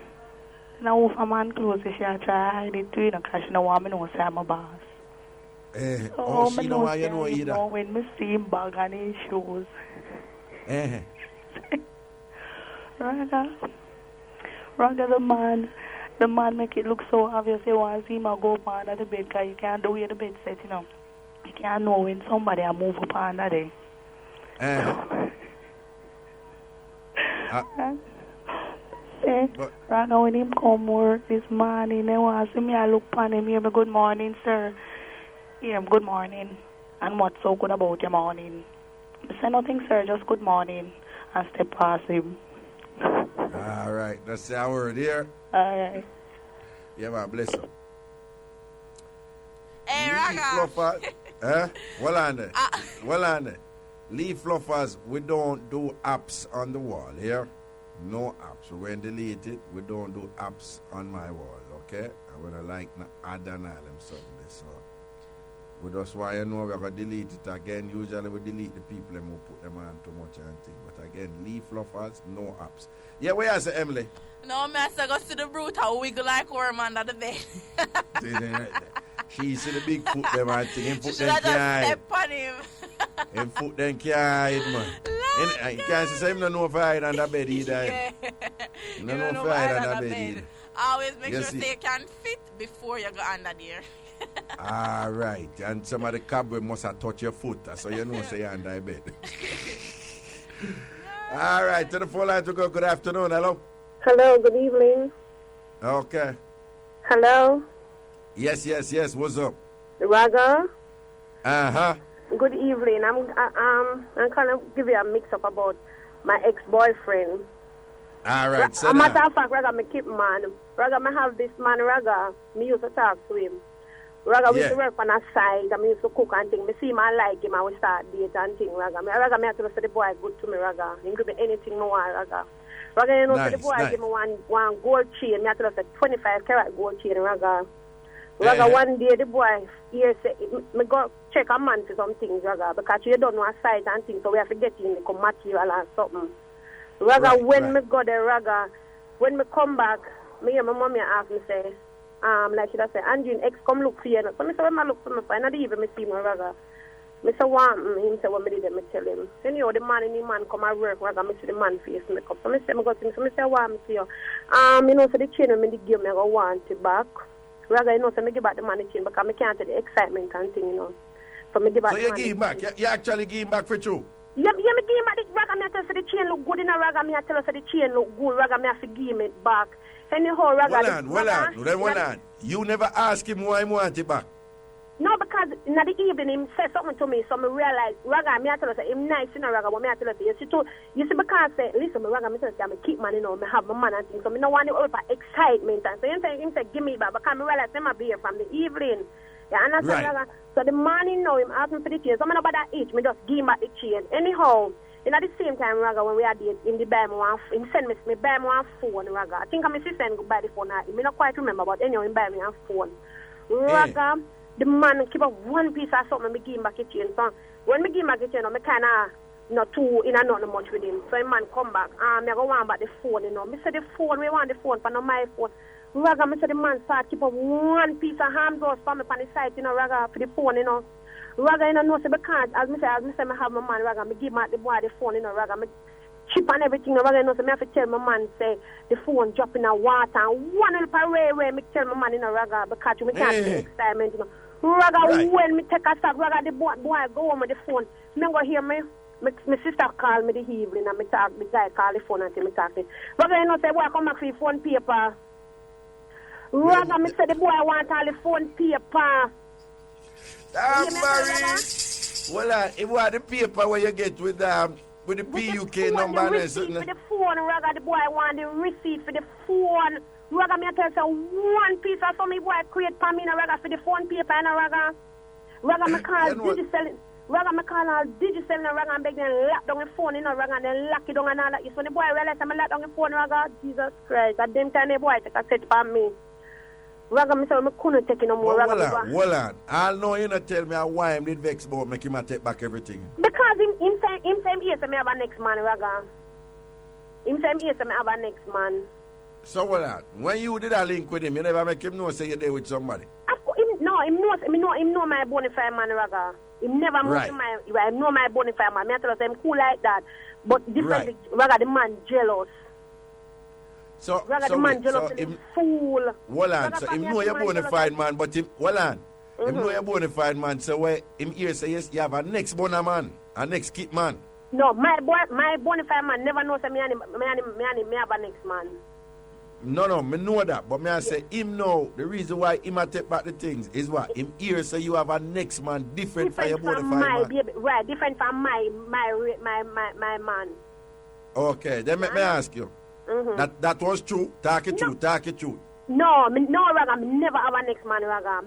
now if a man close, she try to hide it too, because she don't want me to say I'm a boss. So she don't want you know either. When I see him bag on his shoes. Raga, the man make it look so obvious. He wants him to go up under the bed, because you can't do where the bed set, you know. You can't know when somebody a move up under there. Raga, when him come work this morning, they want to see me, I look upon him, hear me, good morning, sir. Yeah, good morning. And what's so good about your morning? I say nothing, sir, just good morning. And step past him. All right, that's our word here. All right. Yeah, man, bless you. Hey, Raga. Well on there. Leaf fluffers, we don't do apps on the wall here. No apps. We're going to delete it. We don't do apps on my wall, okay? I'm going to like add and all them something. So We just want you know we're going to delete it again. Usually we delete the people who put them on too much and thing. But again, leave fluffers, no apps. Yeah, where is it, Emily? No, me I go see the brute how wiggle like worm under the bed. She see the big foot them and thing. Him foot She them should have just can't. step on him. Him foot them can't, man. You can't say him no know if I hide under bed either. Yeah. No You know know if I hide under under the bed either. bed. Always make You sure see? say you can fit before you go under there. All right. And some of the cobweb must have touched your foot. So you know say you're under bed. All right. To the phone line to go. Good afternoon. Hello. Hello, good evening. Okay. Hello, Yes. What's up? Raga. Uh-huh. Good evening. I'm kind of give you a mix-up about my ex-boyfriend. All right. A matter of fact, Raga, me keep man. Raga, me have this man, Raga. Me used to talk to him. Raga, we used to work on a side, and me used to cook and thing. Me see him, I like him, and we start date and thing, Raga. Me have to say the boy good to me, Raga. He give me anything no one, Raga. Raga, you know, nice, so the boy nice. give me one gold chain. Me have to say 25 carat gold chain, Raga. Raga, one day the boy here say, me go check a man for some things, Raga, because you don't know a site and things, so we have to get in the material and something. Raga, when me go there, Raga, when me come back, me and my mommy ask me, say, like she does say, Andrew, ex come look for you. So me say, when I look for me, I not even me see my Raga. Me say, Waan, him say, when me did me tell him. Anyhow, the man come and work, Raga, me see the man face me come. So me say, me go to him, so me say, Waan, me see you. You know, so the chain when me give me, I go want it back. Raga, you know, so me give back the money chain because me can't take the excitement and thing, you know. So me give back So the you money give him back? You actually give him back for true? Yeah, me give him back the Raga, me tell say the chain look good in a Raga, me tell us the chain look good, Raga, me have to give him it back. Anyhow, Raga... Hold on. You never ask him why he want it back? No, because in the evening, him said something to me, so me realize, Raga, me tell us that him nice in a Raga, but me tell us, you see, because, listen, me Raga, me tell us, I keep man, you know, me have my man and things, so me no want to over excitement, and so him say, give me back, because me realize him be here from the evening. Yeah, and right. Raga, so the morning now, him ask me for the chain, so me no about that age, me just give him back the chain. Anyhow, and at the same time, Raga, when we had date, him buy me one, him send me buy me one phone, Raga. I think my sister go buy the phone, I not quite remember, but anyhow, him buy me a phone. Raga, the man keep up one piece of something, me give him back the chain. So when me give him back the chain, I kind of not too in and not much with him. So the man come back, me go want back the phone, you know. Me say the phone, we want the phone, but not my phone. Raga, me say the man start keep up one piece of ham sauce for me on the side, you know, Raga, for the phone, you know. Raga, you know, so because as me say, I have my man, Raga, me give the boy the phone, you know, Raga, me chip and everything, Raga, you know, so me have to tell my man, say, the phone drop in the water, and one little parade where me tell my man, you know, Raga, because me can't take excitement, you know. Raga, when me take a stop, Raga, the boy go home with the phone, me go hear me. My sister called me the evening and me talk, the guy call the phone and tell me talking. Raga, you know, say, boy, come back for the phone paper. Raga, me say, the boy want all the phone paper. Tambourine. Well, it was the paper where you get with the PUK number and receipt for the phone, Raga, the boy want the receipt for the phone. Raga, me tell you, one piece of something boy create for me, Raga, for the phone paper, and Raga. Raga, me call Digicel. Raga, me call all Digicel, and Raga, and beg them lock down the phone, you know, Raga, and then lock it down and all that. So the boy realized I'm lock down the phone, Raga, Jesus Christ. At them time, the boy take a set for me. Raga, me say, I couldn't take it no more. Well, hold on. I'll know you not tell me why him did vex about make him take back everything. Because him say yes, I have a next man, Raga. Him say yes, I have a next man. So what that? When you did a link with him, you never make him know say you're there with somebody? Him know my bonafide man, Raga. Him never right. I know my bonafide man. I tell us I'm cool like that. But different, Raga, the man jealous. So, Raga, the man jealous and fool. Hold on, so him know you're bonafide man, but him, hold on. Him know you're bonafide man, so where him here say yes, you have a next bona man, a next kid man. No, my bonafide man never knows me have a next man. No, me know that, but me I say him know the reason why him a take back the things is what him here say you have a next man different from your bonafide man. Baby, right, different from my man. Okay, then me ask you. That was true. Talk it true. No, Raga, me never have a next man, Raga.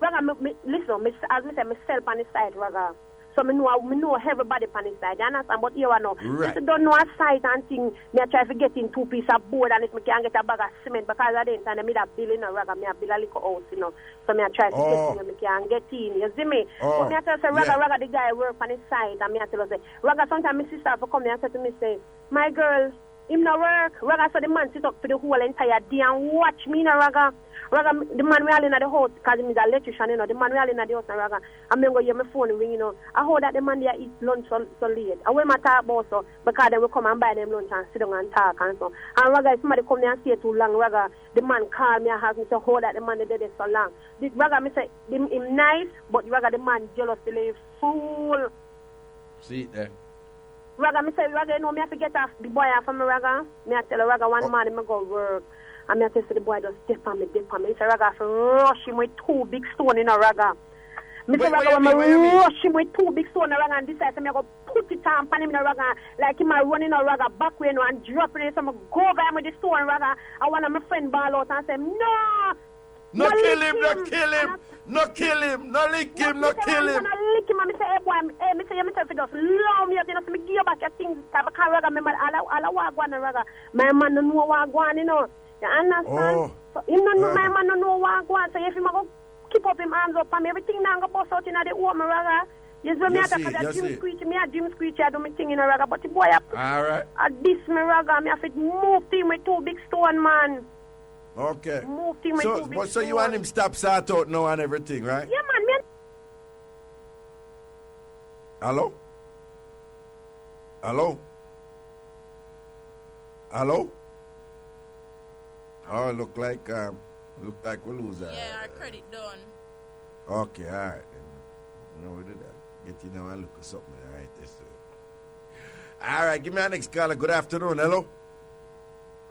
Raga, listen, as me say, myself on the side, Raga. So me know everybody on his side. You understand? But here I know. Right. If you don't know a site and thing, me I try to get in 2 pieces of board and if me can get a bag of cement because I didn't and me that bill in a rag and me a bill a little house, you know. So me I try to get in me can get in. You see me? But me I tell you say Raga the guy work on his side and me I tell you say Raga sometimes my sister for come here and say to me say, my girl, him no work. Raga so the man sit up for the whole entire day and watch me no Raga. Raga, the man we all in the house, because he's an electrician, you know, the man we all in the house, and Raga, I'm going to hear my phone ring, you know. I heard that the man there eat lunch so late. I will not talk about so, because they will come and buy them lunch and sit down and talk and so. And Raga, if somebody come there and stay too long, Raga, the man call me and ask me to hold that the man did it so long. This Raga, me say, him nice, but Raga, the man jealous, the fool. See it there. Raga, me say, Raga, you know, me have to get off the boy off of me, Raga. Me I tell Raga one man, me go work. And I tell the boy just dip on me. He say, Raga, I have to rush him with 2 big stones in a Raga. Me say, Raga, I'm rush him with 2 big stones in a Raga. And this time, I go put it on him in a Raga. Like him running a Raga back way, you know, and dropping it. So I go over him with the stone, Raga. And one of my friend ball out and say, no! No kill him, no kill him! No kill him, no lick him, no kill him! No lick him, and I say, hey boy, me say, you just love me, you know, so me give you back your things. Because Raga, me all I walk one, Raga. My man don't know what one, you know. You understand? So him don't know, my man don't know what I want. So if him go keep up him arms up and everything now go bust out in the home, Raga. You see me because I dream screech, I do my thing in a Raga. But the boy I diss me, Raga. Me have to move him with 2 big stone, man. Okay. Move him with 2 big stone. So you want him stop sort out now and everything, right? Yeah, man. Hello? Hello? Hello? Oh, look like we lose that. Yeah, our credit done. Okay, all right. No, we did that. Get you now and look at something. All right, this. All right, give me our next caller. Good afternoon. Hello.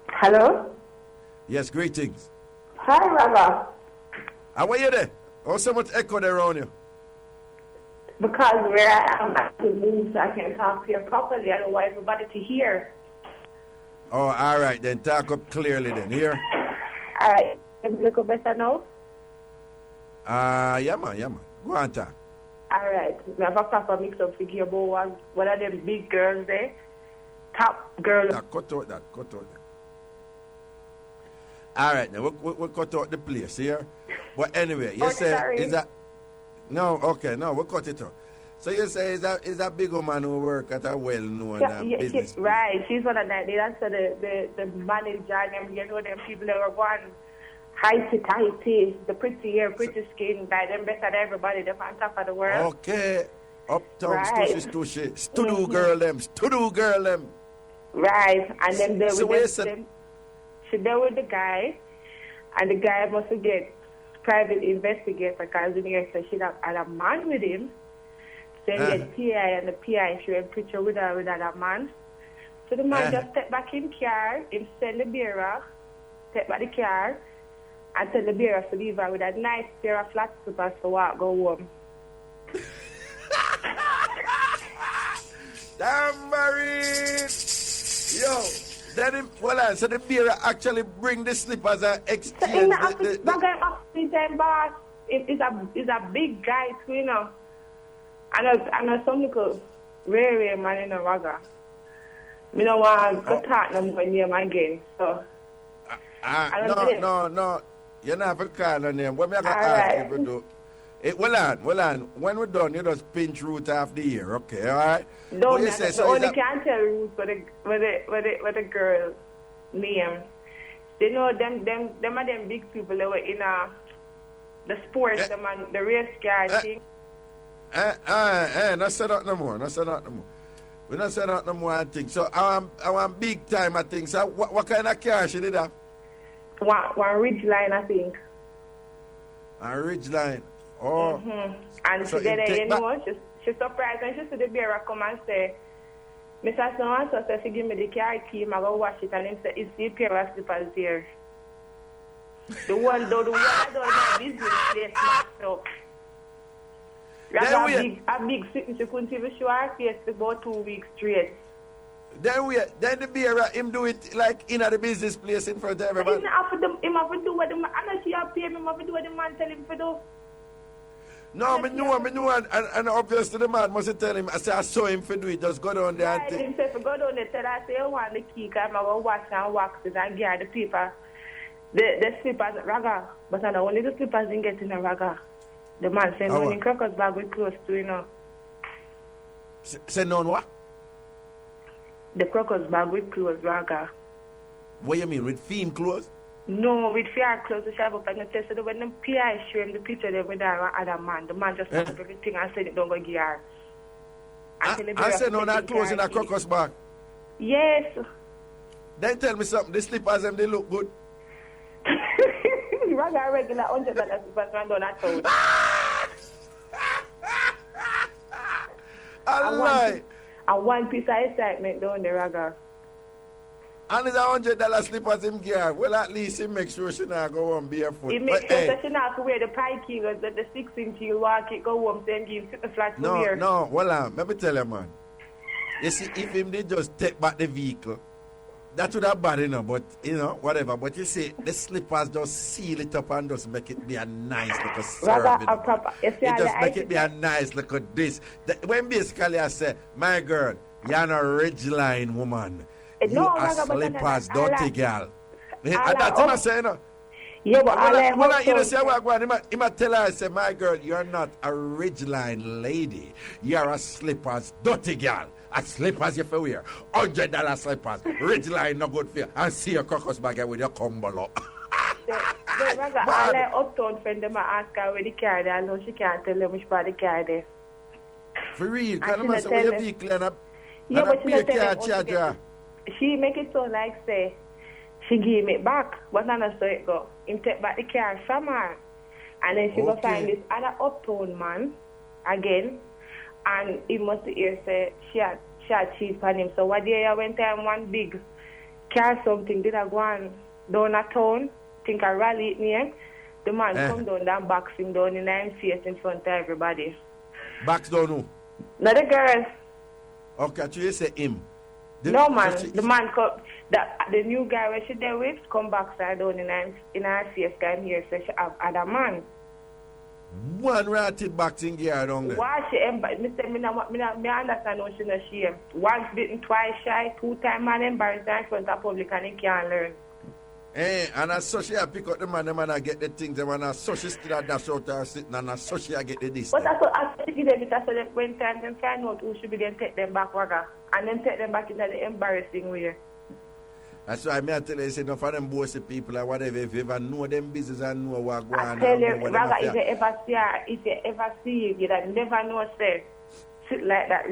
Hello. Yes, greetings. Hi, Raga. How are you there? Oh, so much echo there around you. Because where I am at the move, so I can talk to you properly. I don't want everybody to hear. Oh, all right, then talk up clearly then. Here. All right. Can you look better now? Yeah, man. Go on, talk. All right. We have a proper mix-up figure about one of them big girls there. Top girl. Cut out that. All right, now we'll cut out the place here. But anyway, you say, sorry. is that... No, okay, no, we'll cut it out. So you say, is that big woman who work at a well-known business? Right, she's one of them. That's the manager and them, you know, them people that are one heighty, the pretty hair, pretty skin, by them better than everybody, they're on top of the world. Okay, uptown right. stushy, studu girl them. Right, and then they so with them. She there with the guy, and the guy must get private investigator because the nigga said she had a man with him. Then get PI and the PI she went picture with another man. So the man just step back in car, him send the bearer, step back the car, and tell the bearer to leave her with a nice pair of flat slippers to walk go home. Tambourine! Yo! Then so the bearer actually bring the slippers and exchange That guy off-the time, boss. It's a big guy too, you know. And some little rare man in a Raga. Me no want to talk no more name again. So no. You're not for call her name. What me I got ask you to do? Well on. When we're done, you just pinch root half the year, okay, all right? No, you say, so only can't tell root for the girl name. They know them are them big people that were in the sports, the race car thing. Not say that no more. We not say that no more, I think. So I want big time, I think. So what kind of car she did have? One ridge line, I think. A ridge line. Oh. Mm-hmm. And so she did it, you know, she's surprised when she see the bearer come and say, Mr. So-and-so said she give me the car key, I'm going to wash it, and he said, it's the pair of slippers there. The one I don't have business place knocked up. A big sitting, she couldn't even show her face for about 2 weeks straight. Then the bearer, him do it like in the business place in front of everybody. Him have to do what the man, I know she have paid him, have to do what the man tell him to do. No, me know, and obviously the man must tell him, I saw him for do it, just go down there and Right, take. him say, go down there, tell I say, I want the key, because I'm going to wash and wax it and get the paper. The slippers, Raga, but I know only the slippers didn't get in a Raga. The man said, no, in crocus bag with clothes too, you know. Say no what? The crocus bag with clothes, Raga. What you mean, with theme clothes? No, with fair clothes, we have up and test. So when the PI show him the picture, they with other man. The man just took everything and said, don't go get her. I said, no, not clothes in a crocus bag. Yes. Then tell me something, the slippers, them, they look good. Raga regular $100 slippers, man, don't at all. And one piece of excitement down the Raga. And it's $100 slippers him gear. Well, at least he make sure she not go home barefoot. He makes sure that she not to wear the pike heels, the 6-inch heel, walk it, go home, then give him the flat to wear. No, well, let me tell you, man. You see, if him did just take back the vehicle, that would have bad, you know, but, you know, whatever. But you see, the slippers just seal it up and just make it be a nice little serving. It just make it be a nice little this. When basically I say, my girl, you're an Ridgeline woman. You are slippers, dirty girl. That's what I'm saying, no? Yeah, but well, you know, say what he might tell her, I say, my girl, you're not a Ridgeline lady. You're a slippers, dirty girl. A slippers you for wear. $100 slippers. Ridgeline no good for you. And see your crocus bag with your combo. I like uptown friend them ask her where the car there. I know she can't tell them which part the car there. For real? Can I say where your vehicle and yeah, but she not tell them. She make it so like say she give me back, but I don't saw it go. Him take back the car from her. And then she go find this other uptown man again. And he must hear say she had cheat on him. So one day I went there one big car something did I go on down a town, think I rallied me. The man come down and box him down in his face in front of everybody. Box down who? Not the girl. Okay, so you say him. No man, the man come the new guy where she there with come back down in her face guy here say she have other man. One ratted boxing gear down there. Why she Mr. Me understand how she no shame. Once bitten, twice shy, 2 times man embarrassed in front of public and he can't learn. And as such I pick up the man I get the things, and as such she still dash out her sitting, and as such I get the this. But that's what I give them, so that when time them find out who should be then take them back Raga. And then take them back into the embarrassing way. That's why I tell you, say, no for them bossy people or whatever, if you ever know them business and know what going on. I tell you, Raga, if you ever see you that never know say, sit like that,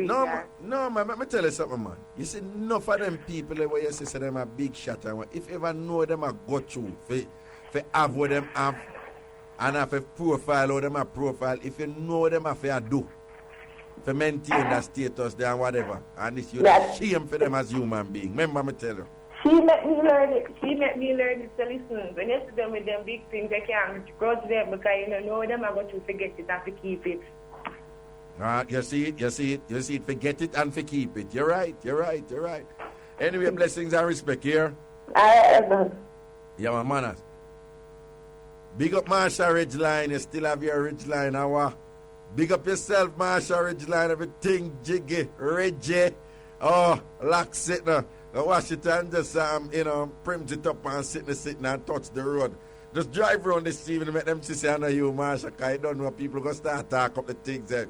No, man, let me tell you something, man. You see, enough of them people where you say them a big shot, and if you ever know them a go through, for have what them have, and have a profile or them a profile, if you know them have a do, for maintain that status there and whatever, and it's you shame for them as human being. Remember me tell you. She let me learn it. So listen, when you see them with them big things, they can't grudge them because you know them are going to forget it and to keep it. You see it, forget it and for keep it. You're right. Anyway, blessings and respect here. Yeah, my manners. Big up Marsha Ridgeline, you still have your Ridgeline, hour. Big up yourself, Marsha Ridgeline, everything jiggy, Reggae. Oh, lax it now. Wash it and just, prims it up and sitting and touch the road. Just drive around this evening and make them see I know you, Marsha, because I don't know people going to start talk up the things there.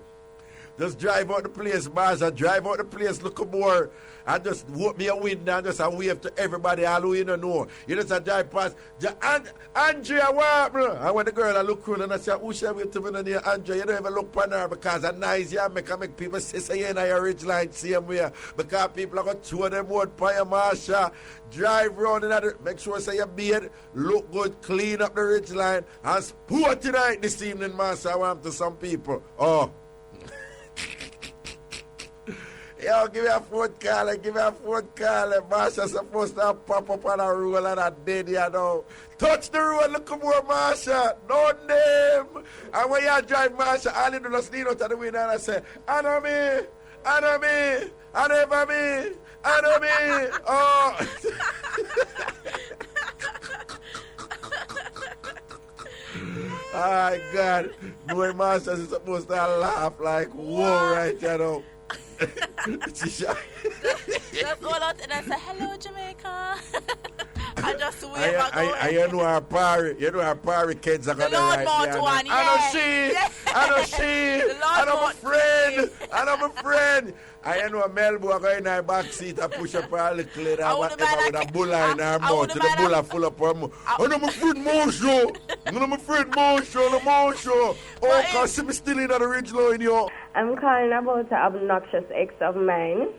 Just drive out the place, Marsha, drive out the place, look more, and just walk me a window and just a wave to everybody, all who you don't know. You just a drive past, Andrea, what? And when the girl I look around and I say, who shall we to me near Andrea? You don't even look upon her because I'm nice, yeah, make people say you're in your Ridgeline same way. Because people are going to throw them out by your Marsha. Drive around and make sure say your beard, look good, clean up the Ridgeline, and sport tonight this evening, Marsha. I want to some people. Oh. Yo, give me a phone call. Marsha's supposed to pop up on a roll and a dead, you know. Touch the road, look more, Marsha. No name. And when you drive, Marsha, all you do is lean out of the window and I say, I know me. Oh. My God. My master is supposed to laugh like, whoa, right, you know. Just go out and I say, hello, Jamaica. I just wave and go. You know our party kids are going to write me. I know my friend. I know a Melbourne going in her back seat and push up her little lady whatever with a bulla in her mouth. The bulla full up her mouth. I know my friend Mosho. Oh, because I'm still in the original in you. I'm calling about an obnoxious ex of mine.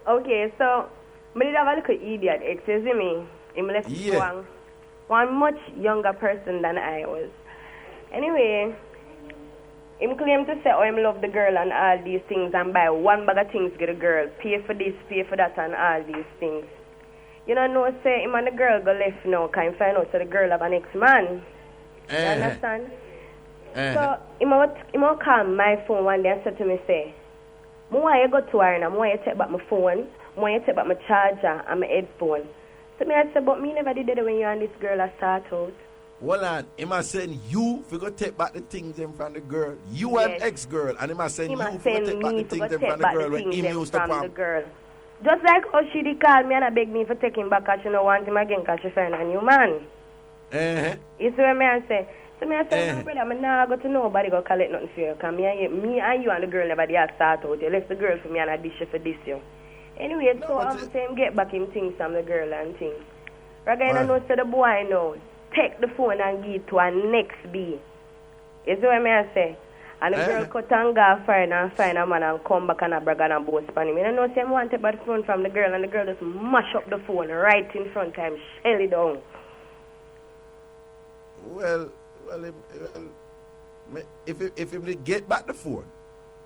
Okay, so I did have a little idiot ex, you see me? He left one much younger person than I was. Anyway, he claimed to say, oh, I love the girl and all these things and buy one bag of things for the girl, pay for this, pay for that and all these things. You know, say him and the girl go left now, can you find out so the girl have an ex-man? You understand? So, he will call my phone one day and said to me, say, I want you go to her and I want you to take back my phone, I want you to take back my charger and my headphone. So I said, but me never did it when you and this girl are start out. Hold on, he must send you for go take back the things them from the girl. You and ex-girl, and he must send you for go take back the things them from the girl when he used to come. Just like how she did call me and I beg me for taking back because she don't want him again because she find a new man. You see what I say? So I say, no, brother, I'm not going to nobody go collect nothing for you because me and you and the girl never did start out. You left the girl for me and I dish for this you. Anyway, so I'm saying get back him things from the girl and things. Reggae, I know so the boy knows. Take the phone and give it to her next B. You see what I say? And the girl cut and go find a man and come back and brag and boast upon him. I know say I want to take the phone from the girl and the girl just mash up the phone right in front of him, shell it down. Well, if he get back the phone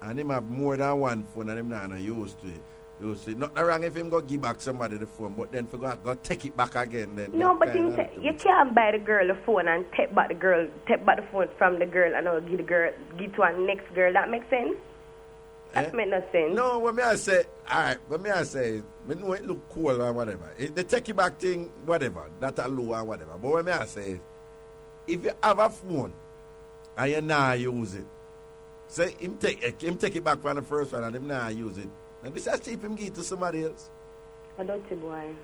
and him have more than one phone and him not used to it, you see, nothing wrong if him go give back somebody the phone, but then for go take it back again. Then no, but you can't buy the girl the phone and take back the phone from the girl and I'll give to her next girl. That makes sense? That makes no sense. No, what me I say, alright, what me I say, me know it look cool or whatever. The take it back thing, whatever, that a low or whatever. But what me I say, if you have a phone and you not use it, say him take it back from the first one and him not use it. And besides cheap him give it to somebody else. I don't see boy.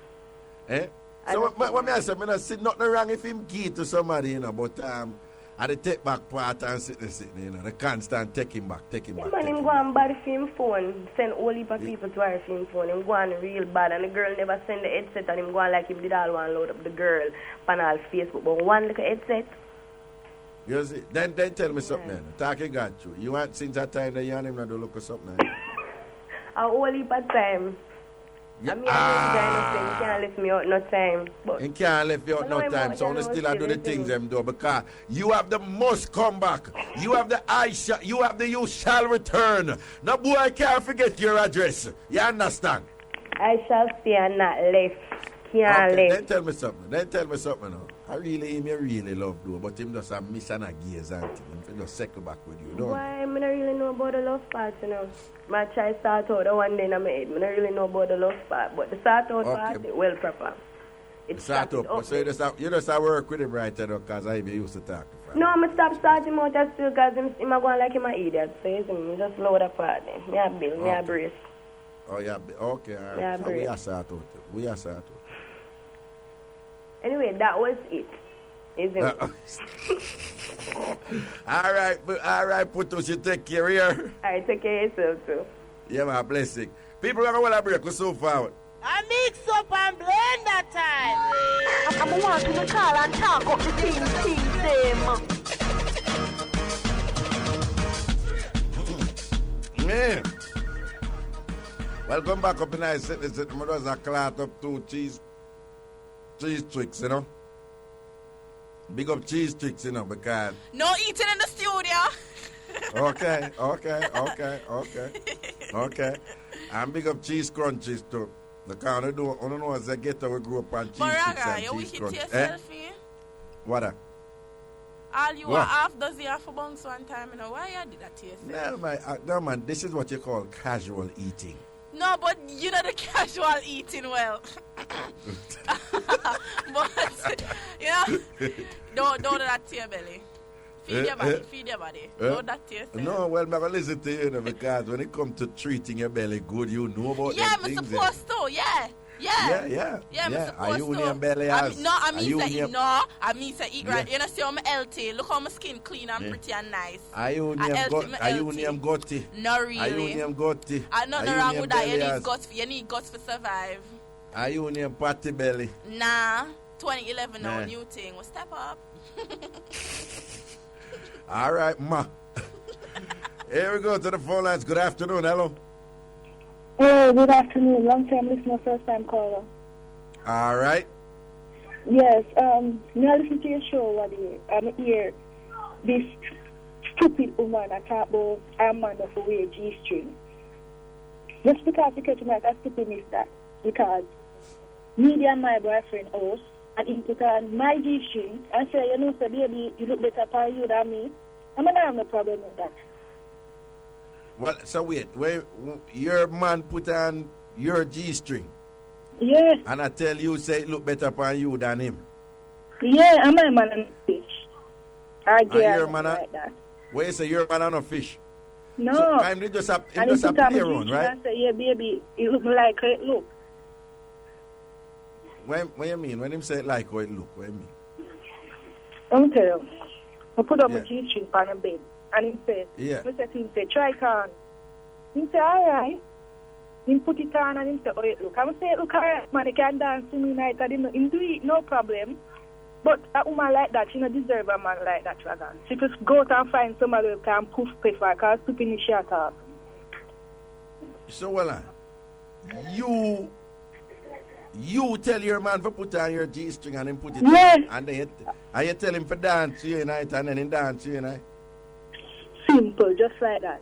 So what me I say, I don't see nothing wrong if him give it to somebody, you know, but at the take back part and sitting, you know, the constant take him back. Man, him go and buy the film phone, send all heap of people to our film phone, him go on real bad and the girl never send the headset and him go on like him did all one load up the girl on all Facebook, but one little headset. You see, then tell me something, man. Talking got you. You want since that time that you and him not do look at something. A whole heap of time. I mean, you can't lift me out no time. But you can't lift you out no time, so you still do the things them do because you have the must come back. You have the you have the you shall return. No boy can't forget your address. You understand? I shall stay and not left. Can't left. Then tell me something now. I really love though, but him just a miss and a gaze and him just circle back with you, don't why? I don't really know about the love part, you know. My child start out the one day in my head. I don't really know about the love part, but the start out part, it well proper. It's start up. So you just work with him right now because I used to talk to him. No, I'm stop starting out just because him going like him an idiot. So you just load the part then. Me a bill, me a brace. Oh yeah, okay, all right. So we are start out. Anyway, that was it. Isn't it? All right, Putus, you take care here. All right, take care of yourself too. Yeah, my blessing. People are going to break us so forward. I mix up and blend that time. I'm wanting to call and talk up the things, Man. Welcome back up in the city. I was a clot up 2 cheese tricks, you know. Big up cheese tricks, you know, because... No eating in the studio. Okay. And big up cheese crunchies too. The kind of do, I don't know as I get we grew up on cheese tricks and cheese crunchies. What? All you were half dozen half a bunks one time, you know. Why you did that to yourself? No, man, this is what you call casual eating. No, but you know the casual eating well. But don't do that to your belly. Feed your body. Don't do that to yourself. No, well, I'm going to listen to you, because when it comes to treating your belly good, you know about them things. Yeah, I'm supposed to, yeah. Yeah. Are you in your belly as? I mean say eat right. You know, see how my healthy. Look how my skin clean and pretty and nice. Are you in your gutty? Not really. Are you in your gutty? Nothing wrong with that. You need guts for survive. Are you in your party belly? Nah. 2011 now, new thing. We'll step up. All right, ma. Here we go to the phone lines. Good afternoon. Hello. Hey, good afternoon. Long time listener, first time caller. All right. Yes, me I listen to your show one day. I'm here. This stupid woman I talk about a man of a wear G-string. Just because you catch me like a stupid is that. Because me and my boyfriend house and he put on my G-string and say, you know, so baby, you look better for you than me. I mean, I have no problem with that. Well, so wait, your man put on your G-string? Yes. And I tell you, say it look better for you than him? Yeah, I'm a man and fish. I get like that. Where you say your man and a fish? No. So time they just have to play around, right? I say, yeah, baby, it look like it look. What you mean? When him say it like how it look, what you mean? I'm tell you. I put up a G-string on the bed. And he said, he said, try it on. He said, all right. He put it on and he said, oh, it look. I say, look, all right, man, he can dance to me night. And he do it, no problem. But a woman like that, she don't deserve a man like that, Dragon. She just go out and find somebody who can poof paper because stupid is shut up. So, well, you tell your man to put on your G-string and him put it on. And then you tell him to dance to you night and then he dance to you night. Simple, just like that.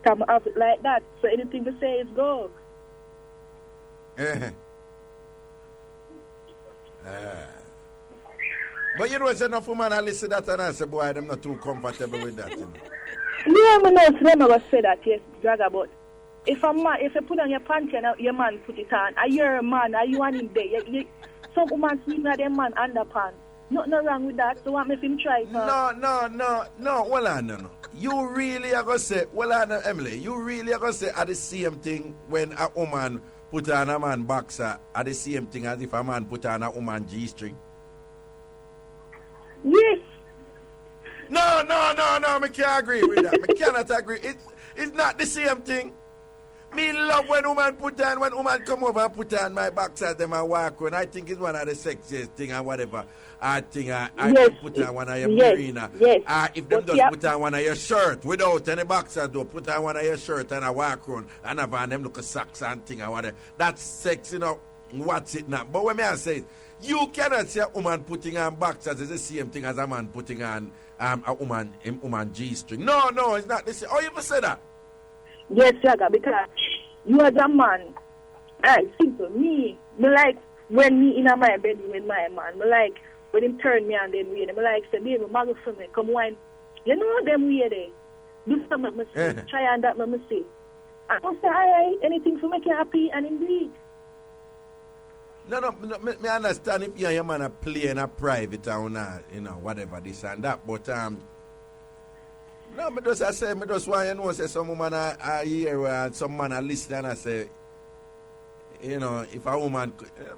Come up like that, so anything to say is go. But you know, it's enough woman I listen to that and I say, boy, I'm not too comfortable with that. You know? Yeah, I know, so them ever say that, yes, Draga, but if you put on your panty and your man put it on, are you a man, are you on him there? Some woman sleeping at their man underpants. Nothing wrong with that, so what make him try it? No, well, no. You really are going to say, Emily, you really are going to say at the same thing when a woman put on a man boxer, at the same thing as if a man put on a woman G-string? Yes. No, I can't agree with that. I cannot agree. It's not the same thing. Me love when woman come over and put on my boxers them and walk when I think it's one of the sexiest thing and whatever. I think I can put on one of your marina. If them just put on one of your shirt without any boxers though, put on one of your shirt and I walk around and have on them look a socks and thing and whatever. That's sex, you know. What's it now? But when I say you cannot say a woman putting on boxers is the same thing as a man putting on a woman G-string. No, it's not the same. Oh, you ever say that? Yes, Jaga, because you as a man, simple. Me like when me in my bed with my man. Me like when him turn me and then weird. Me like say, baby, mago for me, come wine. You know them weird there. Do something me say. Try and that me say. I must say, alright, anything to make you happy and indeed. No, me understand if you and your man are playing a private or you know, whatever this and that, but no, me just want you know, say some woman are here and some man are listening and I say, you know, if a woman,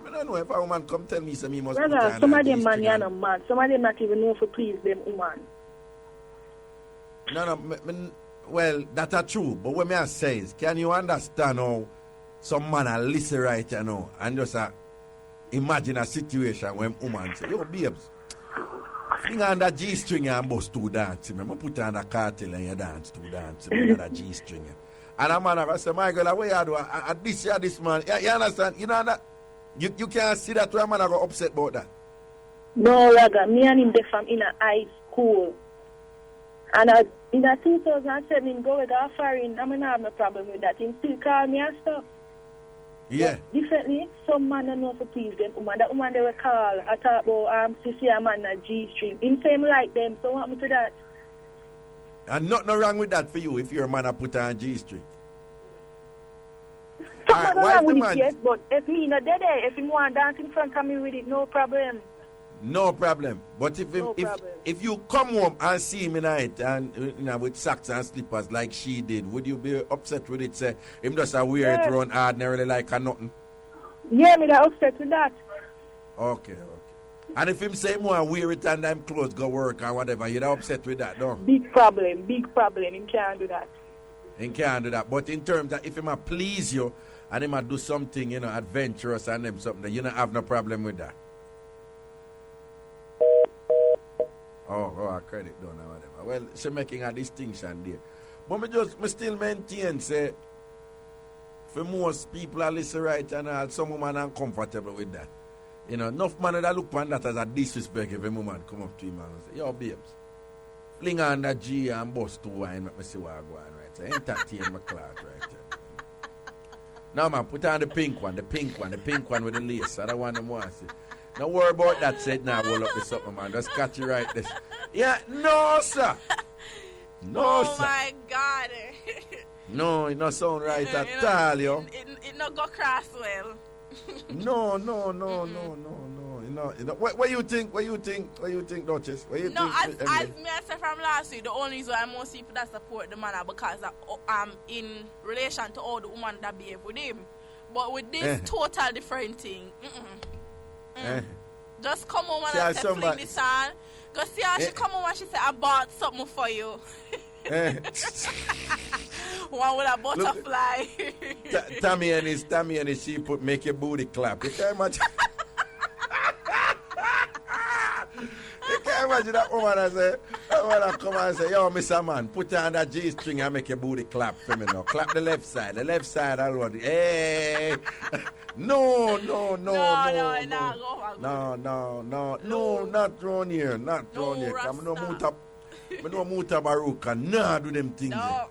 I don't know, if a woman come tell me, say me must put on some of them man, you know, man. Some of them not even know to please them woman. No, well, that's true, but what me say is, can you understand how some man are listen right, you know, and just imagine a situation when woman say, yo, babes, fling on that G-string and bust two dance. I put on a cartel and you dance two dance. That G-string. And a man I say, my girl, what you do? This man. You understand? You know that? You can't see that a man I go upset about that. No, Raga. Me and him they from in a high school. And in 2007, him go with our foreign. I mean, I have no problem with that. Him still call me and stuff. Yeah. But differently, some man don't know to please them woman. That woman they will call, I talk about Sissy a man a G-string. Him same like them, so what me to that? And nothing wrong with that for you if your man a put on G-string. something why wrong the with man? it, yes, but if me not there, if him want dance in front of me with it, no problem. No problem. But No problem. if you come home and see me night and with socks and slippers like she did, would you be upset with it? Say him just a wear it run ordinarily like a nothing. Yeah, me that upset with that. Okay. And if him say more wear it and them clothes go work or whatever, you're upset with that, no? Big problem. Him can't do that. He can't do that. But in terms of if him a please you and him a do something, adventurous and them something, you don't have no problem with that. I credit done or whatever. Well, she making a distinction there. But me still maintain, say, for most people are listen right and all, some women are uncomfortable with that. Enough man that look on that as a disrespect if a woman come up to him and say, yo, babes, fling on that G and bust two wine, let me see what I go on, right? So entertain my class, right? Now, man, put on the pink one with the lace. I don't want them to see. Don't worry about that, said now, roll up this up, man. Just catch you right there. Yeah, no, sir. No, sir. Oh, my God. No, it not sound right at all, yo. It not go cross well. No. What you think, Duchess? What you think? As me I said from last week, the only reason why most people that support the man are because in relation to all the women that behave with him. But with this total different thing, just come home and say, fling this on. Go see how she come home and she say, I bought something for you. One with a butterfly. Tammy and his she make your booty clap. You can't imagine. You can't imagine that woman come and say, yo, Mr. Man, put on that G-string and make your booty clap for me now. Clap the left side alone. Hey. No, not round here. Come no Muta Baruka, nah do them things. No.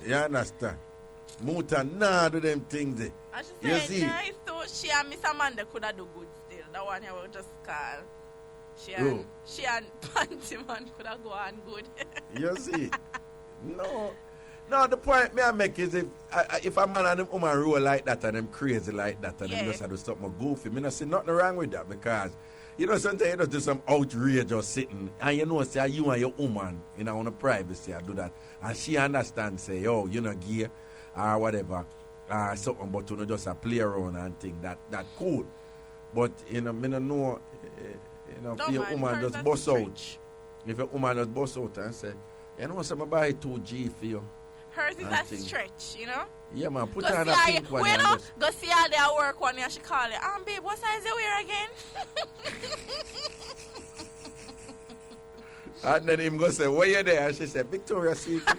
You understand? Muta, nah do them things. And she said, nice, so she and Miss Amanda could have do good still. That one I will just call. She and Panty Man could have go on good. You see? No, the point me I make is if a man and a woman roll like that and them crazy like that and them just have to stop my goofy, me not see nothing wrong with that because sometimes you just do some outrageous sitting and say you and your woman on the privacy I do that and she understands say you're not gay or whatever something but you just a play around and think that cool but me no know if your woman just bust out if your woman just bust out and say some buy 2G for you. Hers is a stretch, Yeah, man, put her on a pink one. Go see how they work one and she call it. Babe, what size you wear again? And then him go say, where you there? And she said, Victoria's Secret.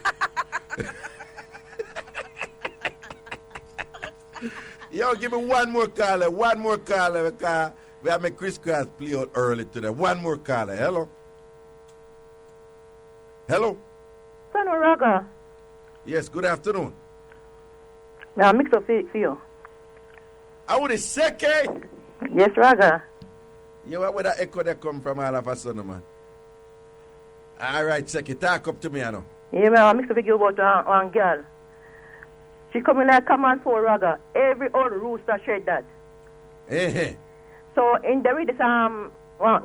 Yo, give me one more caller because we have my Chris Cross play out early today. One more caller. Hello? Son of Raga. Yes, good afternoon. Now, Mixup for you. I would say, yes, Raga. Yeah, where that echo that come from all of a sudden, man? All right, Seki, talk up to me, I know. Yeah, man, Mixup for you about one girl. She coming like command for Raga. Every old rooster shed that. So, in the read, one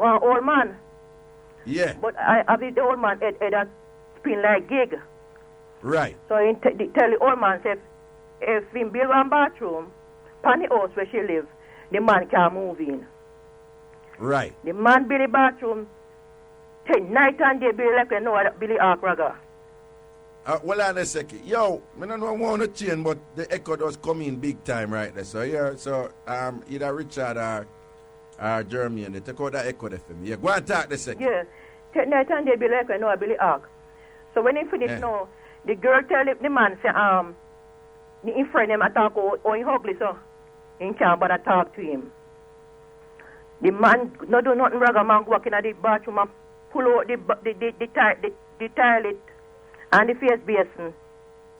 old man. Yeah. But I the old man had a spin like gig. Right. So he tell the old man, say, if he build one bathroom, pan the house where she live, the man can move in. Right. The man build the bathroom, night and day build like Billy Raga. Well, on a second. Yo, I don't want to change, but the echo does come in big time right there. So, either Richard or Jeremy, and they take out that echo there for me. Yeah, go and talk the second. Yeah. Night and day build like Billy Ark. So when he finish now, the girl tell the man, say, the friend him attack or he ugly, so he can't bother talk to him. The man no do nothing Raga man walk in the bathroom and pull out the toilet and the face basin.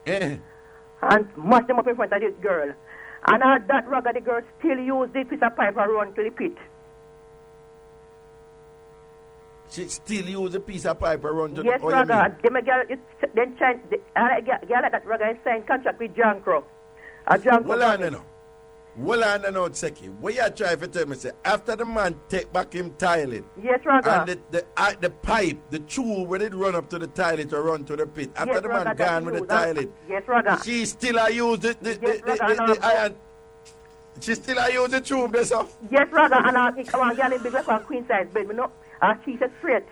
And mash them up in front of this girl. And at that Raga the girl still use the piece of pipe and run to the pit. She still use a piece of pipe and run to the yes, Raga. Them girl like that Raga is signed contract with John Crow. A junk Well, I know. Well, I know, Seki. What you try to tell me, say, after the man take back him toilet. Yes, Raga. And the pipe, the tube, when it run up to the toilet or run to the pit. After Yes, the Raga, man gone with the toilet. Yes, Raga. She still a use the iron. She still a use the tube, that's all. Yes, Raga. And I come on, girl in big like a queen size bed. Me no. She said straight.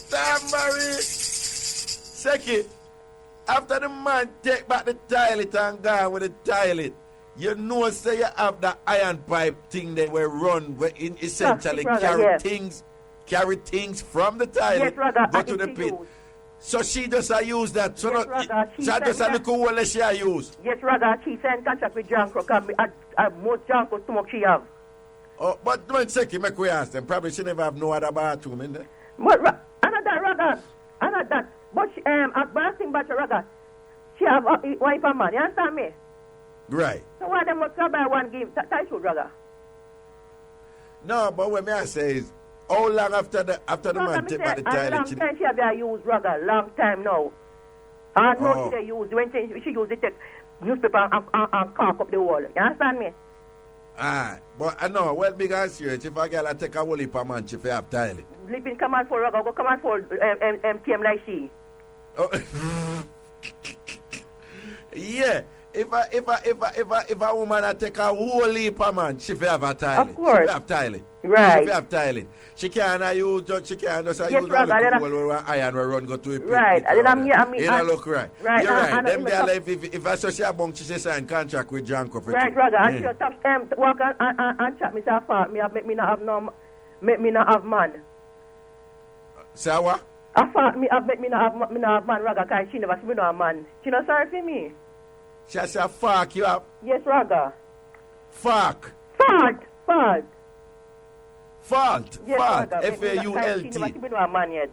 Tambourine. Seki. After the man take back the toilet and gone with the toilet, you know, say you have the iron pipe thing that will run, where essentially carry things from the toilet, go to the pit. So she just use that. So that just a little hole that she use. Yes, Raga. She sent contract with Janko because most Janko stomach she have. Oh, but don't say make we ask them. Probably she never have no other bathroom in there. But another Raga, another. But she, I think about Raga, she have wife and man. You understand me? Right. So why them must buy one give title, Raga? No, but what I say is, how long after the man take back the toilet? Long time she have used Raga. Long time now. I know she use when she use the newspaper and cark up the wall. You understand me? But I know, well, big and serious, if a girl take a whole heap of man, she have toilet. Living come on for Raga, go come on for MTM like she. Oh. Yeah. If a woman take a whole heap of man, she have a toilet. Of course. She have toilet. Right. She have toilet. She can't use just use Raga, the iron will run go to a pit. Right. You don't look right. Right. You're right. Them girl, if I saw she a bunk, she say sign contract with Janko for right, Raga. And she top walk and chat me say far. Make me not have man. Say what? I thought make me not have man, Raga, because she never see me no man. She not sorry for me. She say fuck you up. Yes, Raga. Fuck. Fault. Yes, Raga. F-A-U-L-T. She never see me no man yet.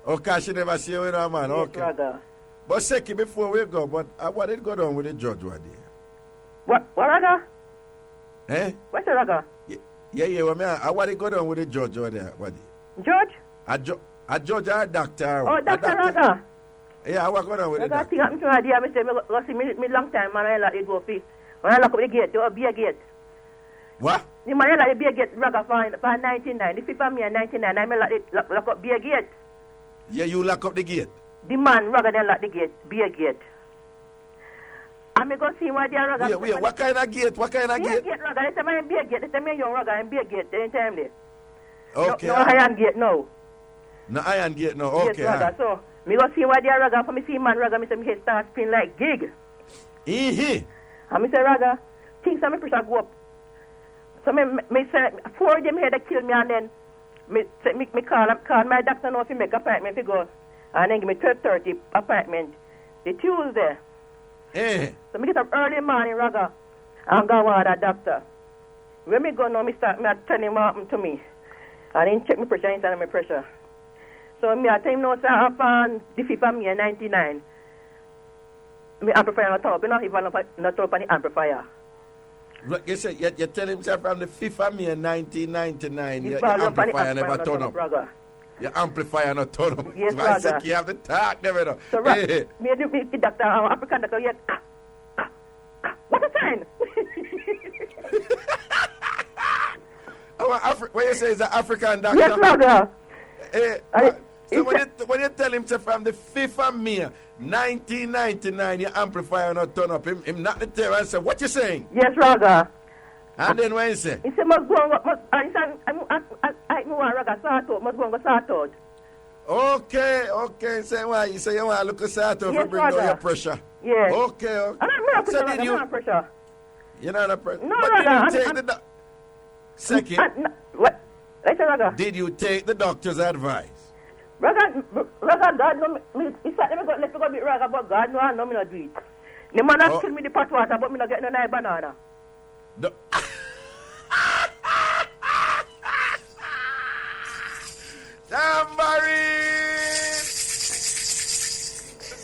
Okay, she never see you with a man. Yes, Okay. Raga. But Seki, before we go, but what did go down with the judge one day? What Raga? Eh? What's the Raga? Yeah, what did go down with the judge one day? What day? Judge? A judge or a doctor? Oh, Dr. Raga. Yeah, what going on with the doctor? I think I'm sure I say go see me long time, man. I let it go free. When I lock up the gate, there will be a gate. What? The man like the beer gate, Raga, for 99. The fifth of me in 99, I may lock up beer gate. Yeah, you lock up the gate. The man, Raga, then lock the gate, beer gate. I may go see why they are Raga. Wait, what kind of gate? What kind of beer gate? Gate, Raga. They say my beer gate. They say my young Raga and beer gate. They time there. Okay. No iron gate, no. No iron gate, no. Okay. Yes, Raga. So, me go see why they are Raga. For me see man Raga, me say me head start spin like gig. And me say Raga, things that me pressure go up. So me say, 4 of them here that kill me, and then me call my doctor now if he make appointment to go, and then give me 12:30 appointment the Tuesday. So me get up early morning, Raga, and go with the doctor. When me go now, me tell him what happened to me, and then check my pressure inside my pressure. So me I tell him now, say upon the 5th of May 99, me amplifier not up, not even not up on the amplifier. You say you tell him from the 5th of May 1999, your amplifier never turn up. Your amplifier not turn up. Yes, so I said you have to talk, never know. So me the doctor, African doctor, yet. What a sign! What you say is an African doctor? Yes, Raga. So when you tell him to from the 5th of May 1999, your amplifier not turn up, him not the tell and say, what you saying? Yes, Raga. And then what you say? He said, must go on, Raga, sort out, must go on, sort out. Okay, say why? You say you want to look at sort out yes, to bring down your pressure. Yes. Okay. I'm so did you? Not pressure. You're not a pressure? No, but Raga. did you take the Second, what? Listen, Raga. Did you take the doctor's advice? Raga, God, no, he said, let me go beat Raga, but God, no, me not do it. The man has killed me the pot water, but me not get no nice banana. Tambourine!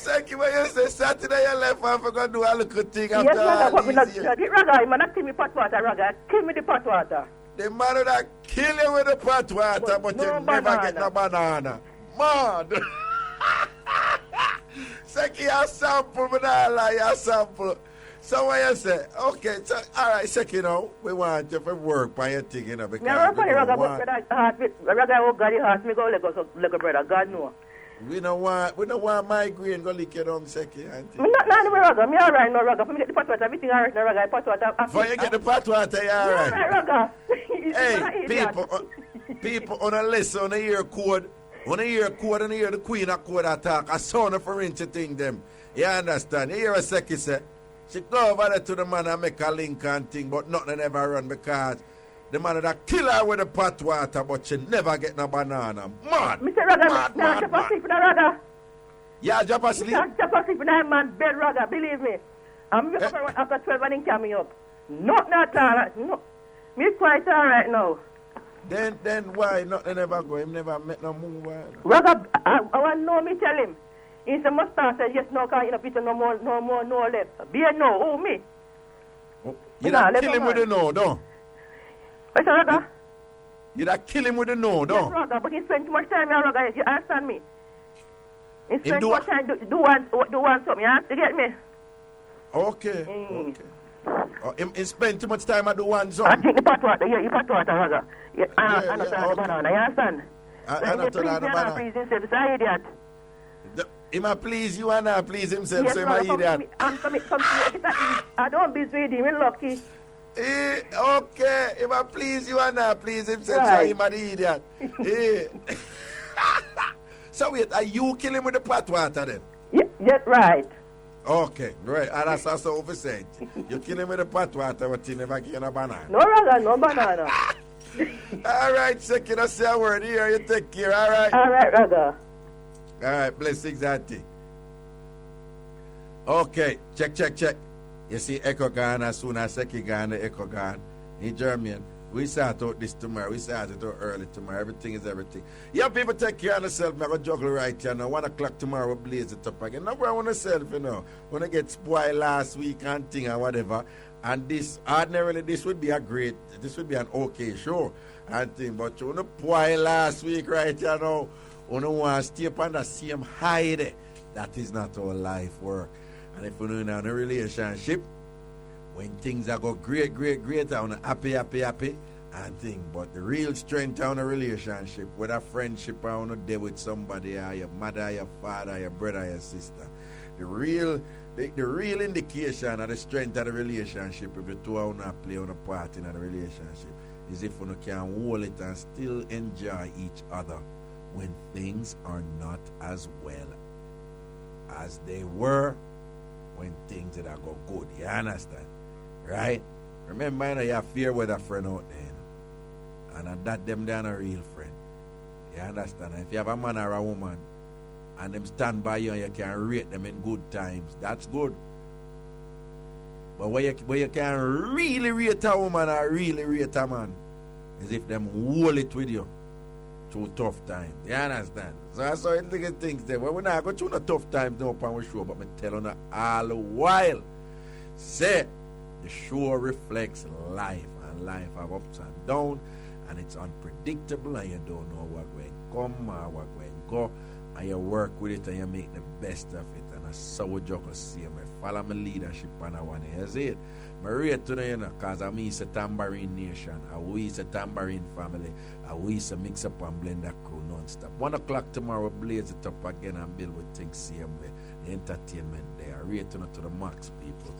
Second, when you say Saturday, you left and forgot to do a little thing after yes, Raga, but me not do it. Raga, he man not kill me pot water, Raga. Kill me the pot water. The man that kill you with the pot water, but you never get no banana. Man! Seki, you sample, but I lie, you sample. So what you say? Okay, so all right, second, we want you to work by your thing, because Me work on the Raga, but Raga, oh God, the heart, me go like a brother, God know. we don't want migraine go lick you down, second, auntie. Me not no Raga, me all right, no Raga. For me get the pot water, everything all right, no Raga, pot water. For you get the pot water, you all right. All right, Raga. Hey, people on a listen, on a hear code, on a hear the queen of code attack, a son of a inch thing them. You understand? You hear a second say, she go over there to the man and make a link and thing, but nothing ever run because the man that kill her with the pot water, but she never get no banana. Mad! Mr. Raga, mad, jump asleep in the Raga. Yeah, jump asleep? Jump asleep in that man's bed, Raga, believe me. I'm wake up after 12 and he carry me up. Not all right, no. Me quite all right now. Then why nothing ever go? Him never make no move. Raga, I want to know me tell him. He said, must start say yes, no, because you know, Peter, no left. Be a no, oh, me. You don't kill him with the no, don't? What's that, Raga? You don't kill him with the no, don't? Yes, Raga, but he spend too much time here, Raga. You understand me? He spend too much time do one something, you have to get me? Okay, okay. He spend too much time at do one something? I think the pot water, yeah, you pot water, Raga. I not the banana, you understand? I not the banana. Please himself, it's an idiot. He might please you and not please himself, yes, so he might idiot. I don't be with him, I'm lucky. Okay, he might please you and not please himself, right. So he might idiot. So wait, are you killing with the pot water then? Yes, right. Okay, right. And that's also oversight. You kill him with the pot water, but you never get a banana. No, Raga, no banana. All right, second, I say a word here. You take care, all right? All right, Raga. All right, blessings, auntie. Okay, check. You see Echo gone as soon as Seki gone, the Echo gone. In German, we start out this tomorrow. We start it out early tomorrow. Everything is everything. Yeah, people take care of yourself. I'm going to juggle right here now. 1 o'clock tomorrow, we'll blaze it up again. Now, I want myself, you know. When I get spoiled last week and thing or whatever. And this, ordinarily, this would be an okay show and thing. But you want to spoil last week right here now. You don't want to stay up on the same high there. That is not how life work. And if you're in a relationship, when things are go great, I'm happy, and thing. But the real strength on a relationship, whether friendship or on a day with somebody, or your mother, your father, your brother, your sister, the real indication of the strength of the relationship, if the two are not play on a part in the relationship, is if you can hold it and still enjoy each other when things are not as well as they were when things that go good. You understand? Right? Remember, you know, you have fair weather friend out there. And that them they're a real friend. You understand? And if you have a man or a woman and them stand by you and you can rate them in good times, that's good. But where you can really rate a woman or really rate a man is if them hold it with you through tough times. You understand? So that's how you look at things there. Well, we're not going through the tough times now upon our show, but I'm telling you all the while, say, the show reflects life, and life have ups and downs, and it's unpredictable, and you don't know what will come or what will go, and you work with it and you make the best of it. And that's so we just see me follow my leadership and I want to see it. I rate today, you know, because I'm a Tambourine Nation, and we is a Tambourine family, and we is a Mixup and Blenda crew non-stop. 1 o'clock tomorrow, blaze it up again and build with things same way. The entertainment there. I rate to the max, people.